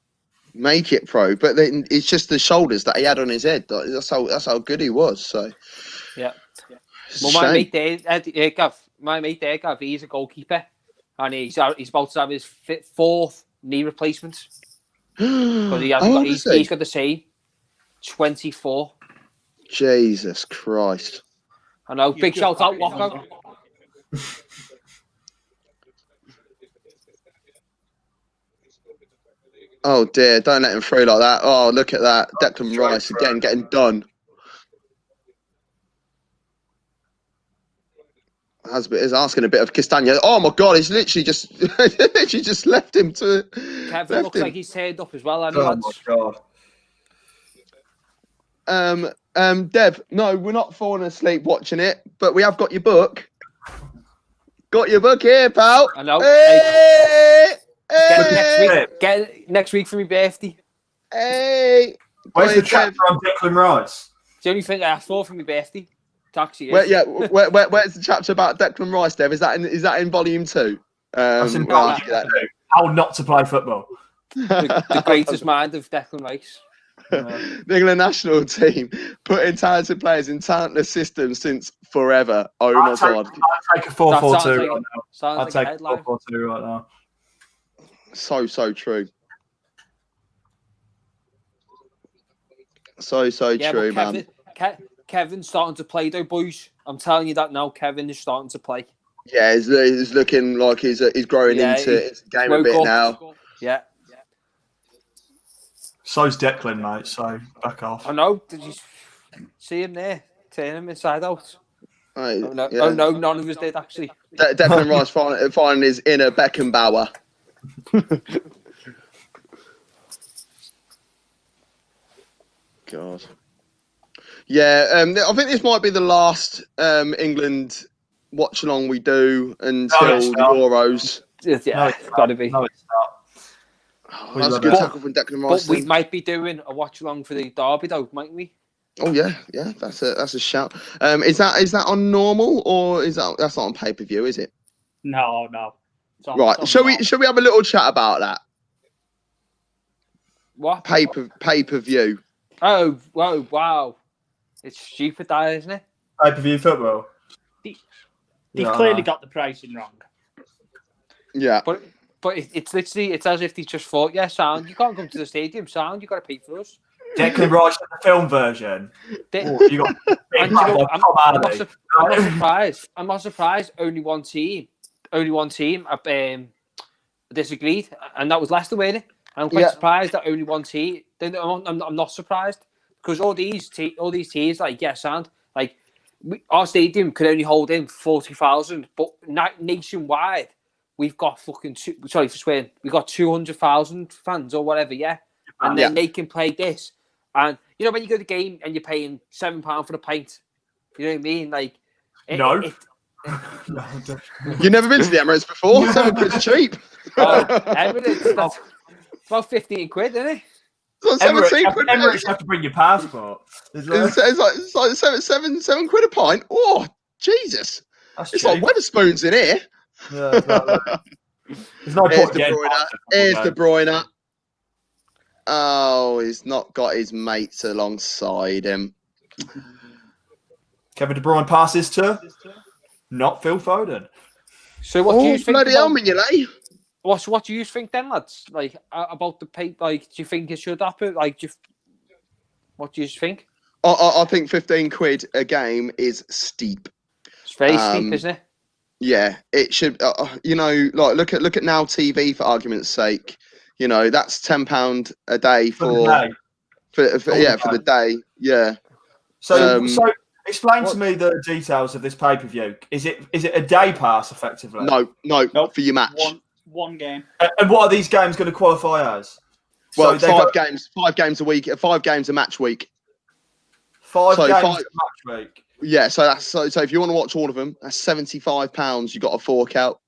Speaker 1: make it pro? But then it's just the shoulders that he had on his head. That's how good he was. So
Speaker 4: yeah. Well, my mate there, Gav, he's a goalkeeper, and he's about to have his 4th knee replacement because he's got the same 24.
Speaker 1: Jesus Christ.
Speaker 4: I know.
Speaker 3: You
Speaker 4: Big
Speaker 3: just
Speaker 4: shout out,
Speaker 3: fucking
Speaker 4: Wacko.
Speaker 3: know.
Speaker 1: Oh dear, don't let him through like that. Oh, look at that. Declan Rice again getting done. Husband is asking a bit of Castagna. Oh my God, he's literally just literally just left him to.
Speaker 4: Kevin looks like he's turned up as well, and
Speaker 2: Oh my God.
Speaker 1: Dev, no, we're not falling asleep watching it, but we have got your book. Got your book here, pal.
Speaker 4: I know.
Speaker 1: Hey,
Speaker 4: Get it next week for my birthday.
Speaker 1: Hey.
Speaker 2: Where's the
Speaker 1: Dev.
Speaker 2: chapter on Declan Rice?
Speaker 4: It's the only thing I asked for my birthday. Taxi.
Speaker 1: Where's the chapter about Declan Rice, Dev? Is that in volume 2?
Speaker 2: That's in
Speaker 1: well,
Speaker 2: volume 2. How not to play football.
Speaker 4: the greatest mind of Declan Rice.
Speaker 1: The England national team putting talented players in talentless systems since forever. Oh my God.
Speaker 2: I'd take a 4-4-2 right now. I'd take a
Speaker 4: headline.
Speaker 2: 4-4-2 right now.
Speaker 1: So true. So
Speaker 4: Yeah,
Speaker 1: true,
Speaker 4: but
Speaker 1: man.
Speaker 4: Kevin's starting to play though, boys. I'm telling you that now. Kevin is starting to play.
Speaker 1: Yeah, he's looking like he's growing into the game a bit now.
Speaker 4: Yeah.
Speaker 5: So's Declan, mate. So back off.
Speaker 4: I know. Did you see him there? Turn him inside out.
Speaker 1: Right,
Speaker 4: Oh no,
Speaker 1: yeah.
Speaker 4: oh, no, none of us did actually.
Speaker 1: Declan Rice finding his inner Beckenbauer. God. Yeah, I think this might be the last England watch along we do until the Euros.
Speaker 4: Yeah, it's got to be.
Speaker 2: No, it's not.
Speaker 1: Oh, that's a good tackle from Declan Rice.
Speaker 4: But we might be doing a watch along for the derby, though, mightn't we?
Speaker 1: Oh yeah, that's a shout. Is that on normal or that's not on pay per view? Is it?
Speaker 3: No. It's on-
Speaker 1: Right.
Speaker 3: it's on
Speaker 1: Shall
Speaker 3: normal.
Speaker 1: we have a little chat about that
Speaker 4: What?
Speaker 1: pay per view?
Speaker 4: Oh, whoa, wow! It's stupid, that isn't it?
Speaker 2: Pay-per-view football.
Speaker 3: They've clearly got the pricing wrong.
Speaker 1: Yeah.
Speaker 4: But it's literally it's as if they just thought, yeah, sound. You can't come to the stadium, sound. You got to pay for us.
Speaker 2: Declan Rice in the film version. You got
Speaker 4: And you know, I'm not surprised. I'm not surprised. Only one team disagreed, and that was Leicester, wasn't it? And I'm quite surprised that only one team. I'm not surprised because all these teams, like yes, and like our stadium could only hold in 40,000, but nationwide we've got sorry for swearing, we got 200,000 fans or whatever, yeah. And then they can play this, and you know when you go to the game and you're paying £7 for the pint, you know what I mean? Like,
Speaker 1: You've never been to the Emirates before? £7 cheap.
Speaker 4: Emirates, that's about 15 quid, isn't it?
Speaker 1: It's like 17 quid.
Speaker 2: Emirates have to bring your passport.
Speaker 1: It's like seven quid a pint. Oh, Jesus. It's like Weatherspoons in here.
Speaker 2: Yeah, exactly. There's no
Speaker 1: Here's
Speaker 2: point
Speaker 1: De
Speaker 2: getting
Speaker 1: Bruyne. Here's De Bruyne. Oh, he's not got his mates alongside him.
Speaker 2: Kevin De Bruyne passes to not Phil Foden.
Speaker 4: So what do you think?
Speaker 1: Bloody hell, Mignolet.
Speaker 4: What do you think then, lads? Like about the pay? Like, do you think it should happen? Like, what do you think?
Speaker 1: I think 15 quid a game is steep.
Speaker 4: It's very steep, isn't it?
Speaker 1: Yeah, it should. You know, like look at Now TV for argument's sake. You know, that's £10 a day for the day. Yeah.
Speaker 2: So explain to me the details of this pay-per-view. Is it a day pass effectively?
Speaker 1: No,
Speaker 3: Nope.
Speaker 1: for your match.
Speaker 3: One game.
Speaker 2: And what are these games going to qualify as?
Speaker 1: Well, five games a week, 5 games a match week.
Speaker 2: 5 games a match week.
Speaker 1: Yeah, so that's so if you want to watch all of them, that's £75 you got to fork out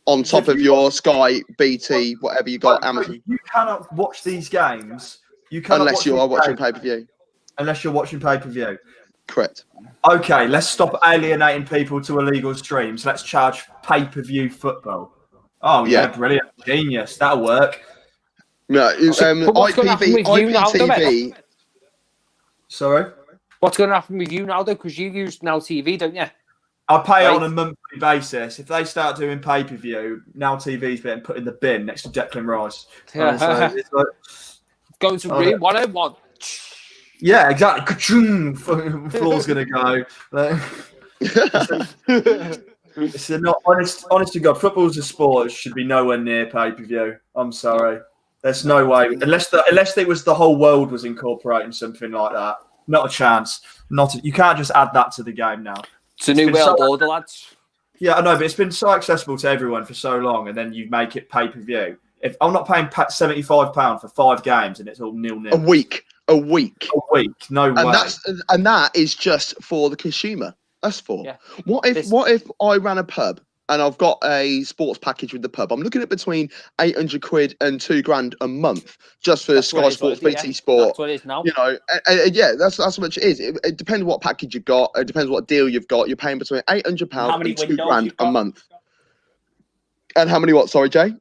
Speaker 1: on top of your Sky, BT, whatever you got, Amazon.
Speaker 2: You cannot watch these games.
Speaker 1: Unless you are watching pay-per-view.
Speaker 2: Unless you're watching pay-per-view.
Speaker 1: Correct.
Speaker 2: Okay, let's stop alienating people to illegal streams. Let's charge pay-per-view football. Oh yeah, brilliant, genius. That'll work.
Speaker 1: No, IPTV.
Speaker 2: Sorry.
Speaker 4: What's going to happen with you now, though? Because you use Now TV, don't you?
Speaker 2: I pay it on a monthly basis. If they start doing pay-per-view, Now TV's being put in the bin next to Declan Rice.
Speaker 4: Going to room 101.
Speaker 2: Yeah, exactly. Ka-choom, floor's gonna go. It's not honest to God. Football's a sport. It should be nowhere near pay-per-view. I'm sorry. There's no way unless it was the whole world was incorporating something like that. Not a chance. You can't just add that to the game now.
Speaker 4: It's a new world order, lads.
Speaker 2: Yeah, I know, but it's been so accessible to everyone for so long, and then you make it pay-per-view. If I'm not paying £75 for 5 games and it's all 0-0.
Speaker 1: A week.
Speaker 2: A week. No way.
Speaker 1: And that is just for the consumer. That's for.
Speaker 4: Yeah.
Speaker 1: What if I ran a pub and I've got a sports package with the pub? I'm looking at between 800 quid and £2,000 a month just for Sky Sports, BT Sport.
Speaker 4: That's what it is now.
Speaker 1: You know, yeah, that's how much it is. It depends what package you've got. It depends what deal you've got. You're paying between £800 and £2,000 a month. And how many what? Sorry, Jay.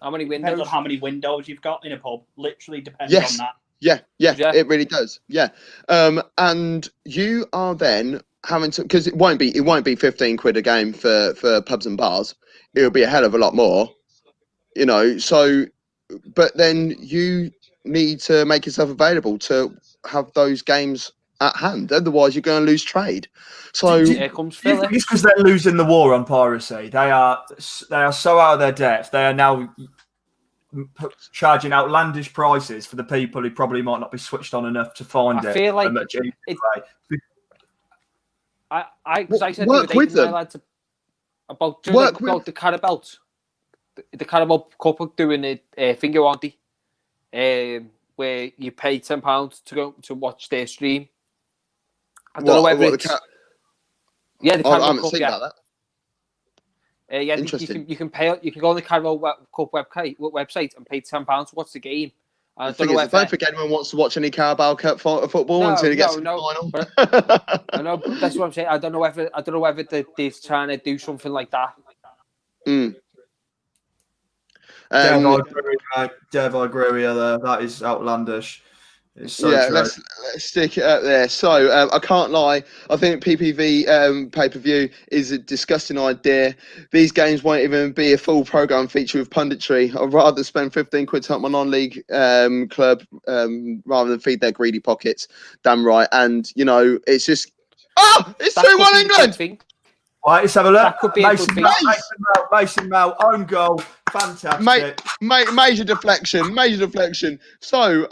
Speaker 4: How many windows?
Speaker 3: Depends on how many windows you've got in a pub. Literally depends on that.
Speaker 1: Yeah, it really does. Yeah, and you are then having to, because it won't be 15 quid a game for pubs and bars. It'll be a hell of a lot more, you know. So, but then you need to make yourself available to have those games at hand. Otherwise, you're going to lose trade. So
Speaker 4: here comes Phil.
Speaker 2: It's because they're losing the war on piracy. They are so out of their depth. They are now charging outlandish prices for the people who probably might not be switched on enough to find it.
Speaker 4: I feel like I said
Speaker 1: work with them
Speaker 4: about the Carabao, the Carabao Cup doing a finger wanty, where you pay £10 to go to watch their stream. I don't know whether it's the Carabao
Speaker 1: I haven't
Speaker 4: Cup.
Speaker 1: seen
Speaker 4: Yeah.
Speaker 1: that.
Speaker 4: Yeah,
Speaker 1: Interesting.
Speaker 4: you can pay. You can go on the Carabao Cup website and pay £10 to watch the game. I don't know
Speaker 1: don't think anyone wants to watch any Carabao Cup football until it gets to the final.
Speaker 4: But, I know, but that's what I'm saying. I don't know whether they're trying to do something like that.
Speaker 2: Dev, I agree with you there. That is outlandish. It's so true.
Speaker 1: Let's stick it up there. So I can't lie. I think PPV pay-per-view is a disgusting idea. These games won't even be a full program feature with punditry. I'd rather spend 15 quid to help my non-league club rather than feed their greedy pockets. Damn right. And you know, it's just it's 2-1 England.
Speaker 2: Right, let's have a look.
Speaker 4: That could be
Speaker 2: Mason Mount, own goal. Fantastic.
Speaker 1: Major deflection. So,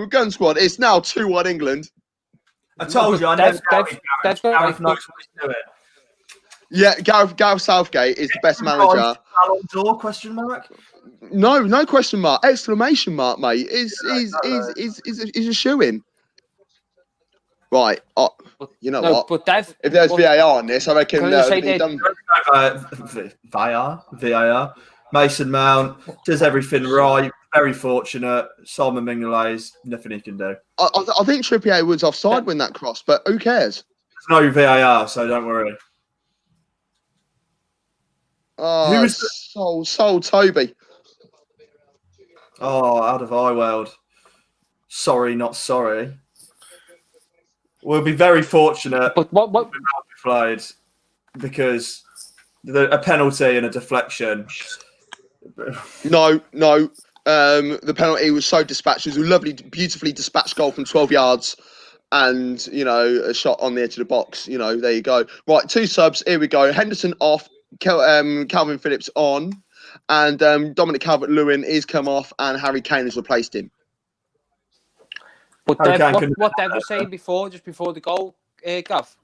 Speaker 1: gun squad, it's now 2-1 England.
Speaker 2: I told you, I never Gareth knows what he's doing.
Speaker 1: Yeah, Gareth Southgate is the best manager.
Speaker 2: Ballon d'Or, question mark?
Speaker 1: No question mark. Exclamation mark, mate. Is a shoe-in. Right. You know what?
Speaker 4: But Dev,
Speaker 1: if there's VAR on this, I reckon be done.
Speaker 2: VAR. Mason Mount does everything right. Very fortunate. Simon Mignolet, nothing he can do.
Speaker 1: I think Trippier was offside when that crossed, but who cares?
Speaker 2: There's no VAR, so don't worry.
Speaker 1: Oh,
Speaker 2: who was
Speaker 1: Soul Toby.
Speaker 2: Oh, out of Iworld. Sorry, not sorry. We'll be very fortunate.
Speaker 4: But what
Speaker 2: played because a penalty and a deflection.
Speaker 1: No. The penalty was so dispatched. It was a lovely, beautifully dispatched goal from 12 yards, and you know, a shot on the edge of the box. You know, there you go. Right, 2 subs. Here we go. Henderson off. Calvin Phillips on, and Dominic Calvert-Lewin is come off, and Harry Kane has replaced him.
Speaker 4: But Dev, what Dev was saying before, just before the goal, Gav,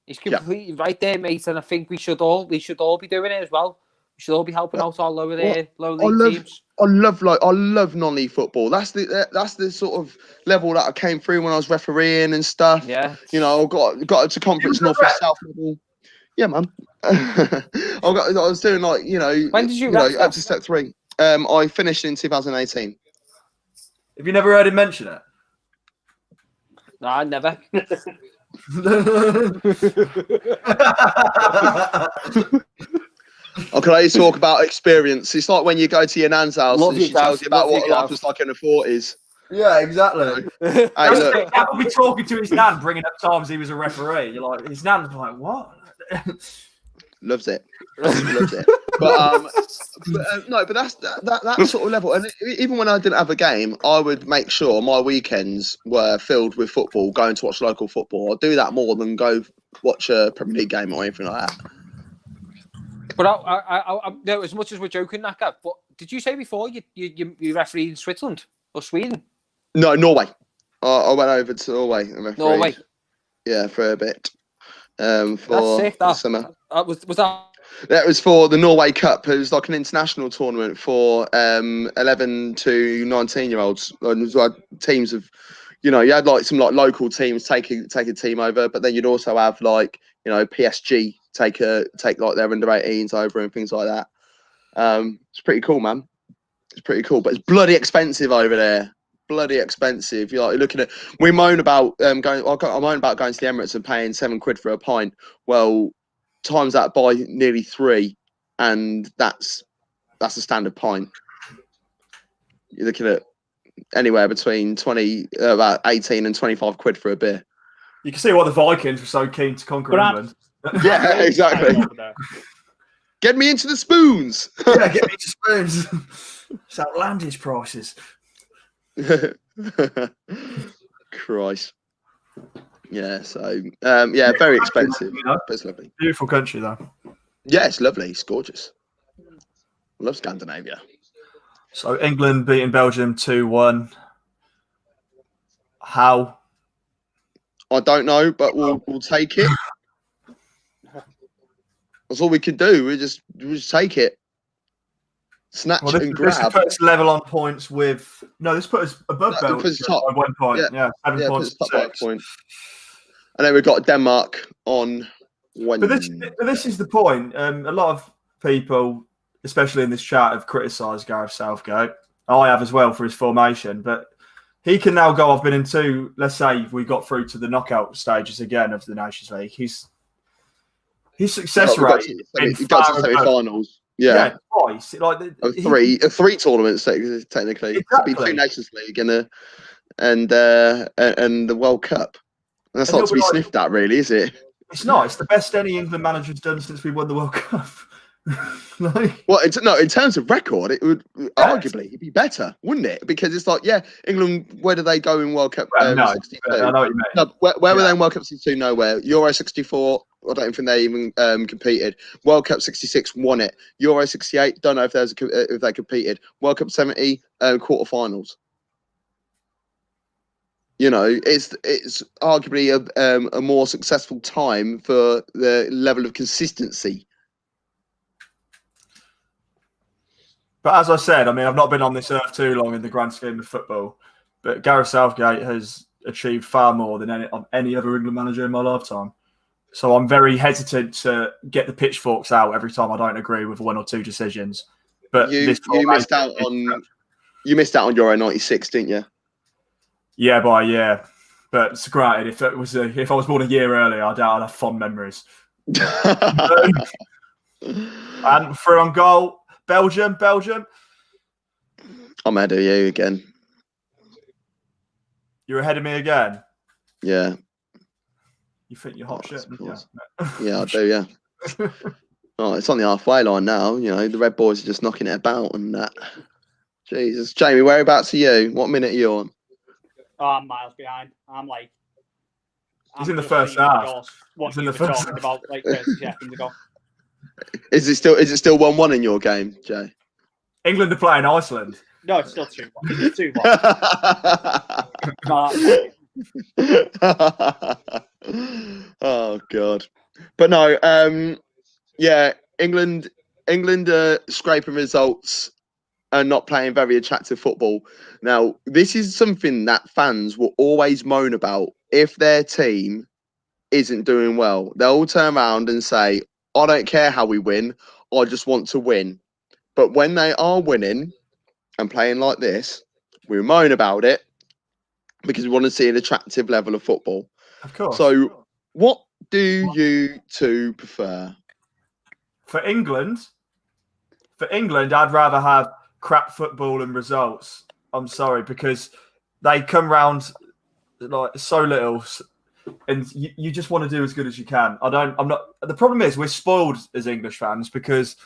Speaker 4: he's completely right there, mate. And I think we should all be doing it as well. We should all be helping out our lower league teams.
Speaker 1: I love non-league football. That's the sort of level that I came through when I was refereeing and stuff.
Speaker 4: Yeah,
Speaker 1: you know, got to conference North and South level. Yeah, man. I was doing like
Speaker 4: When did you
Speaker 1: up to step 3. I finished in 2018.
Speaker 2: Have you never heard him mention it?
Speaker 4: No, I never.
Speaker 1: I can only talk about experience. It's like when you go to your nan's house and she tells you about what life was like in the 40s.
Speaker 2: Yeah, exactly.
Speaker 1: Hey, look.
Speaker 2: That would be talking to his nan, bringing up times he was a referee. You're like, his nan's like, what?
Speaker 1: Loves it. Absolutely loves it. But that's that sort of level. And even when I didn't have a game, I would make sure my weekends were filled with football, going to watch local football. I'd do that more than go watch a Premier League game or anything like that.
Speaker 4: But I no, as much as we're joking, Naka, but did you say before you refereed in Switzerland or Sweden?
Speaker 1: No, Norway. I went over to Norway and refereed.
Speaker 4: Norway.
Speaker 1: Yeah, for a bit. For
Speaker 4: That's sick.
Speaker 1: the summer.
Speaker 4: Was that?
Speaker 1: That was for the Norway Cup. It was like an international tournament for 11 to 19-year-olds. And it was like teams of, you had like some like local teams take a team over, but then you'd also have like, PSG take like their under-18s over and things like that. It's pretty cool, man. It's pretty cool, but it's bloody expensive over there. Bloody expensive. You're looking at. We moan about I moan about going to the Emirates and paying £7 for a pint. Well, times that by nearly 3, and that's a standard pint. You're looking at anywhere between about 18 and £25 for a beer.
Speaker 2: You can see why the Vikings were so keen to conquer England.
Speaker 1: Yeah, exactly. Get me into the spoons.
Speaker 2: Yeah, get me into spoons. It's outlandish prices.
Speaker 1: Christ. Yeah, so very expensive, but it's lovely.
Speaker 2: Beautiful country though.
Speaker 1: Yeah, it's lovely. It's gorgeous. I love Scandinavia.
Speaker 2: So England beating Belgium 2-1. How?
Speaker 1: I don't know, but we'll take it. That's all we can do. We just take it. Snatch and grab.
Speaker 2: This put us level on points with. No, this put us above Belgium by 1 point. Yeah, 7 points.
Speaker 1: Top 6. Point. And then we've got Denmark on Wednesday.
Speaker 2: But this is the point. A lot of people, especially in this chat, have criticised Gareth Southgate. I have as well for his formation, but he can now go. I've been in 2. Let's say we got through to the knockout stages again of the Nations League. His success rate.
Speaker 1: He got to semi-finals. Yeah,
Speaker 2: twice. Like
Speaker 1: three tournaments technically.
Speaker 2: Exactly.
Speaker 1: It'd be 2 Nations League and the World Cup. And that's not to be sniffed at, really, is it?
Speaker 2: It's not. It's the best any England manager's done since we won the World Cup.
Speaker 1: Well, in terms of record, it would arguably it'd be better, wouldn't it? Because it's like, England. Where do they go in World Cup? 62?
Speaker 2: I know what you mean.
Speaker 1: No, where were they in World Cup 62? Nowhere. Euro 64. I don't think they even competed. World Cup 66 won it. Euro 68. Don't know if they competed. World Cup 70 quarterfinals. It's arguably a more successful time for the level of consistency.
Speaker 2: But as I said, I've not been on this earth too long in the grand scheme of football. But Gareth Southgate has achieved far more than any other England manager in my lifetime. So I'm very hesitant to get the pitchforks out every time I don't agree with 1 or 2 decisions. But you
Speaker 1: missed out on Euro 96, didn't you?
Speaker 2: Yeah, by a year. But granted, if I was born a year earlier, I doubt I'd have fond memories. And through on goal, Belgium.
Speaker 1: I'm ahead of you again.
Speaker 2: You're ahead of me again?
Speaker 1: Yeah.
Speaker 2: You think you're hot shit?
Speaker 1: Yeah, I do, yeah. It's on the halfway line now. The Red Boys are just knocking it about and that. Jesus. Jamie, whereabouts are you? What minute are you on?
Speaker 3: Oh, I'm miles behind.
Speaker 2: He's in the first half.
Speaker 3: What you were talking about 30 seconds ago.
Speaker 1: Is it still 1-1 in your game, Jay?
Speaker 2: England are playing Iceland.
Speaker 3: No, it's still 2-1. It's 2-1.
Speaker 1: Oh God. But no, England are scraping results and not playing very attractive football. Now, this is something that fans will always moan about. If their team isn't doing well, they'll turn around and say, I don't care how we win, I just want to win. But when they are winning and playing like this, we moan about it because we want to see an attractive level of football.
Speaker 2: Of course.
Speaker 1: So what do you two prefer?
Speaker 2: For England, I'd rather have crap football and results. I'm sorry, because they come round like so little. and you just want to do as good as you can. I'm not. The problem is we're spoiled as English fans because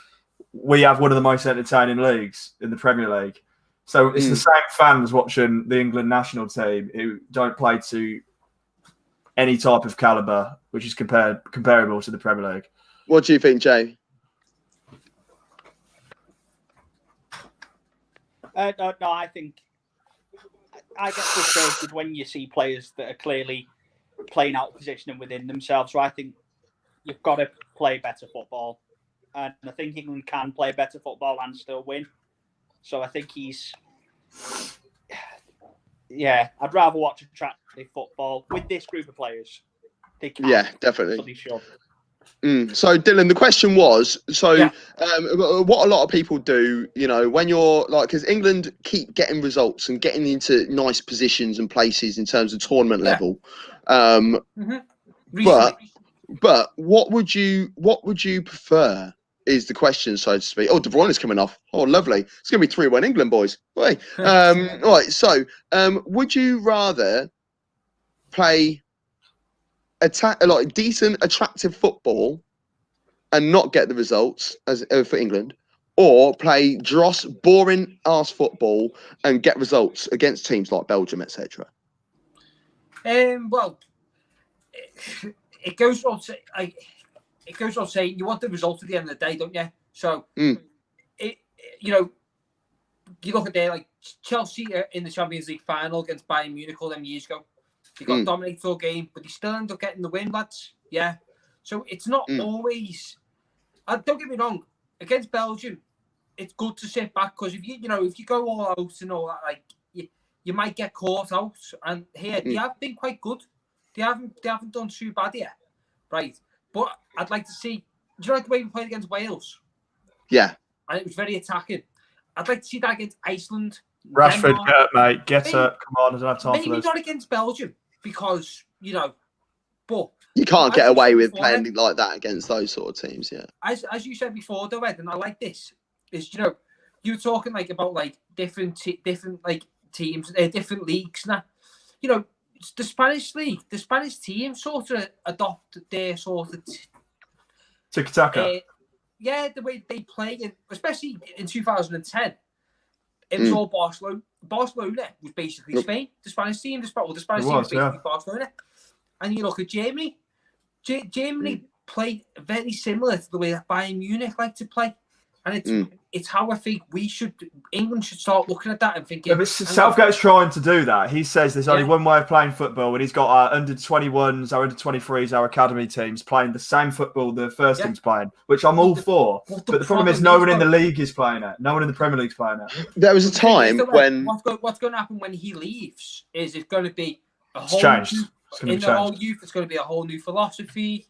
Speaker 2: we have one of the most entertaining leagues in the Premier League. So it's the same fans watching the England national team who don't play to any type of caliber, which is comparable to the Premier League.
Speaker 1: What do you think, Jay?
Speaker 3: No, I think I get frustrated when you see players that are clearly playing out of position and within themselves. So I think you've got to play better football. And I think England can play better football and still win. So I think I'd rather watch attractive football with this group of players. They can.
Speaker 1: Yeah, definitely.
Speaker 3: So they should.
Speaker 1: So, Dylan, the question was, what a lot of people do, when you're because England keep getting results and getting into nice positions and places in terms of tournament level. But what would you prefer is the question, so to speak. Oh, De Bruyne is coming off. Oh, lovely. It's going to be 3-1 England, boys. Right. Right. So, would you rather play decent, attractive football and not get the results as for England, or play dross, boring ass football and get results against teams like Belgium, etc.?
Speaker 4: Well, it goes on saying you want the result at the end of the day, don't you? So, you look at there, like Chelsea in the Champions League final against Bayern Munich all them years ago. They got dominated all game, but they still end up getting the win, lads. Yeah. So it's not always. Don't get me wrong. Against Belgium, it's good to sit back because if you go all out and all that, like you might get caught out. And here they have been quite good. They haven't done too bad yet, right? But I'd like to see. Do you like the way we played against Wales?
Speaker 1: Yeah.
Speaker 4: And it was very attacking. I'd like to see that against Iceland.
Speaker 5: Rashford, get up, mate. Get up. Come on, I don't have time for
Speaker 4: maybe
Speaker 5: this.
Speaker 4: not against Belgium because but
Speaker 1: you can't get away with playing like that against those sort of teams. Yeah.
Speaker 4: As you said before, though, Ed, and I like this is you were talking about different like teams, different leagues now. The Spanish league, the Spanish team sort of adopted their sort of
Speaker 2: tiki-taka.
Speaker 4: The way they play, especially in 2010, it was all Barcelona. Barcelona was basically Spain. The Spanish team, the Spanish team was basically Barcelona. And you look at Germany. Germany play very similar to the way that Bayern Munich like to play. And it's how I think England should start looking at that and thinking.
Speaker 2: But Southgate's trying to do that. He says there's only one way of playing football, and he's got our under-21s, our under-23s, our academy teams playing the same football the first team's playing, which I'm all for. But the problem is no one in the league is playing it. No one in the Premier League's playing it.
Speaker 1: There was a time when...
Speaker 4: What's going to happen when he leaves is it's going to be a whole...
Speaker 2: It's changed.
Speaker 4: Whole youth, it's going to be a whole new philosophy.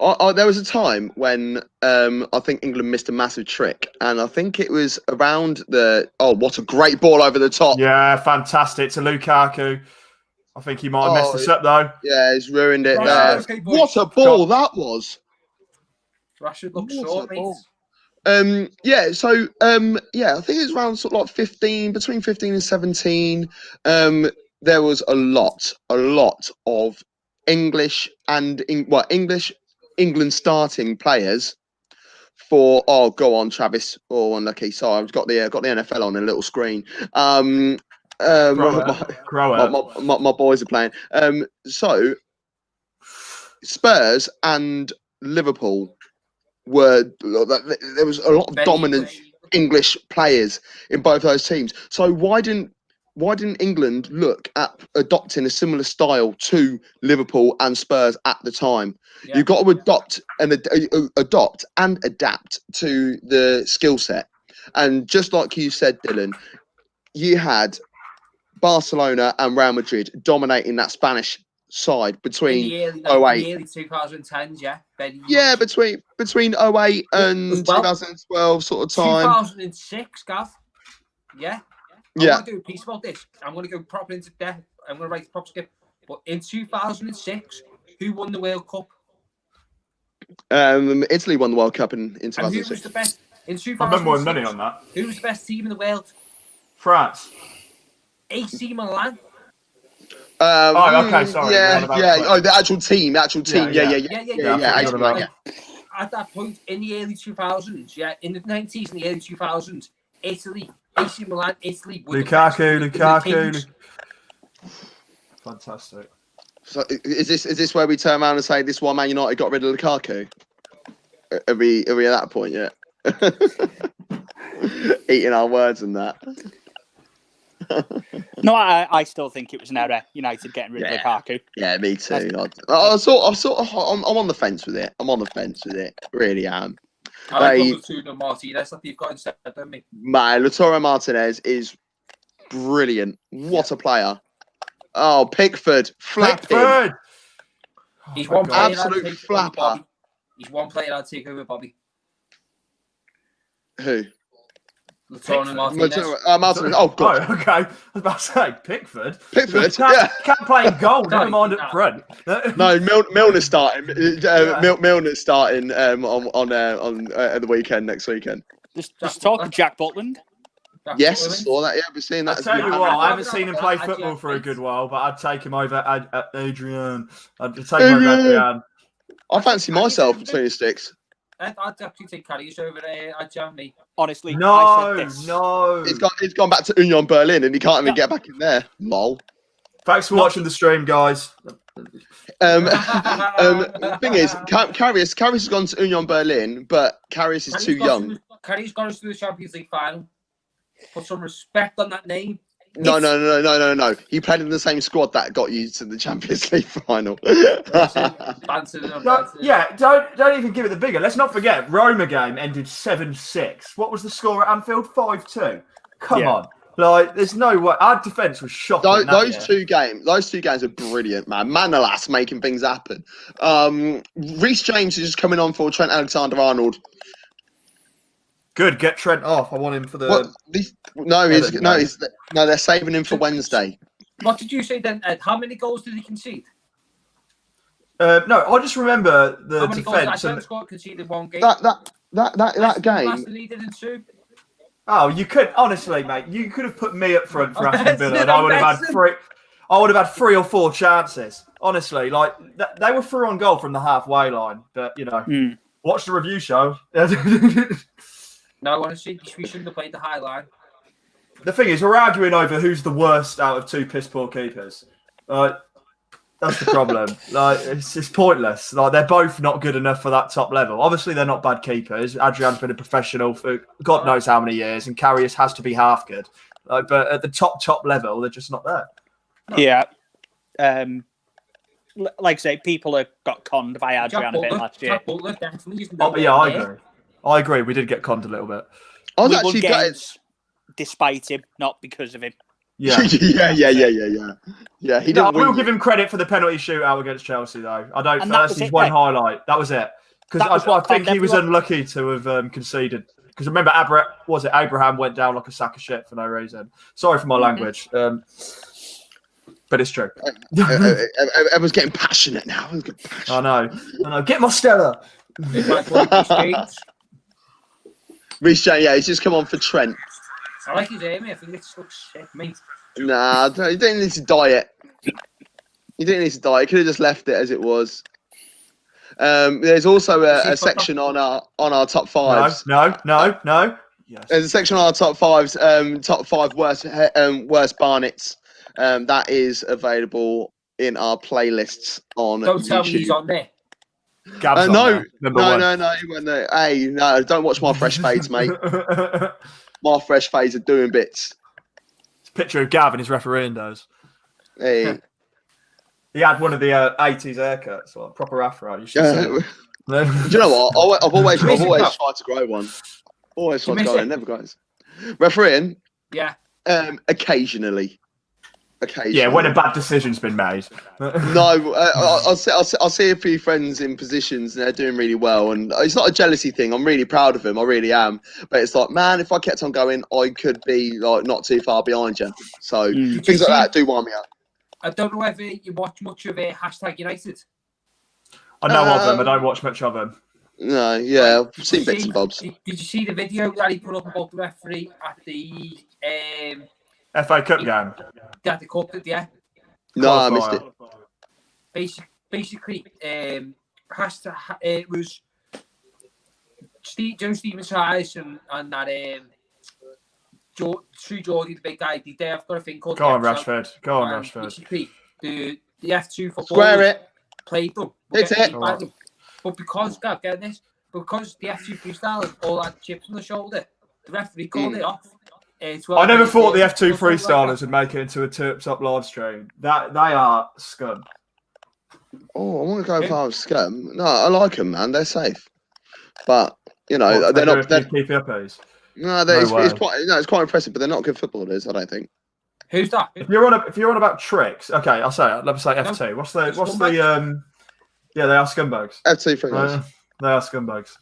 Speaker 1: There was a time when I think England missed a massive trick, and I think it was around what a great ball over the top.
Speaker 2: Yeah, fantastic to Lukaku. I think he might have messed this up though.
Speaker 1: Yeah, he's ruined it there. Okay, what a ball that was!
Speaker 4: Rashford looks short, mate.
Speaker 1: I think it was around sort of like 15, between 15 and 17. There was a lot of English and England starting players for go on Travis unlucky. Sorry, I've got the NFL on a little screen. My boys are playing. So Spurs and Liverpool there was a lot of dominant English players in both those teams. So why didn't England look at adopting a similar style to Liverpool and Spurs at the time? Yeah. You've got to adopt and adapt to the skill set. And just like you said, Dylan, you had Barcelona and Real Madrid dominating that Spanish side between 08.
Speaker 4: The early 2010s,
Speaker 1: yeah, between 08 and 2012 sort of time.
Speaker 4: 2006, Gav. Yeah. I'm going to do a piece about this. I'm going to go proper into depth. I'm going to write the proper script. But in 2006, who won the World Cup?
Speaker 1: Italy won the World Cup in 2006.
Speaker 4: And who was the best in 2006?
Speaker 5: I remember more money on that.
Speaker 4: Who was the best team in the world?
Speaker 5: France.
Speaker 4: AC Milan.
Speaker 5: Okay, sorry.
Speaker 1: Yeah,
Speaker 5: we're on about
Speaker 1: yeah.
Speaker 5: Clip.
Speaker 1: Oh, the actual team. Yeah.
Speaker 5: I forgot about
Speaker 4: Like, at that point in the early 2000s, in the 90s and the early 2000s, Italy, AC Milan, Italy were the best in the kings.
Speaker 5: Fantastic.
Speaker 1: So is this where we turn around and say this is why Man United got rid of Lukaku? Are we at that point yet? Eating our words and that.
Speaker 3: No, I still think it was an error. United getting rid of Lukaku.
Speaker 1: Yeah, me too. I'm on the fence with it. I'm on the fence with it. Really am.
Speaker 4: I like Lautaro Martinez that they've got instead of me.
Speaker 1: Man, Lautaro Martinez is brilliant. What a player. Oh, Pickford. Flapping.
Speaker 4: He's one player
Speaker 1: Absolute flapper.
Speaker 4: He's one player I'd take over Bobby.
Speaker 1: Who?
Speaker 4: Lautaro Martinez.
Speaker 1: Martinez. Oh, God.
Speaker 5: Oh, okay. I was about to say Pickford.
Speaker 1: Pickford,
Speaker 5: Can't play in goal, never mind up front.
Speaker 1: No, Milner's starting. Milner's starting on the weekend, next weekend.
Speaker 3: Just talk of Jack Butland.
Speaker 1: Yes, I saw that. Yeah, we've seen that.
Speaker 5: I'll tell you what, I haven't seen him play football for a good while, but I'd take him over Adrian. I'd take him over Adrian.
Speaker 1: I fancy myself between the sticks.
Speaker 4: I'd actually take Karius over Adrian, me.
Speaker 3: Honestly,
Speaker 5: No.
Speaker 1: He's gone back to Union Berlin and he can't even get back in there. Lol.
Speaker 5: Thanks for watching the stream, guys.
Speaker 1: The thing is, Karius has gone to Union Berlin, but Karius is too young.
Speaker 4: Karius got us to the Champions League final. Put some respect on that name.
Speaker 1: No. He played in the same squad that got you to the Champions League final.
Speaker 5: Don't even give it the bigger. Let's not forget, Roma game ended 7-6. What was the score at Anfield? 5-2. Come on. Like, there's no way. Our defence was shocking.
Speaker 1: Those two games are brilliant, man. Manolas making things happen. Reece James is just coming on for Trent Alexander-Arnold.
Speaker 5: Good, get Trent off. I want him for the.
Speaker 1: They're saving him for Wednesday.
Speaker 4: What did you say then, Ed? How many goals did he concede?
Speaker 5: No, I just remember the
Speaker 4: defence. How many goals? Conceded one game.
Speaker 1: That game.
Speaker 4: Last than he did in two.
Speaker 5: Oh, you could honestly, mate. You could have put me up front for Aston Villa, and I would have had three. I would have had 3 or 4 chances. Honestly, like they were through on goal from the halfway line, but watch the review show.
Speaker 4: No, honestly, we shouldn't have played the high line.
Speaker 5: The thing is, we're arguing over who's the worst out of 2 piss poor keepers. That's the problem. It's pointless. Like, they're both not good enough for that top level. Obviously, they're not bad keepers. Adrian's been a professional for God knows how many years, and Karius has to be half good. But at the top level, they're just not there.
Speaker 3: Yeah. Like I say, people have got conned by Adrian a bit last year.
Speaker 5: I agree. We did get conned a little bit.
Speaker 1: I was actually games
Speaker 5: despite
Speaker 3: him, not because of him.
Speaker 5: Yeah.
Speaker 1: Yeah, he didn't.
Speaker 5: I will give him credit for the penalty shootout against Chelsea, though. I don't. That's his one highlight. That was it. Because I think he was unlucky to have conceded. Because remember, Abraham went down like a sack of shit for no reason. Sorry for my language, but it's true.
Speaker 1: Everyone's getting passionate now.
Speaker 5: I know. Get my Stella.
Speaker 1: Reece James, he's just come on for Trent.
Speaker 4: I like his aim. I think it looks sick, mate.
Speaker 1: Nah, you don't need to dye it. You didn't need to dye it. Could have just left it as it was. There's also a section on our top fives.
Speaker 5: No. Yes.
Speaker 1: There's a section on our top fives. Top 5 worst Barnets. That is available in our playlists on.
Speaker 4: Don't
Speaker 1: YouTube.
Speaker 4: tell me he's on there.
Speaker 1: No, he wasn't there. Hey, no, don't watch my fresh fades, mate. My fresh fades are doing bits.
Speaker 5: It's a picture of Gav and his refereeing days.
Speaker 1: Hey.
Speaker 5: He had one of the 80s haircuts, like proper afro. You should see it.
Speaker 1: Do you know what? I've always tried to grow one. Always tried to grow one, never grows. Refereeing?
Speaker 4: Yeah.
Speaker 1: Occasionally.
Speaker 5: Yeah, when a bad decision's been made.
Speaker 1: No, I'll see a few friends in positions and they're doing really well, and it's not a jealousy thing. I'm really proud of them. I really am. But it's like, man, if I kept on going, I could be like not too far behind you. So things like that do wind me up.
Speaker 4: I don't know whether you watch much of #United.
Speaker 5: I know of them. I don't watch much of them.
Speaker 1: No, yeah, I've seen bits and bobs.
Speaker 4: Did you see the video that he put up about the referee at the
Speaker 5: FA Cup game?
Speaker 4: Yeah, the cup, yeah.
Speaker 1: No, I missed it.
Speaker 4: Basically, it was Joe Stevens Harris and that True Geordie, the big guy. They've got a thing called.
Speaker 5: Go on, Rashford. Go on, Rashford.
Speaker 4: Basically, the F2 football.
Speaker 1: Square it.
Speaker 4: Played them.
Speaker 1: It's it.
Speaker 4: But because, God, get this, because the F2 freestylers all had chips on the shoulder, the referee called it off.
Speaker 5: I never thought the F2 freestylers would make it into a Turps Up live stream. That they are scum.
Speaker 1: Oh, I want to go for scum. No, I like them, man. They're safe, but they're not. They're,
Speaker 5: keep up, please.
Speaker 1: No, it's quite impressive, but they're not good footballers. I don't think.
Speaker 4: Who's that?
Speaker 5: If you're on about tricks, okay, I'll say it. Let me say F2. What's the Yeah, they are scumbags.
Speaker 1: F2 freestylers.
Speaker 5: They are scumbags.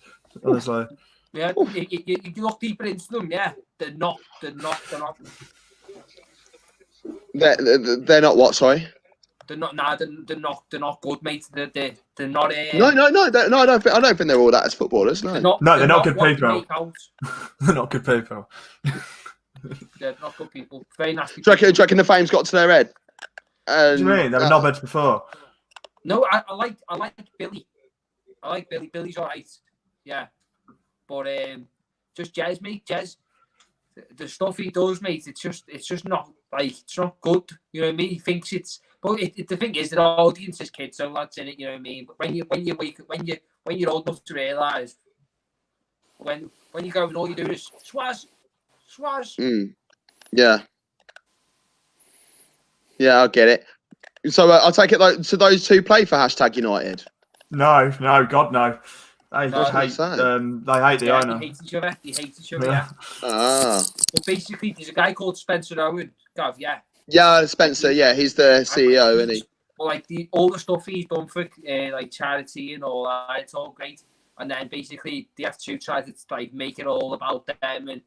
Speaker 5: Honestly.
Speaker 4: Yeah, you look deeper into them. Yeah, they're not.
Speaker 1: They're not what? Sorry.
Speaker 4: They're not. Nah, they're not good, mate. They're not.
Speaker 1: No. I don't think they're all that as footballers. No.
Speaker 5: They're not good people. They're not good people.
Speaker 4: They're not good people. Very nasty.
Speaker 1: Do you reckon the fame's got to their head?
Speaker 5: What do you mean? They were knobheads before.
Speaker 4: No, I like Billy. I like Billy. Billy's alright. Yeah. But just Jez, mate. Jez, the stuff he does, mate. It's just not it's not good. You know what I mean? He thinks it's. But the thing is, the audience is kids, so lads in it. You know what I mean? But when you're old enough to realise, when you go and all you do is swaz.
Speaker 1: Yeah. Yeah, I get it. So I'll take it. So those two play for #United.
Speaker 5: No, God no. They hate the owner.
Speaker 4: They hate each other. Yeah. But basically, there's a guy called Spencer Owen. Gav, yeah.
Speaker 1: Yeah, Spencer. Yeah, he's the CEO, isn't he?
Speaker 4: Well, all the stuff he's done for charity and all that, it's all great. And then basically, the F2 tried to make it all about them and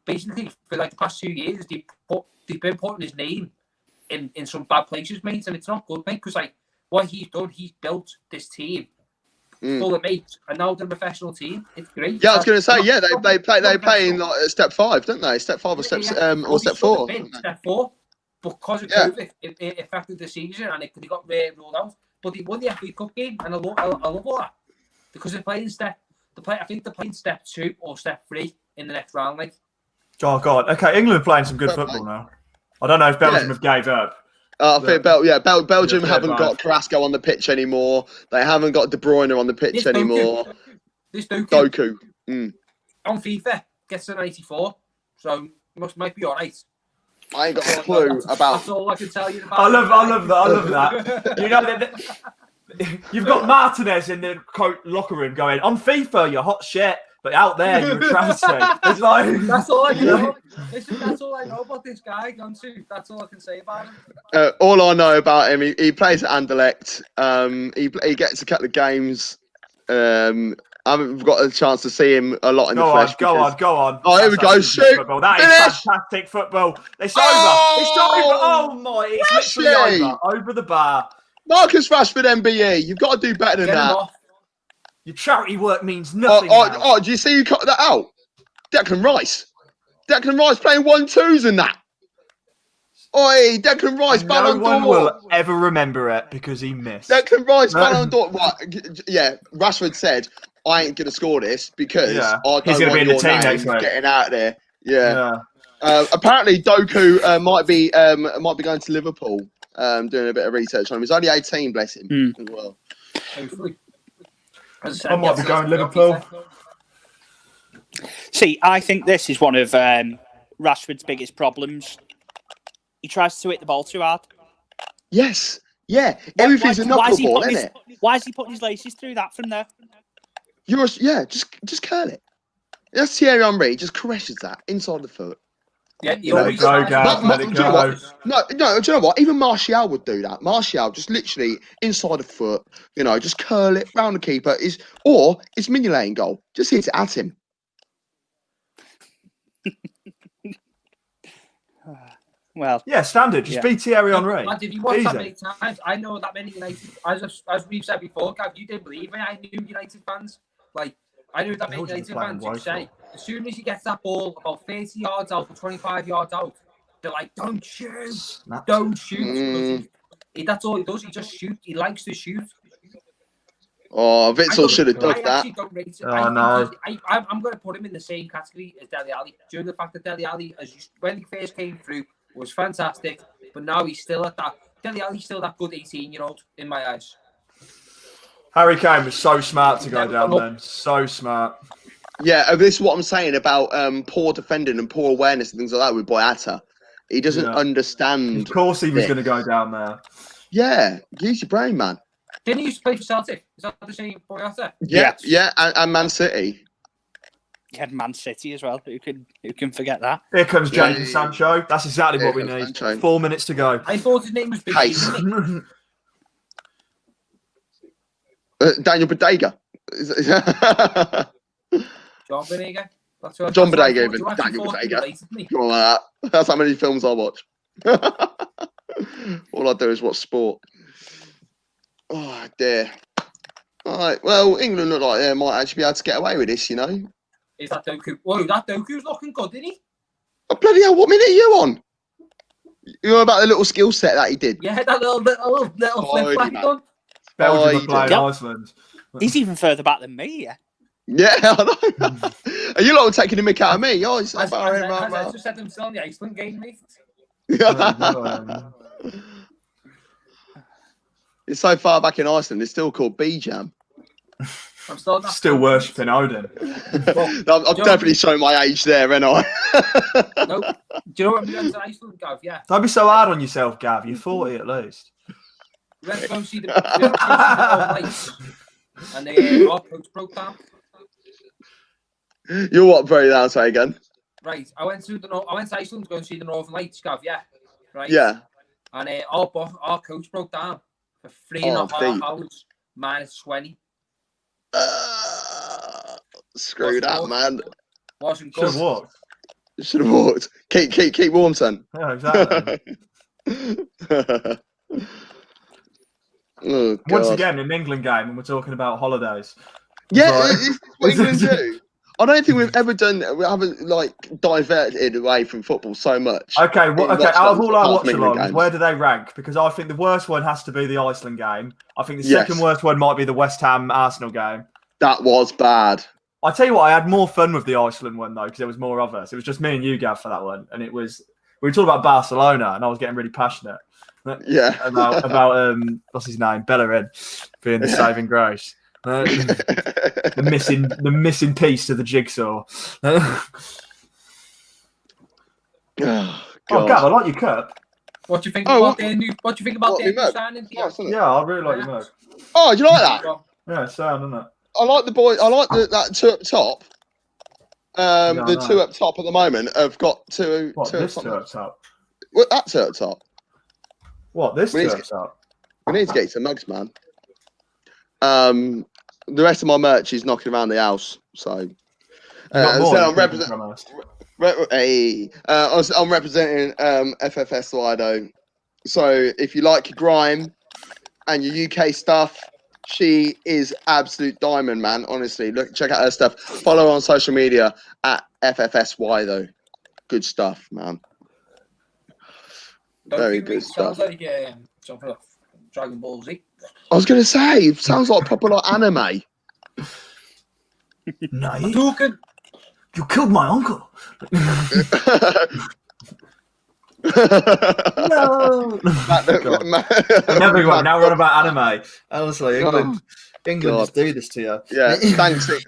Speaker 4: basically for the past 2 years, they've been putting his name in some bad places, mate, and it's not good, mate. Because what he's done, he's built this team. Full of mates, and now they're a professional team. It's great.
Speaker 1: Yeah, I was going to say, they play in step 5, don't they? Step 5 or step or step 4.
Speaker 4: Step 4, because of COVID, it affected the season and they got ruled out. But they won the FA Cup game, and I love all that because they're playing I think they're playing step 2 or step 3 in the next round.
Speaker 5: Oh God, okay, England are playing some good football now. I don't know if Belgium have gave up.
Speaker 1: I think Belgium haven't got Carrasco on the pitch anymore. They haven't got De Bruyne on the pitch anymore.
Speaker 4: This
Speaker 1: Doku.
Speaker 4: On FIFA gets an 84, so might be all right.
Speaker 1: I ain't got a clue about.
Speaker 4: That's all I can tell you about.
Speaker 5: I love that. You've got Martinez in the locker room going, on FIFA, you're hot shit. But out there, you're a travesty. It's
Speaker 4: that's all I know. Listen, that's all I know about this guy, Gonsu. That's all I can say about him.
Speaker 1: All I know about him, he plays at Anderlecht. He gets a couple of games. I haven't got a chance to see him a lot in the flesh.
Speaker 5: Go on.
Speaker 1: Oh, here we go. Shoot.
Speaker 5: That is fantastic football. It's over. Oh my! It's literally over the bar.
Speaker 1: Marcus Rashford, MBE. You've got to do better than that.
Speaker 5: Your charity work means nothing.
Speaker 1: Do you see you cut that out? Declan Rice playing 1-2s in that. Oi, Declan Rice, Ballon d'Or.
Speaker 5: No one will ever remember it because he missed.
Speaker 1: Declan Rice, Ballon d'Or. What? Yeah, Rashford said, "I ain't gonna score this because he's gonna be in the team next week. Getting out of there." Yeah. Apparently, Doku might be going to Liverpool. Doing a bit of research on him. He's only 18, bless him as well.
Speaker 5: I might be going Liverpool.
Speaker 3: See, I think this is one of Rashford's biggest problems. He tries to hit the ball too hard.
Speaker 1: Yes. Yeah. Everything's a knuckleball, isn't it?
Speaker 3: Why is he putting his laces through that from there?
Speaker 1: Just curl it. That's Thierry Henry. Just caresses that inside the foot.
Speaker 4: Yeah,
Speaker 5: let it go, guys. Let it go.
Speaker 1: No, do you know what? Even Martial would do that. Martial just literally inside the foot, just curl it round the keeper. Or it's Mignolet in goal. Just hit it at him.
Speaker 3: Well,
Speaker 5: yeah, standard. Just beat Thierry Henry.
Speaker 4: And if you watch that many times, I know that many United. As we've said before, Gav, you didn't believe me. I knew United fans. I knew that many United fans would say, as soon as he gets that ball about 30 yards out or 25 yards out, they're like, don't shoot,
Speaker 5: Snaps
Speaker 4: don't
Speaker 5: it.
Speaker 4: shoot. That's all he does. He just shoots. He likes to shoot.
Speaker 1: Oh, Witsel should have
Speaker 4: I
Speaker 1: done that.
Speaker 4: actually don't rate it.
Speaker 5: Oh, no.
Speaker 4: I'm going to put him in the same category as Dele Alli. Due to the fact that Dele Alli, when he first came through, was fantastic, but now he's still at that. Dele Alli's still that good 18-year-old in my eyes.
Speaker 5: Harry Kane was so smart to go down then. So smart.
Speaker 1: Yeah, this is what I'm saying about poor defending and poor awareness and things like that with Boyata. He doesn't understand.
Speaker 5: Of course he was going to go down there.
Speaker 1: Yeah, use your brain, man.
Speaker 4: Didn't he used to play for Celtic? Is that the same Boyata?
Speaker 1: Yeah, and Man City.
Speaker 3: He had Man City as well. Who can forget that?
Speaker 5: Here comes Jadon Sancho. That's exactly what we need.
Speaker 1: Sancho.
Speaker 5: 4 minutes to go.
Speaker 4: I thought his name was Big
Speaker 1: Pace.
Speaker 4: Daniel
Speaker 1: Bodega.
Speaker 4: John Benega.
Speaker 1: John Bodega, even. Daniel Bodega. Come on, like that. That's how many films I watch. All I do is watch sport. Oh, dear. All right, well, England look like they might actually be able to get away with this, you know.
Speaker 4: Is that Doku? Whoa, that Doku's looking good, isn't he?
Speaker 1: Oh, bloody hell, what minute are you on? You know about the little skill set that he did?
Speaker 4: Yeah, that little flip back done.
Speaker 5: Belgium
Speaker 1: he
Speaker 5: playing
Speaker 3: did.
Speaker 5: Iceland.
Speaker 3: He's even further back than me, yeah.
Speaker 1: Yeah, I know. Are you lot taking a mick out of me? Oh, he's so
Speaker 4: As
Speaker 1: far in,
Speaker 4: I just said them still in the Iceland game, mate.
Speaker 1: It's so far back in Iceland, it's still called B-Jam.
Speaker 4: I'm still
Speaker 5: worshipping Odin.
Speaker 1: I'm definitely showing my age there, ain't I?
Speaker 4: No. Do you know what we went to Iceland, Gav? Yeah.
Speaker 5: Don't be so hard on yourself, Gav. You're 40 at least.
Speaker 4: We went to go see the Northern Lights, and our coach broke down.
Speaker 1: You're what? Very down, say again.
Speaker 4: Right. I went to Iceland to go and see the Northern Lights, Gav. Yeah. Right.
Speaker 1: Yeah.
Speaker 4: And our coach broke down for 3.5 hours, -20.
Speaker 1: Screw that, man.
Speaker 4: Wasn't
Speaker 5: Should
Speaker 4: good.
Speaker 5: have walked.
Speaker 1: Should have walked. Keep warm, son.
Speaker 5: Yeah, exactly.
Speaker 1: Oh,
Speaker 5: Once
Speaker 1: God.
Speaker 5: again, an England game, and we're talking about holidays.
Speaker 1: Yeah,
Speaker 5: Right.
Speaker 1: it's what England do. I don't think we've ever done. We haven't like diverted away from football so much.
Speaker 5: Okay, out of all our
Speaker 1: apart from England
Speaker 5: watch-alongs,
Speaker 1: games.
Speaker 5: where do they rank? Because I think the worst one has to be the Iceland game. I think the second worst one might be the West Ham Arsenal game.
Speaker 1: That was bad.
Speaker 5: I tell you what, I had more fun with the Iceland one though, because there was more of us. It was just me and you, Gav, for that one, and we were talking about Barcelona, and I was getting really passionate.
Speaker 1: Yeah.
Speaker 5: about what's his name, Bellerin, being the saving grace. The missing piece to the jigsaw.
Speaker 1: Oh,
Speaker 5: Oh,
Speaker 1: God.
Speaker 5: Gav, I like your cup.
Speaker 4: What do you think
Speaker 1: Oh,
Speaker 4: about their new? What do you think about
Speaker 1: what,
Speaker 4: their
Speaker 1: new
Speaker 4: new
Speaker 1: mug?
Speaker 4: signing?
Speaker 1: Nice, isn't it?
Speaker 5: Yeah, I really like your mug.
Speaker 1: Oh, do you like that?
Speaker 5: Yeah, it's sound, isn't it?
Speaker 1: I like the boy. I like that two up top.
Speaker 5: I
Speaker 1: The
Speaker 5: know.
Speaker 1: two up top at the moment have got two.
Speaker 5: What,
Speaker 1: two
Speaker 5: this
Speaker 1: up
Speaker 5: two
Speaker 1: top.
Speaker 5: up top?
Speaker 1: What, that two up top.
Speaker 5: What, this
Speaker 1: We
Speaker 5: two
Speaker 1: need
Speaker 5: up
Speaker 1: to
Speaker 5: top?
Speaker 1: We need to get you some mugs, man. The rest of my merch is knocking around the house, so.
Speaker 5: You got more
Speaker 1: so
Speaker 5: you
Speaker 1: I'm
Speaker 5: keeping from us?
Speaker 1: I'm representing FFS Lido. So if you like your grime and your UK stuff, she is absolute diamond, man. Honestly, check out her stuff. Follow her on social media at FFSY though. Good stuff, man. Very good stuff.
Speaker 4: Sounds like something like Dragon Ball Z.
Speaker 1: I was gonna say, it sounds like proper like anime.
Speaker 5: No,
Speaker 4: Hadouken.
Speaker 5: you killed my uncle. No. Now we're on about anime. Honestly, England just do this to you.
Speaker 1: Yeah,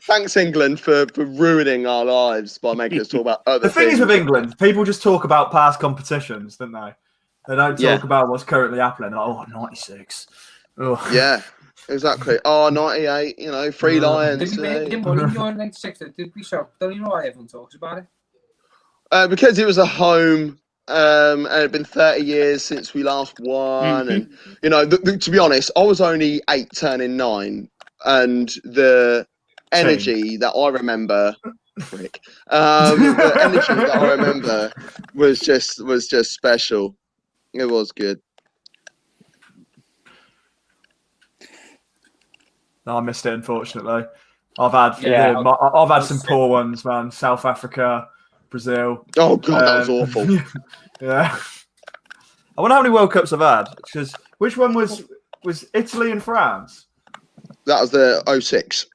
Speaker 1: thanks England for ruining our lives by making us talk about other
Speaker 5: The thing
Speaker 1: things.
Speaker 5: is with England, people just talk about past competitions, don't they? They don't talk about what's currently happening. They're like, 96. Oh.
Speaker 1: Yeah, exactly. Oh, 98, 3 Lions.
Speaker 4: Didn't win your 96, did we? So don't you know why everyone talks about it?
Speaker 1: Because it was a home, and it had been 30 years since we last won.
Speaker 3: Mm-hmm.
Speaker 1: And, to be honest, I was only 8 turning 9. And the energy that I remember, the energy that I remember was just special. It was good.
Speaker 5: No, I missed it, unfortunately. I've had some poor ones, man. South Africa, Brazil.
Speaker 1: Oh god, that was awful.
Speaker 5: Yeah. I wonder how many World Cups I've had. Because which one was Italy and France?
Speaker 1: That was the 06.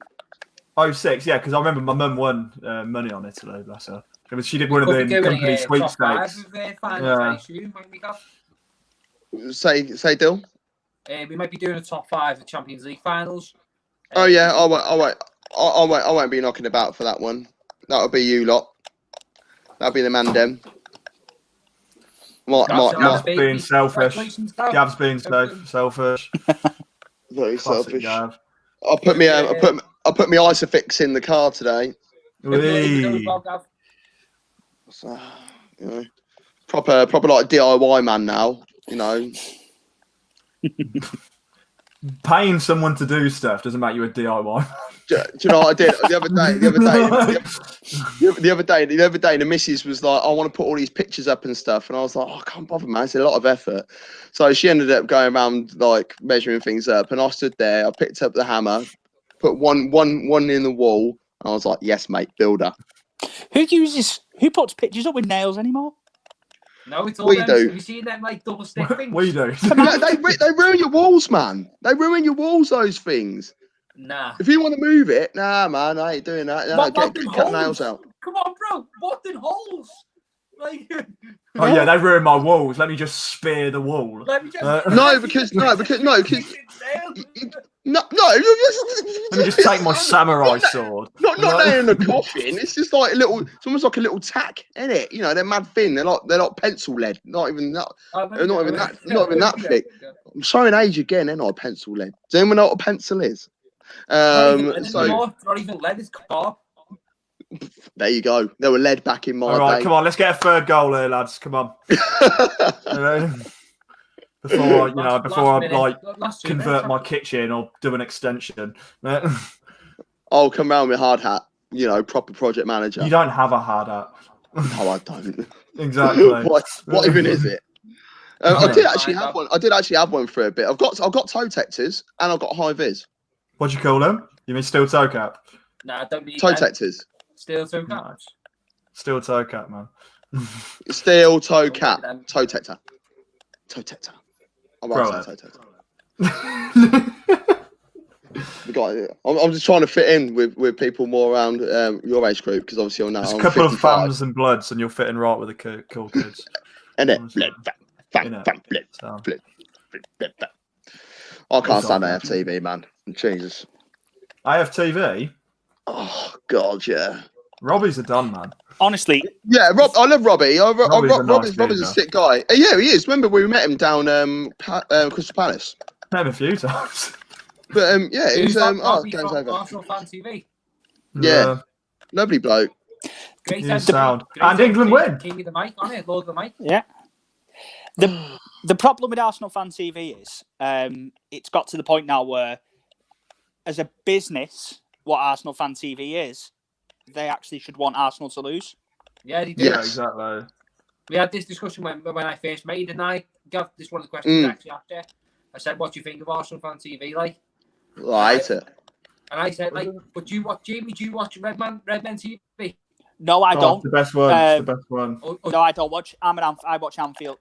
Speaker 5: 06, yeah, because I remember my mum won money on Italy, bless her. She did one of the company sweepstakes.
Speaker 4: Yeah.
Speaker 1: Say, Dill.
Speaker 4: We might be doing a top 5 of Champions League finals.
Speaker 1: Oh yeah, I won't be knocking about for that one. That'll be you lot. That'll be the man dem.
Speaker 5: Gav's being selfish. Gav's being selfish.
Speaker 1: Very selfish.
Speaker 5: Gav.
Speaker 1: I put me Isofix in the car today. So, you know, proper like DIY man now. You know,
Speaker 5: paying someone to do stuff doesn't make you a DIY.
Speaker 1: do you know what I did the other day? The other day, the missus was like, "I want to put all these pictures up and stuff," and I was like, "Oh, I can't bother, man. It's a lot of effort." So she ended up going around like measuring things up, and I stood there. I picked up the hammer, put one in the wall, and I was like, "Yes, mate, builder."
Speaker 3: Who puts pictures up with nails anymore?
Speaker 4: No, it's all
Speaker 1: We
Speaker 4: them.
Speaker 1: do.
Speaker 4: Have you seen them like double stick things?
Speaker 5: We do.
Speaker 1: They ruin your walls, man. They ruin your walls. Those things.
Speaker 4: Nah.
Speaker 1: If you want to move it, nah, man, I ain't doing that. No, cut nails out.
Speaker 4: Come on, bro. What in holes? Like,
Speaker 5: Oh yeah, they ruined my walls. Let me just spear the wall.
Speaker 4: let me just
Speaker 1: No, because
Speaker 4: no.
Speaker 5: Let me just take my samurai sword.
Speaker 1: Not nail in a coffin. It's just like a little. It's almost like a little tack, isn't it? You know, they're mad thin. They're like pencil lead. Not even that. Not even that thick. I'm showing age again, ain't I? Pencil lead. Does anyone know what a pencil is?
Speaker 4: Not even lead. It's copper.
Speaker 1: There you go. They were lead back in my
Speaker 5: All right,
Speaker 1: day.
Speaker 5: come on, let's get a third goal here, lads. Come on. Before I convert my kitchen or do an extension.
Speaker 1: I'll come round with hard hat. You know, proper project manager.
Speaker 5: You don't have a hard hat.
Speaker 1: No, I don't.
Speaker 5: Exactly.
Speaker 1: What even is it? I did actually have one. I did actually have one for a bit. I've got toe detectors and I've got high vis.
Speaker 5: What do you call them? You mean steel toe cap?
Speaker 4: Nah, don't need
Speaker 1: toe detectors.
Speaker 4: Steel toe caps.
Speaker 5: Steel toe cap, man.
Speaker 1: Steel toe cap. Toe detector. Toe detector. I'm right. Toe detector. I'm just trying to fit in with people more around your age group because obviously I'm
Speaker 5: a couple
Speaker 1: 55.
Speaker 5: of fans and bloods and you're fitting right with the cool kids.
Speaker 1: And it bled. I can't stand AFTV, man. Jesus.
Speaker 5: AFTV?
Speaker 1: Oh God, yeah.
Speaker 5: Robbie's a done man.
Speaker 3: Honestly,
Speaker 1: yeah. I love Robbie. Robbie's a sick guy. Yeah, he is. Remember we met him down Crystal Palace.
Speaker 5: Met him a few times.
Speaker 1: But yeah, it was game's over.
Speaker 4: Arsenal Fan TV.
Speaker 1: Yeah, lovely bloke.
Speaker 4: Great
Speaker 5: sound. And England win.
Speaker 4: King of the mic on it, Lord of the mic.
Speaker 3: Yeah. The problem with Arsenal Fan TV is it's got to the point now where, as a business, what Arsenal Fan TV is, they actually should want Arsenal to lose.
Speaker 4: Yeah, they do.
Speaker 1: Yes.
Speaker 5: Yeah, exactly.
Speaker 4: We had this discussion when I first made it, and I got this one of the questions actually after. I said, "What do you think of Arsenal Fan TV?" Like,
Speaker 1: I hate it.
Speaker 4: And I said, like, "But do you watch Jamie? Do you watch Redman TV?"
Speaker 3: No, I don't.
Speaker 5: It's the best one. It's the best one.
Speaker 3: No, I don't watch. I watch Anfield.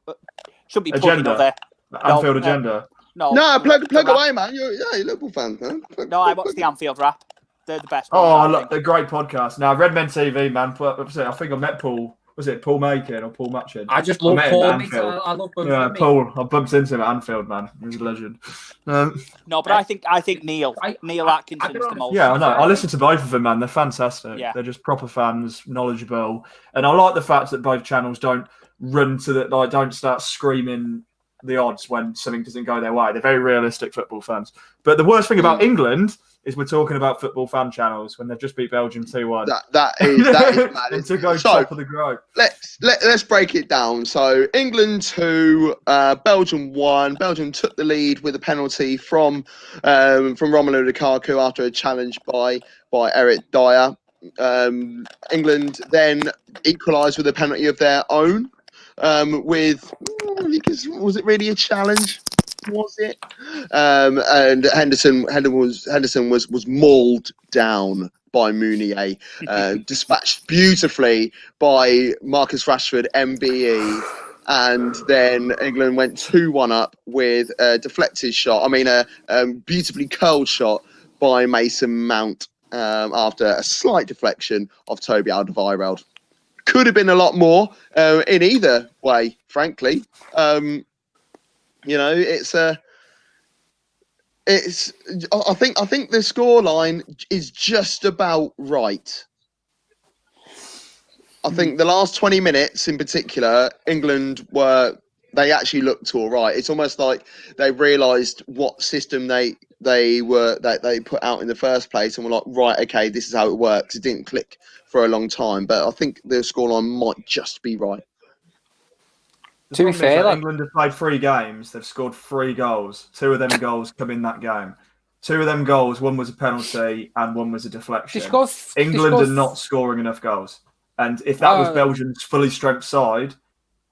Speaker 3: Should be plugging up there.
Speaker 5: Anfield Agenda.
Speaker 3: No,
Speaker 1: plug away, man. You're a Liverpool fan, man.
Speaker 3: No, I watch the Anfield Rap. They're the best.
Speaker 5: Oh, look, they're great podcast. Now, Redmen TV, man. I think I met Paul. Was it Paul Macon or Paul Matchin?
Speaker 4: I just love Paul. I love both.
Speaker 5: Yeah, Paul. I bumped into him at Anfield, man. He's a legend.
Speaker 3: No, but I think Neil Atkinson's the most.
Speaker 5: Yeah, I know. I listen to both of them, man. They're fantastic.
Speaker 3: Yeah.
Speaker 5: They're just proper fans, knowledgeable, and I like the fact that both channels don't run to the don't start screaming the odds when something doesn't go their way. They're very realistic football fans. But the worst thing about England is we're talking about football fan channels when they've just beat Belgium 2-1.
Speaker 1: That is mad.
Speaker 5: To go top of the group.
Speaker 1: Let's break it down. So England 2, Belgium 1. Belgium took the lead with a penalty from Romelu Lukaku after a challenge by Eric Dyer. England then equalised with a penalty of their own. Was it really a challenge? Was it? And Henderson was mauled down by Mounier, dispatched beautifully by Marcus Rashford, MBE. And then England went 2-1 up with a deflected shot. I mean, a beautifully curled shot by Mason Mount after a slight deflection of Toby Alderweireld. Could have been a lot more in either way, frankly. You know, I think the scoreline is just about right. I think the last 20 minutes in particular, England they actually looked all right. It's almost like they realised what system they put out in the first place and were like, right, okay, this is how it works. It didn't click for a long time, but I think the scoreline might just be right.
Speaker 4: To be fair,
Speaker 5: England have played 3 games. They've scored 3 goals. 2 of them goals come in that game. 2 of them goals, one was a penalty and one was a deflection. England are not scoring enough goals. And if that was Belgium's fully strength side,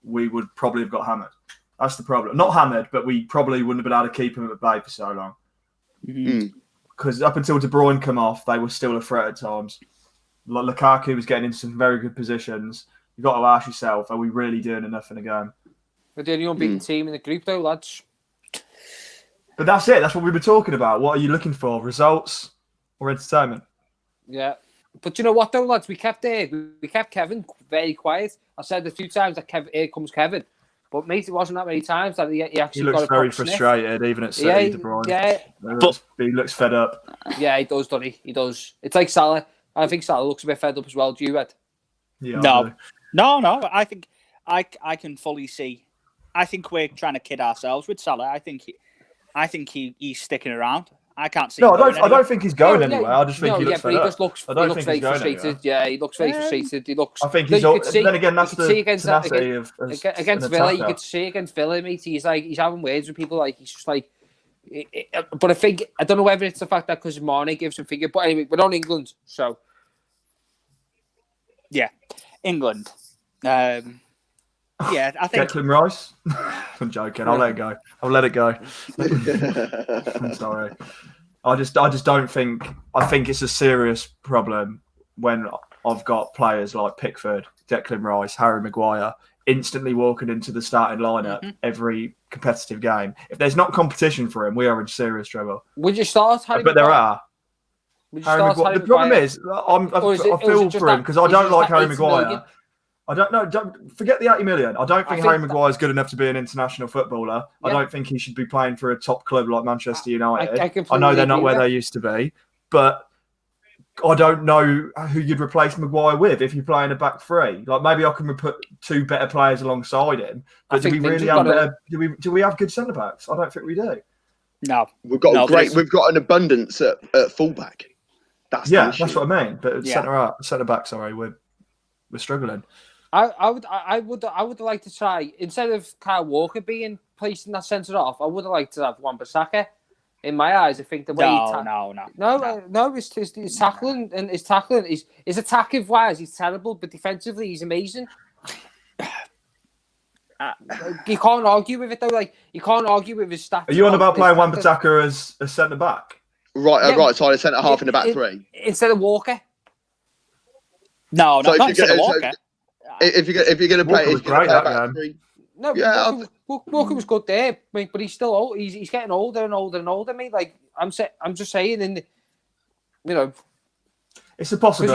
Speaker 5: we would probably have got hammered. That's the problem. Not hammered, but we probably wouldn't have been able to keep them at bay for so long. Because up until De Bruyne come off, they were still a threat at times. Lukaku was getting into some very good positions. You've got to ask yourself, are we really doing enough in the game?
Speaker 4: We're the only unbeaten team in the group, though, lads.
Speaker 5: But that's it. That's what we were talking about. What are you looking for? Results or entertainment?
Speaker 4: Yeah. But you know what, though, lads? We kept Kevin very quiet. I said a few times that here comes Kevin. But, mate, it wasn't that many times that he actually got a
Speaker 5: looks very frustrated, even at City, De Bruyne.
Speaker 4: Yeah.
Speaker 5: He looks fed up.
Speaker 4: Yeah, he does, doesn't he? He does. It's like Salah. I think Salah looks a bit fed up as well. Do you, Ed?
Speaker 5: Yeah,
Speaker 3: No. I think I can fully see. I think we're trying to kid ourselves with Salah. I think he's sticking around. I can't see.
Speaker 5: No, I don't think he's going anywhere. I just think he looks fed up.
Speaker 4: He looks very frustrated. Yeah, he looks very frustrated. He looks.
Speaker 5: I think he's. Then again, that's the tenacity of
Speaker 4: against Villa. You could see against Villa, mate. He's having words with people. Like he's just like. But I don't know whether it's the fact that because Mane gives him figure. But anyway, we're on England, so.
Speaker 3: Yeah, England. Yeah, I think
Speaker 5: Declan Rice. I'm joking. I'll let it go. I'll let it go. I'm sorry. I just don't think. I think it's a serious problem when I've got players like Pickford, Declan Rice, Harry Maguire instantly walking into the starting lineup every competitive game. If there's not competition for him, we are in serious trouble.
Speaker 4: Would you start Harry?
Speaker 5: But there are. Harry Maguire. The problem is, I feel for him because I don't like Harry Maguire. I don't know. Forget the 80 million. I don't think Harry Maguire is good enough to be an international footballer. Yeah. I don't think he should be playing for a top club like Manchester United. I know they're not where they used to be, but I don't know who you'd replace Maguire with if you're playing a back 3. Like maybe I can put 2 better players alongside him. But do we really have better? Do we have good centre backs? I don't think we do.
Speaker 3: No,
Speaker 1: we've got an abundance at fullback.
Speaker 5: That's what I mean. But centre back, sorry, we're struggling.
Speaker 4: I would like to try, instead of Kyle Walker being placed in that centre off, I would have liked to have Wan-Bissaka. In my eyes, I think the way his tackling and his attacking wise, he's terrible, but defensively, he's amazing. You can't argue with it though. Like you can't argue with his stats.
Speaker 5: Are you on about playing Wan-Bissaka as a centre back?
Speaker 1: Right side of centre half in the back 3
Speaker 4: instead of Walker.
Speaker 3: No, not instead of Walker.
Speaker 1: If you're going to play,
Speaker 5: back
Speaker 1: 3.
Speaker 4: No, Walker was good there, mate, but he's still old. He's getting older and older and older, mate. Like I'm just saying,
Speaker 5: it's a possibility.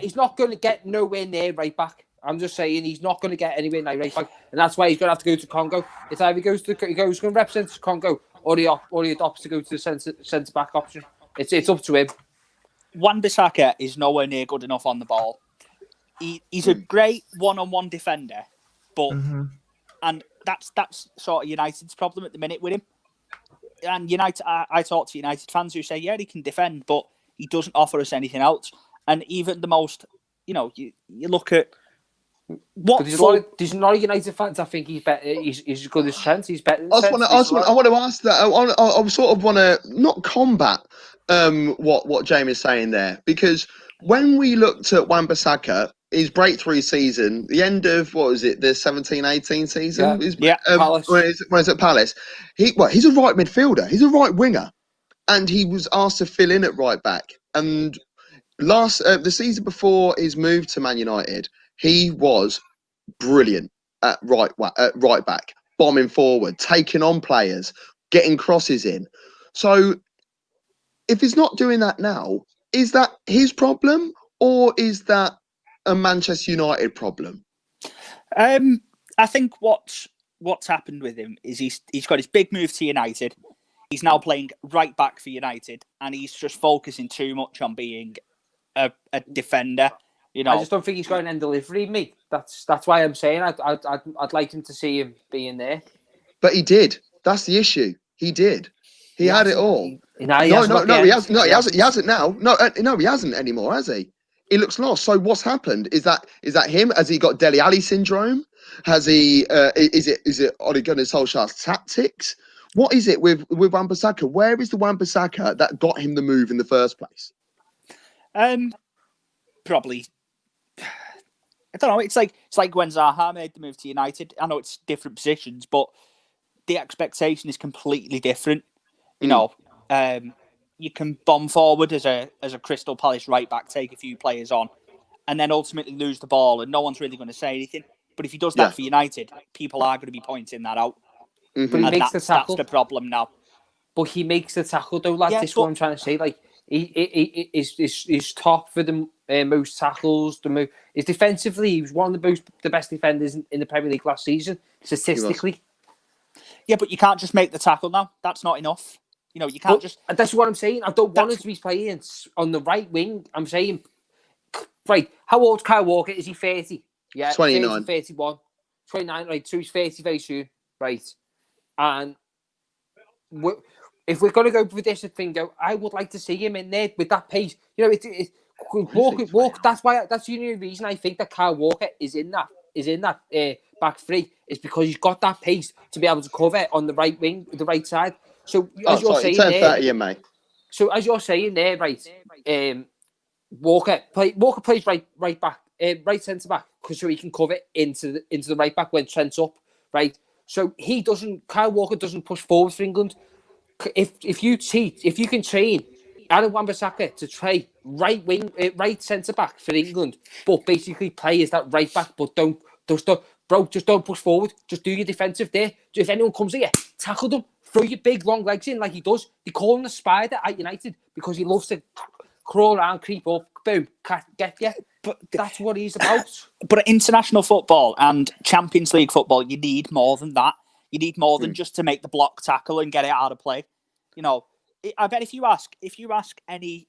Speaker 4: He's not going to get nowhere near right back. I'm just saying he's not going to get anywhere near right back, and that's why he's going to have to go to Congo. It's either he goes going to represent Congo, or he adopts to go to the centre back option. It's up to him.
Speaker 3: Wan-Bissaka is nowhere near good enough on the ball. He's a great one-on-one defender, but and that's sort of United's problem at the minute with him. And United, I talk to United fans who say, yeah, he can defend, but he doesn't offer us anything else. And even the most, you look at what
Speaker 4: there's a lot of United fans. I think he's better. He's as good as Trent. He's better.
Speaker 1: I want to ask that. I sort of want to not combat what Jamie is saying there, because when we looked at Wan-Bissaka, his breakthrough season, the end of, what was it, the 17-18 season?
Speaker 4: Palace.
Speaker 1: When he's at Palace. He's a right midfielder. He's a right winger. And he was asked to fill in at right back. And the season before his move to Man United, he was brilliant at right back, bombing forward, taking on players, getting crosses in. So if he's not doing that now, is that his problem or is that a Manchester United problem?
Speaker 3: I think what's happened with him is he's got his big move to United. He's now playing right back for United, and he's just focusing too much on being a defender. You know,
Speaker 4: I just don't think he's got an end delivery, mate. That's why I'm saying I'd like him to see him being there.
Speaker 1: But he did. That's the issue. He did. He had it all.
Speaker 4: No,
Speaker 1: He hasn't now. No, he hasn't anymore, has he? He looks lost. So what's happened? Is that him? Has he got Dele Alli syndrome? Has he? Is it Ole Gunnar Solskjaer's tactics? What is it with Wan-Bissaka? Where is the Wan-Bissaka that got him the move in the first place?
Speaker 3: Probably. I don't know. It's like when Zaha made the move to United. I know it's different positions, but the expectation is completely different. You know, you can bomb forward as a Crystal Palace right back, take a few players on, and then ultimately lose the ball, and no one's really going to say anything. But if he does that for United, people are going to be pointing that out.
Speaker 1: Mm-hmm.
Speaker 4: But he makes the tackle.
Speaker 3: That's the problem now.
Speaker 4: But he makes the tackle, though, lad. This is what I'm trying to say. Like, he's top for the most tackles. His defensively, he was one of the best defenders in the Premier League last season, statistically.
Speaker 3: Yeah, but you can't just make the tackle now. That's not enough. You know, you can't just...
Speaker 4: That's what I'm saying. I don't want him to be playing on the right wing. I'm saying, right, how old's Kyle Walker? Is he 30? Yeah,
Speaker 1: 29.
Speaker 4: 30, 31. 29, right, so he's 30 very soon. Right. And if we're going to go with this thing, I would like to see him in there with that pace. You know, Walker. That's the only reason I think that Kyle Walker is in that back three is because he's got that pace to be able to cover on the right wing, the right side. So as you're saying there,
Speaker 1: 30 in May.
Speaker 4: So as you're saying there, right, Walker plays right back, right centre back, so he can cover into the right back when Trent's up, right. So Kyle Walker doesn't push forward for England. If you can train Aaron Wan-Bissaka to try right centre back for England, but basically play as that right back, but just don't push forward. Just do your defensive there. If anyone comes at you, tackle them. Throw your big long legs in like he does. They call him the spider at United because he loves to crawl around, creep up, boom, get you. But that's what he's about.
Speaker 3: But international football and Champions League football, you need more than that. You need more than just to make the block tackle and get it out of play. You know, I bet if you ask any,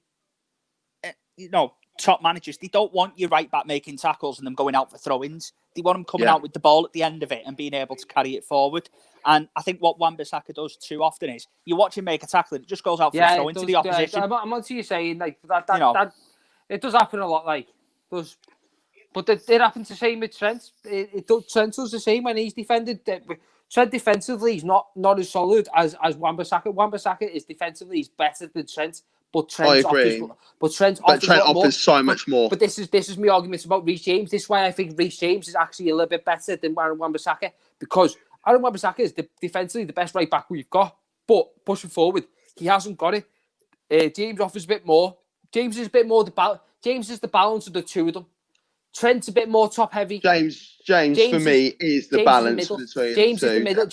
Speaker 3: top managers, they don't want your right back making tackles and them going out for throw-ins. They want them coming out with the ball at the end of it and being able to carry it forward. And I think what Wan-Bissaka does too often is you watch him make a tackle and it just goes out for a throw into the opposition.
Speaker 4: I'm on to you saying like that it does happen a lot, like does. But it happens the same with Trent. Trent does the same when he's defended. Trent defensively is not as solid as Wan-Bissaka. Wan-Bissaka is defensively he's better than Trent. But Trent offers
Speaker 1: so much more.
Speaker 4: But this is my argument about Reece James. This is why I think Reece James is actually a little bit better than Aaron Wan-Bissaka, because Aaron Wan-Bissaka is defensively the best right back we've got. But pushing forward, he hasn't got it. James offers a bit more. James is a bit more James is the balance of the two of them. Trent's a bit more top heavy.
Speaker 1: James for me is the balance between
Speaker 4: James
Speaker 1: the two.
Speaker 4: Is the middle.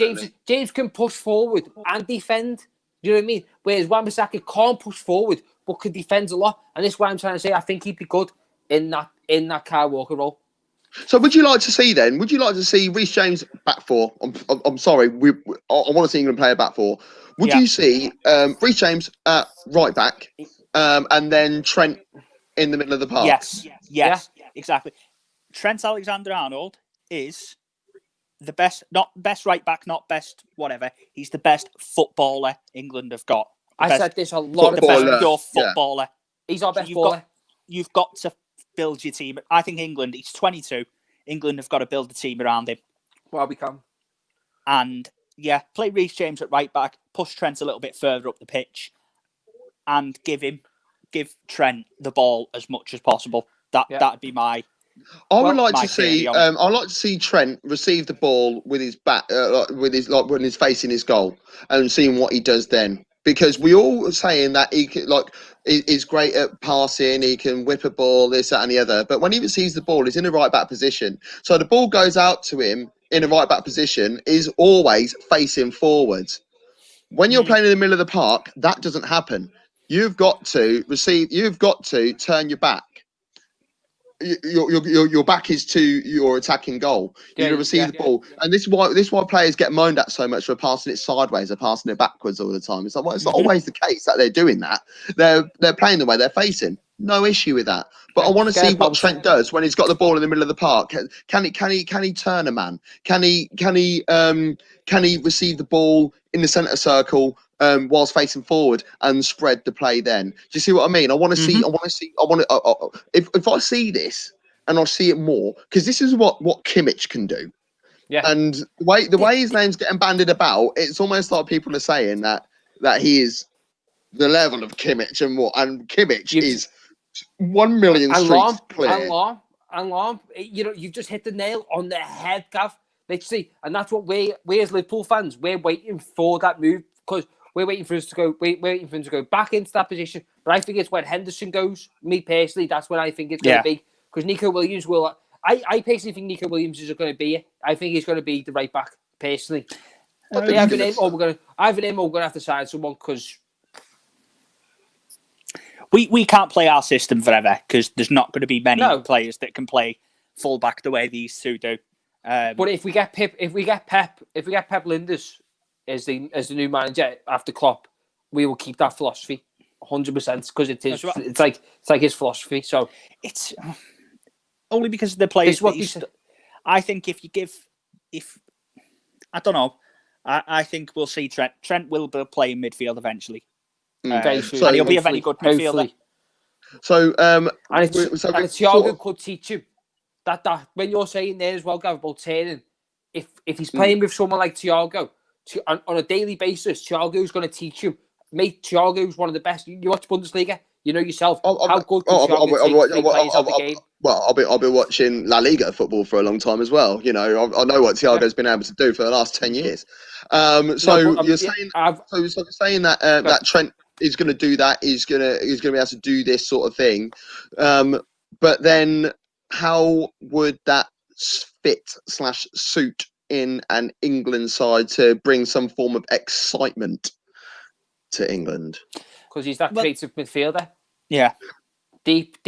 Speaker 4: James can push forward and defend. Do you know what I mean? Whereas Wan-Bissaka can't push forward but can defend a lot. And this is why I'm trying to say I think he'd be good in that Kyle Walker role.
Speaker 1: So would you like to see Reece James back four? I'm sorry, I want to see England play a back four. Would you see Reece James at right back and then Trent in the middle of the park?
Speaker 3: Yes, exactly. Trent Alexander-Arnold is the best, not best right back, not best whatever. He's the best footballer England have got.
Speaker 4: I said this a lot of times.
Speaker 3: Pure footballer.
Speaker 4: He's our best baller.
Speaker 3: You've got to build your team. I think England, he's 22. England have got to build the team around him.
Speaker 4: Well, we can.
Speaker 3: And play Reece James at right back, push Trent a little bit further up the pitch, and give Trent the ball as much as possible. That'd be my.
Speaker 1: I'd like to see Trent receive the ball with his back, when he's facing his goal, and seeing what he does then. Because we all are saying that he could, He's great at passing. He can whip a ball, this, that, and the other. But when he receives the ball, he's in the right back position. So the ball goes out to him in a right back position. Is always facing forwards. When you're playing in the middle of the park, that doesn't happen. You've got to receive. You've got to turn your back. Your back is to your attacking goal. You're going to receive the ball, and this is why players get moaned at so much for passing it sideways or passing it backwards all the time. It's like, well, it's not always the case that they're doing that. They're playing the way they're facing. No issue with that. But I want to see what Trent does when he's got the ball in the middle of the park. Can he turn a man? Can he receive the ball in the centre circle whilst facing forward and spread the play? Then do you see what I mean? I want to see. If I see this and I see it more, because this is what Kimmich can do.
Speaker 4: Yeah.
Speaker 1: And the way his name's getting bandied about, it's almost like people are saying that he is the level of Kimmich and Kimmich is 1 million streets clear.
Speaker 4: And you've just hit the nail on the head, Gav. Literally, and that's what we as Liverpool fans, we're waiting for that move, because we're waiting for him to go back into that position. But I think it's when Henderson goes. Me personally, that's when I think it's going to be, because Nico Williams will. I personally think Nico Williams is going to be it. I think he's going to be the right back personally. Either him or we're going to have to sign someone, because.
Speaker 3: We can't play our system forever, because there's not going to be many players that can play fullback the way these two do.
Speaker 4: But if we get Pep Linders as the new manager after Klopp, we will keep that philosophy 100%, because it's like his philosophy. So
Speaker 3: it's only because of the players. I think I think we'll see Trent. Trent will be playing midfield eventually.
Speaker 4: Very soon.
Speaker 3: And he'll be a very good midfielder.
Speaker 1: So,
Speaker 4: and Thiago could teach you that when you're saying there as well, Gav, about turning, if he's playing with someone like Thiago on a daily basis, Thiago's going to teach you. Mate, Thiago's one of the best. You watch Bundesliga, you know yourself how good Thiago plays at the game.
Speaker 1: Well, I'll be watching La Liga football for a long time as well. You know, I know what Thiago's been able to do for the last 10 years. You're saying that that Trent is going to do that. He's going to be able to do this sort of thing. But then, how would that fit/suit in an England side to bring some form of excitement to England?
Speaker 4: Because he's that creative midfielder.
Speaker 3: Yeah.
Speaker 4: Deep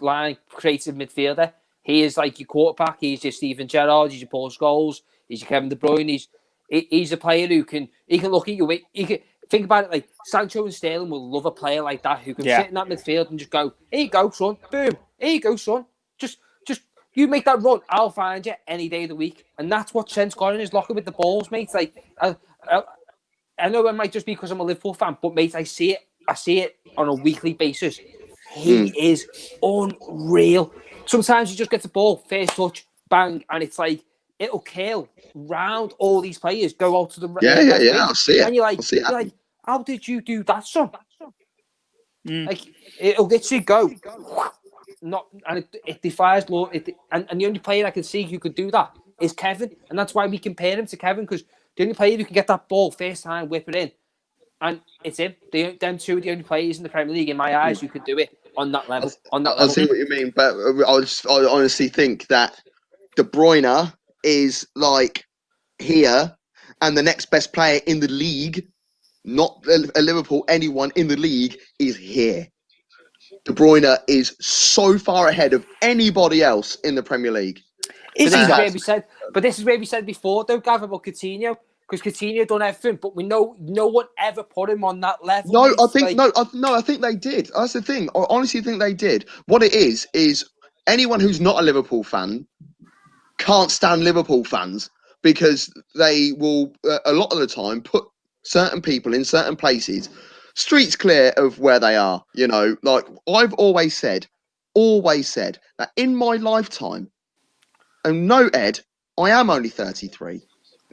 Speaker 4: line creative midfielder. He is like your quarterback. He's your Steven Gerrard. He's your Paul Scholes. He's your Kevin De Bruyne. He's a player who can look at you. He can think about it like Sancho and Sterling will love a player like that who can sit in that midfield and just go, "Here you go, son. Boom. Here you go, son. Just you make that run. I'll find you any day of the week." And that's what Trent's got in his locker with the balls, mate. Like I know it might just be because I'm a Liverpool fan, but mate, I see it on a weekly basis. He is unreal. Sometimes he just gets the ball, first touch, bang, and it's like it'll kill round all these players. Go out to the
Speaker 1: I'll see it.
Speaker 4: And you're like, how did you do that, son? Like it'll literally go. It defies law. And the only player I can see who could do that is Kevin, and that's why we compare him to Kevin, because the only player who can get that ball first time, whip it in, and it's him. Them two are the only players in the Premier League, in my eyes, who could do it on that level.
Speaker 1: I see what you mean, but I honestly think that De Bruyne is like here, and the next best player in the league, not a Liverpool, anyone in the league, is here. De Bruyne is so far ahead of anybody else in the Premier League.
Speaker 4: But this is where we said before, though, Gav, about Coutinho, because Coutinho done everything, but we know no one ever put him on that level.
Speaker 1: No, I think they did. That's the thing. I honestly think they did. What it is anyone who's not a Liverpool fan can't stand Liverpool fans, because they will a lot of the time put certain people in certain places streets clear of where they are. You know, like I've always said that in my lifetime. And no, Ed, I am only 33,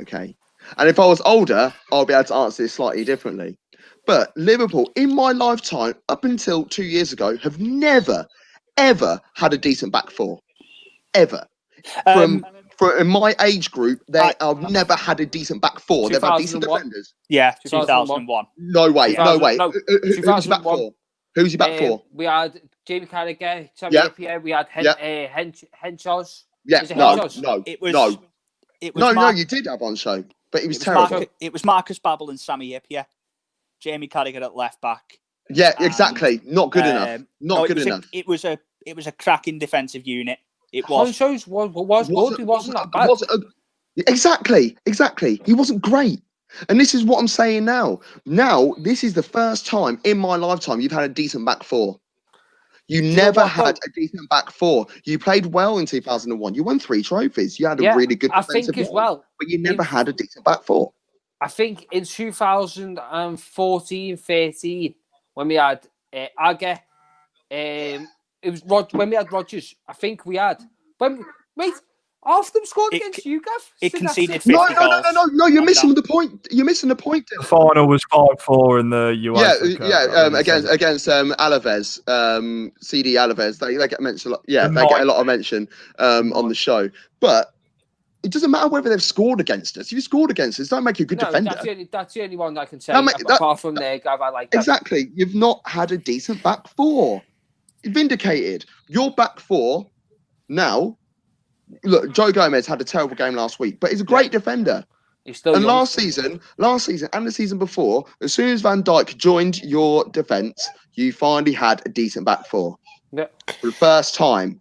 Speaker 1: okay? And if I was older, I'll be able to answer this slightly differently. But Liverpool, in my lifetime, up until 2 years ago, have never, ever had a decent back four. Ever. In my age group, I've never had a decent back four. They've had decent defenders.
Speaker 3: Yeah, 2001.
Speaker 1: No way. Who's back four? Who's he back for?
Speaker 4: We had Jamie Carragher, Sammy
Speaker 1: Yeah.
Speaker 4: Hippier, we had Henchos.
Speaker 1: Yeah,
Speaker 4: Is it
Speaker 1: no,
Speaker 4: Henchos?
Speaker 1: no,
Speaker 3: It was.
Speaker 1: no,
Speaker 3: It was
Speaker 1: no,
Speaker 3: Mark,
Speaker 1: you did have on show, but he was
Speaker 3: it was
Speaker 1: terrible.
Speaker 3: It was Marcus Babbel and Sammy Hippier. Jamie Carragher at left back.
Speaker 1: Yeah,
Speaker 3: And,
Speaker 1: exactly. Not good enough. Not good enough.
Speaker 3: It was a cracking defensive unit. It was.
Speaker 4: Henchos was good. He wasn't that bad.
Speaker 1: Exactly. He wasn't great. And this is what I'm saying now. Now, this is the first time in my lifetime you've had a decent back four. You never had a decent back four. You played well in 2001. You won 3 trophies. You had a really good defensive
Speaker 4: think as well.
Speaker 1: But you never had a decent back four.
Speaker 4: I think in 2014-13, when we had Agger, it was when we had Rodgers. I think we had half of them scored against you, Gav.
Speaker 3: It conceded 50
Speaker 1: No. You're missing the point. You're missing the point.
Speaker 5: The final was 5-4 in the UEFA Cup.
Speaker 1: Against Alaves, CD Alaves. They get mentioned a lot. Yeah, they get a lot of mention on the show. But it doesn't matter whether they've scored against us. If you scored against us, don't make you a good defender.
Speaker 4: That's the only one I can say. Apart from there, Gav, I like that.
Speaker 1: Exactly. You've not had a decent back four. Vindicated. Your back four now. Look, Joe Gomez had a terrible game last week, but he's a great defender.
Speaker 4: He's still young.
Speaker 1: Last season, and the season before, as soon as Van Dijk joined your defence, you finally had a decent back four.
Speaker 4: Yeah.
Speaker 1: For the first time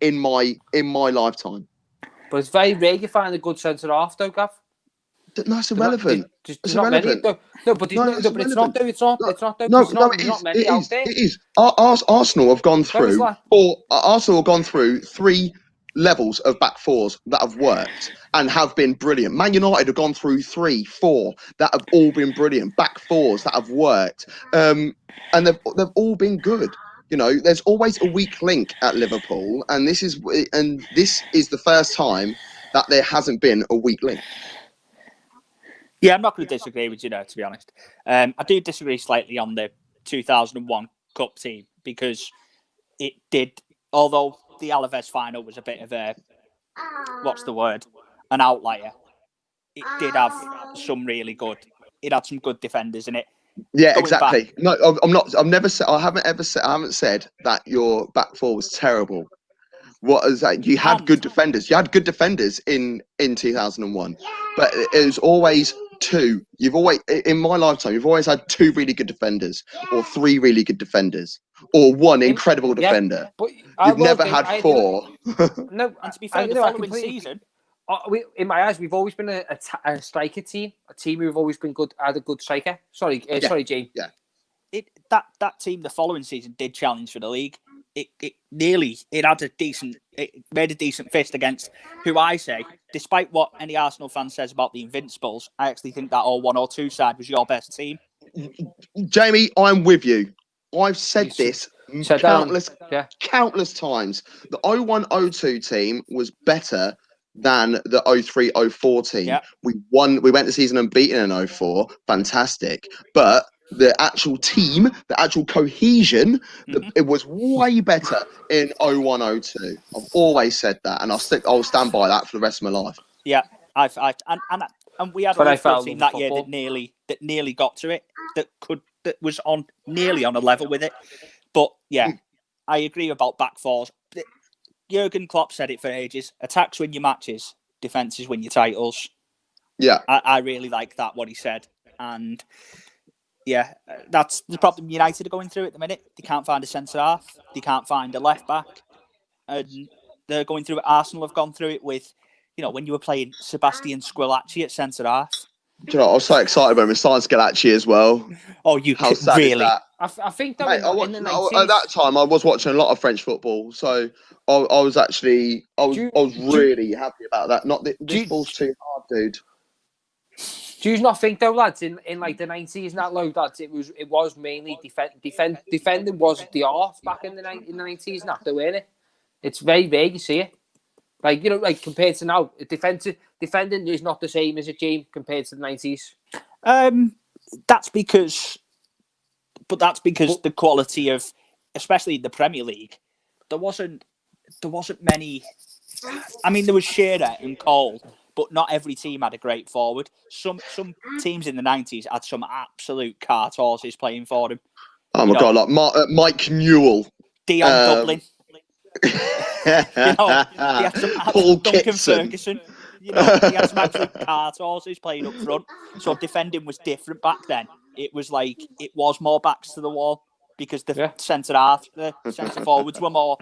Speaker 1: in my lifetime.
Speaker 4: But it's very rare you find a good centre half, though, Gav.
Speaker 1: No, it's irrelevant.
Speaker 4: There's not many. But it's not though. It's not though.
Speaker 1: No,
Speaker 4: there's not many out there.
Speaker 1: It is. Arsenal have gone through Arsenal have gone through 3 levels of back fours that have worked and have been brilliant. Man United have gone through 3, 4 that have all been brilliant. Back fours that have worked, and they've all been good. You know, there's always a weak link at Liverpool, and this is the first time that there hasn't been a weak link.
Speaker 3: Yeah, I'm not going to disagree with you there, to be honest. I do disagree slightly on the 2001 Cup team because it did, although the Alaves final was a bit of an outlier. It did have some really good. It had some good defenders in it.
Speaker 1: Yeah, exactly. No, I'm not. I haven't said that your back four was terrible. What is that? You had good defenders. You had good defenders in 2001, but it was always 2. You've always, in my lifetime, you've always had 2 really good defenders, or 3 really good defenders, or 1 incredible defender.
Speaker 4: But
Speaker 1: you've never had 4.
Speaker 3: No, and to be fair, the following season,
Speaker 4: in my eyes, we've always been a striker team. A team who've always been good, had a good striker. Sorry, Jane.
Speaker 3: Yeah. That team the following season did challenge for the league. It made a decent fist against who I say, despite what any Arsenal fan says about the Invincibles, I actually think that 0-1 or 2 side was your best team.
Speaker 1: Jamie, I'm with you. I've said this countless times. The 01-02 team was better than the 03-04 team.
Speaker 3: Yeah.
Speaker 1: We went the season unbeaten in 04. Fantastic. But the actual team, the actual cohesion, it was way better in 01-02. I've always said that, and I'll stand by that for the rest of my life.
Speaker 3: Yeah, and we had a team that year that nearly got to it, that was nearly on a level with it. But yeah, I agree about back fours. Jurgen Klopp said it for ages: attacks win your matches, defenses win your titles.
Speaker 1: Yeah,
Speaker 3: I really like that, what he said, and yeah, that's the problem United are going through at the minute. They can't find a centre half, they can't find a left back, and they're going through it. Arsenal have gone through it with, when you were playing Sebastian Squillaci at centre half.
Speaker 1: Do you know, I was so excited when we signed Squillaci as well.
Speaker 3: Oh,
Speaker 1: how sad
Speaker 3: really?
Speaker 1: Is that?
Speaker 4: I think that
Speaker 1: Mate,
Speaker 4: in the 90s.
Speaker 1: At that time, I was watching a lot of French football, so I was really happy about that. Not this ball's too hard, dude.
Speaker 4: Do you not think though, lads, in like the 90s and that low, lads, it was mainly defending was the art back in the 90s, not the way, innit? It's very rare you see it. Like compared to now, defending is not the same as a game compared to the 90s.
Speaker 3: That's because the quality of, especially the Premier League, there wasn't many. I mean, there was Shearer and Cole, but not every team had a great forward. Some teams in the 90s had some absolute cart horses playing for them.
Speaker 1: Oh my God, like Mike Newell.
Speaker 3: Dion Dublin. You know, he had some
Speaker 1: Paul
Speaker 3: Duncan
Speaker 1: Kitson.
Speaker 3: Ferguson. You know, he had some absolute cart horses playing up front. So defending was different back then. It was more backs to the wall because the centre forwards were more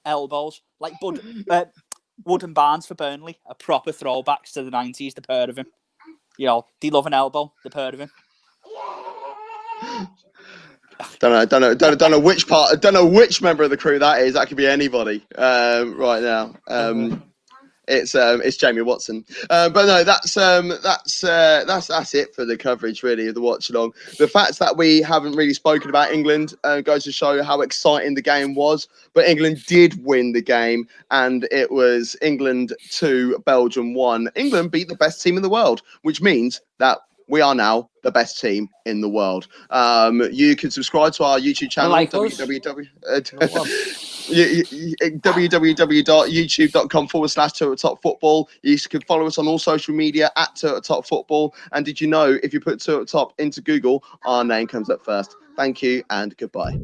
Speaker 3: elbows. Like Wood and Barnes for Burnley are proper throwbacks to the 90s, the pair of him. You know, they love an elbow, the pair of him.
Speaker 1: Don't know which part. Don't know which member of the crew that is. That could be anybody right now. It's Jamie Watson. But no, that's it for the coverage really of the watch along. The fact that we haven't really spoken about England goes to show how exciting the game was. But England did win the game, and it was England 2, Belgium 1. England beat the best team in the world, which means that we are now the best team in the world. You can subscribe to our YouTube channel, www.youtube.com/TotalTopFootball. You can follow us on all social media at TotalTopFootball. And did you know if you put Total Top into Google, our name comes up first? Thank you and goodbye.